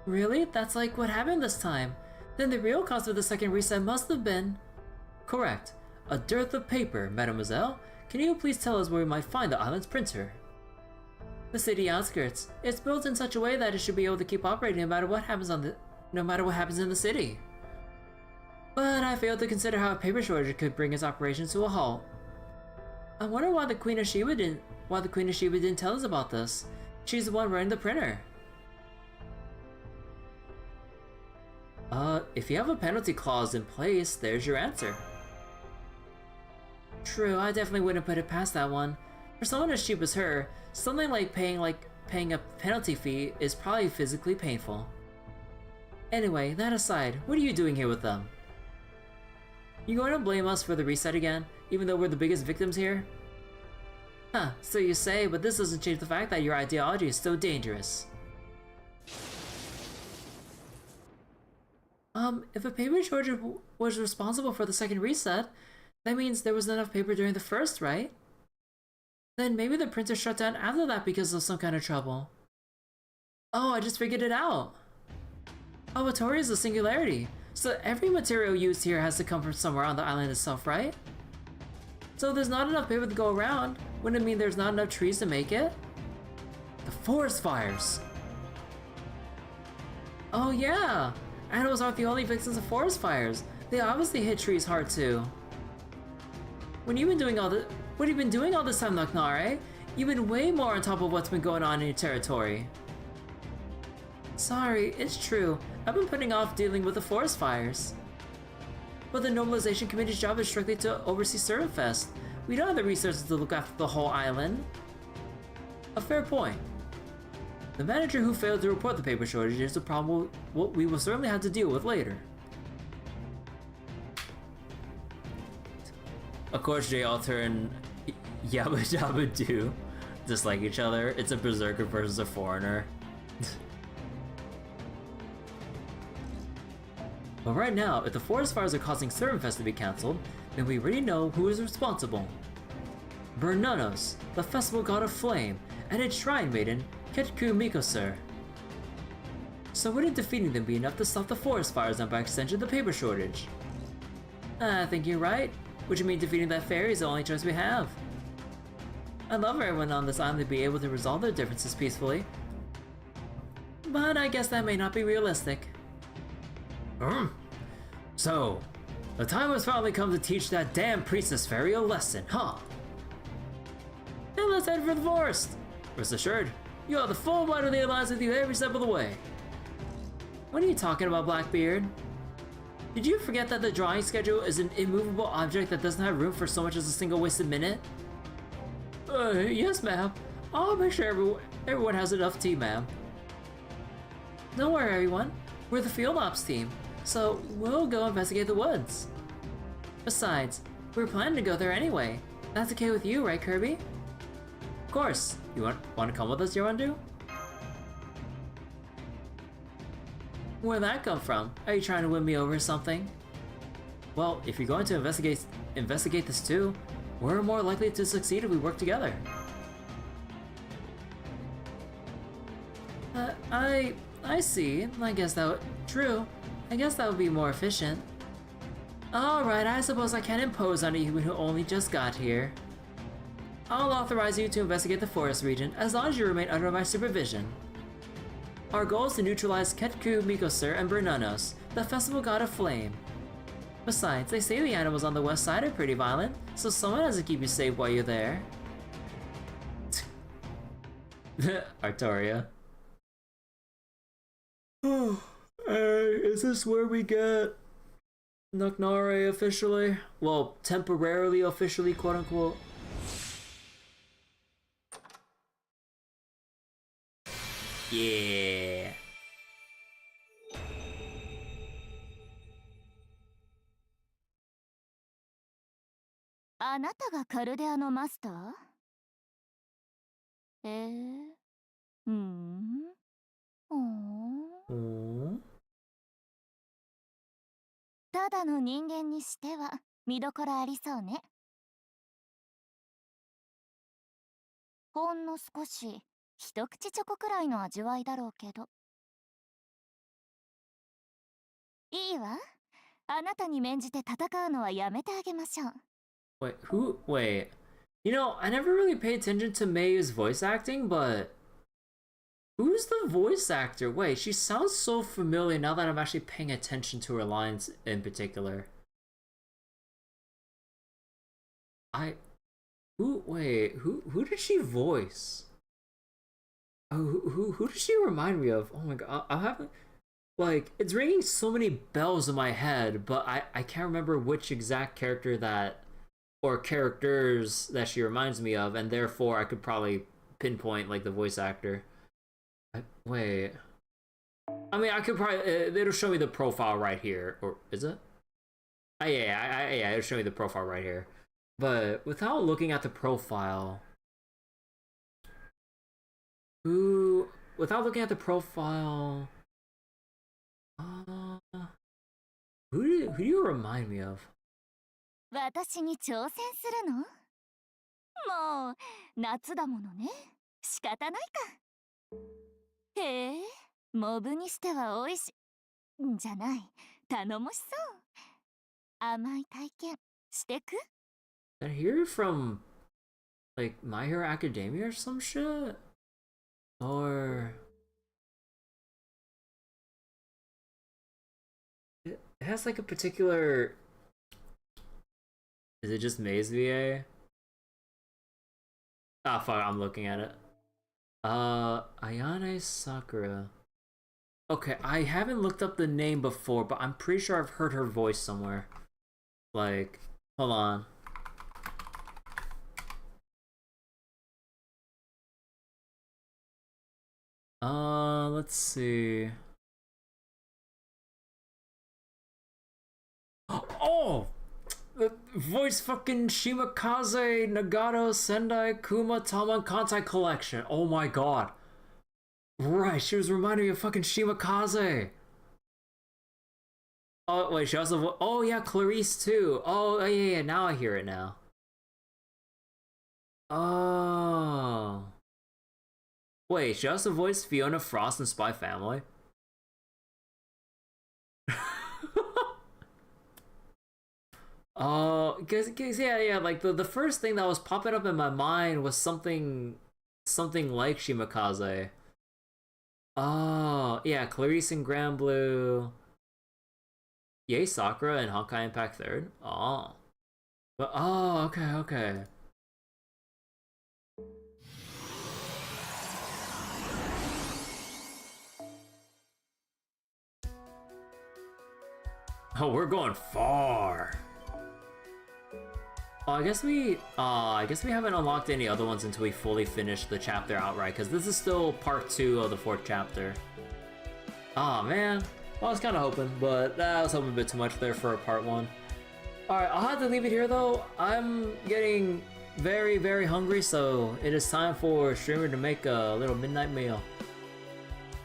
Really? That's like what happened this time. Then the real cause of the second reset must have been... Correct. A dearth of paper, mademoiselle. Can you please tell us where we might find the island's printer? The city outskirts. It's built in such a way that it should be able to keep operating no matter what happens in the city. But I failed to consider how a paper shortage could bring its operations to a halt. I wonder why the Queen of Sheba didn't tell us about this. She's the one running the printer. If you have a penalty clause in place, there's your answer. True, I definitely wouldn't put it past that one. For someone as cheap as her, something like paying a penalty fee is probably physically painful. Anyway, that aside, what are you doing here with them? You going to blame us for the reset again, even though we're the biggest victims here? Huh, so you say, but this doesn't change the fact that your ideology is still dangerous. If a paper shortage was responsible for the second reset, that means there was enough paper during the first, right? Then maybe the printer shut down after that because of some kind of trouble. Oh, I just figured it out. Oh, Artoria is a singularity, so every material used here has to come from somewhere on the island itself, right? So if there's not enough paper to go around, wouldn't it mean there's not enough trees to make it? The forest fires! Oh yeah! Animals aren't the only victims of forest fires. They obviously hit trees hard too. What have you been doing all this time, Naknare? You've been way more on top of what's been going on in your territory. Sorry, it's true. I've been putting off dealing with the forest fires. But the Normalization Committee's job is strictly to oversee Servantfest. We don't have the resources to look after the whole island. A fair point. The manager who failed to report the paper shortage is a problem what we will certainly have to deal with later. Of course, they all turn Yabba Dabba Doo, dislike each other. It's a berserker versus a foreigner. But right now, if the forest fires are causing Servantfest to be cancelled, then we already know who is responsible. Bernanos, the festival god of flame, and its shrine maiden, Ketku Mikosur. So wouldn't defeating them be enough to stop the forest fires and by extension the paper shortage? I think you're right, which would mean defeating that fairy is the only choice we have. I'd love for everyone on this island to be able to resolve their differences peacefully, but I guess that may not be realistic. So, the time has finally come to teach that damn priestess fairy a lesson, huh? Then let's head for the forest! Rest assured, you'll have the full might of the Alliance with you every step of the way. What are you talking about, Blackbeard? Did you forget that the drawing schedule is an immovable object that doesn't have room for so much as a single wasted minute? Yes, ma'am. I'll make sure everyone has enough tea, ma'am. Don't worry, everyone. We're the field ops team, so we'll go investigate the woods. Besides, we're planning to go there anyway. That's okay with you, right, Kirby? Of course. You want to come with us, Yorandu? Where'd that come from? Are you trying to win me over or something? Well, if you're going to investigate this too, we're more likely to succeed if we work together. I see. I guess that true. I guess that would be more efficient. Alright, I suppose I can't impose on you who only just got here. I'll authorize you to investigate the forest region as long as you remain under my supervision. Our goal is to neutralize Ketku Mikosur and Bernanos, the festival god of flame. Besides, they say the animals on the west side are pretty violent, so someone has to keep you safe while you're there. Artoria. Is this where we get Naknare officially? Well, temporarily officially, quote unquote. Yeah. あなたがカルデアのマスター？うん。ただの人間にしては見どころありそうね。ほんの少し一口チョコくらいの味わいだろうけど。いいわ。あなたに免じて戦うのはやめてあげましょう。Wait. You know, I never really paid attention to Mayu's voice acting, but who's the voice actor? Wait, she sounds so familiar now that I'm actually paying attention to her lines in particular. Who did she voice? Who does she remind me of? Oh my god, I'm having, like, it's ringing so many bells in my head, but I can't remember which exact character that, or characters that she reminds me of, and therefore I could probably pinpoint, like, the voice actor. Wait. I mean, I could probably, it'll show me the profile right here, or is it? Yeah, it'll show me the profile right here. But without looking at the profile, Who, without looking at the profile, who do you remind me of? 私に挑戦するの？もう夏だものね。仕方ないか。へえ、モブにしては美味しい。じゃない、頼もしそう。甘い体験してく？ Did I hear from like My Hero Academia or some shit? Or it has like a particular. Is it just Maze VA? Ah, fuck, I'm looking at it. Ayane Sakura. Okay, I haven't looked up the name before, but I'm pretty sure I've heard her voice somewhere. Like, hold on. Let's see. Oh! The voice fucking Shimakaze, Nagato, Sendai, Kuma, Tama, Kantai collection. Oh my god. Right, she was reminding me of fucking Shimakaze. Oh, wait, she also... Oh, yeah, Clarice, too. Oh, yeah, now I hear it now. Oh. Wait, she also voiced Fiona Frost in Spy Family? Oh, cause yeah, like the first thing that was popping up in my mind was something like Shimakaze. Oh, yeah, Clarice in Grand Blue. Yay, Sakura and Honkai Impact 3rd. Oh. But, oh, okay. Oh, we're going far. Oh, I guess we haven't unlocked any other ones until we fully finish the chapter outright, because this is still part 2 of the 4th chapter. Oh man. Well, I was kind of hoping, but I was hoping a bit too much there for a part 1. Alright, I'll have to leave it here though. I'm getting very, very hungry, so it is time for Streamer to make a little midnight meal.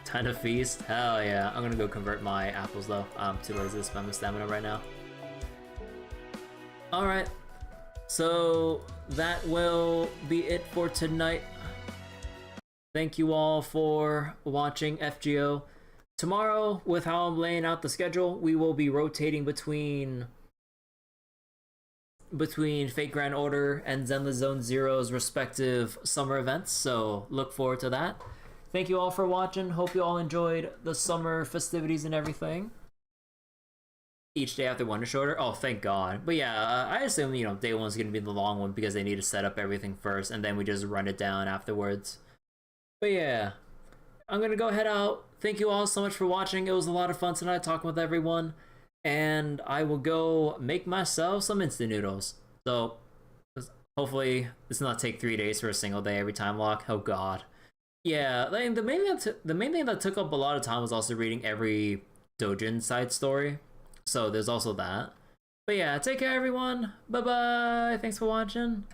Time to feast? Hell yeah. I'm gonna go convert my apples though. I'm too lazy to spend my stamina right now. Alright. So that will be it for tonight. Thank you all for watching FGO. Tomorrow, with how I'm laying out the schedule, we will be rotating between Fate Grand Order and Zenless Zone Zero's respective summer events, so look forward to that. Thank you all for watching. Hope you all enjoyed the summer festivities and everything. Each day after one is shorter? Oh, thank God. But yeah, I assume, you know, day one's gonna be the long one because they need to set up everything first, and then we just run it down afterwards. But yeah, I'm gonna go head out. Thank you all so much for watching. It was a lot of fun tonight talking with everyone. And I will go make myself some instant noodles. So, hopefully, this will not take 3 days for a single day every time lock. Oh God. Yeah, like, the main thing that took up a lot of time was also reading every Dojin side story. So there's also that. But yeah, take care everyone. Bye bye. Thanks for watching.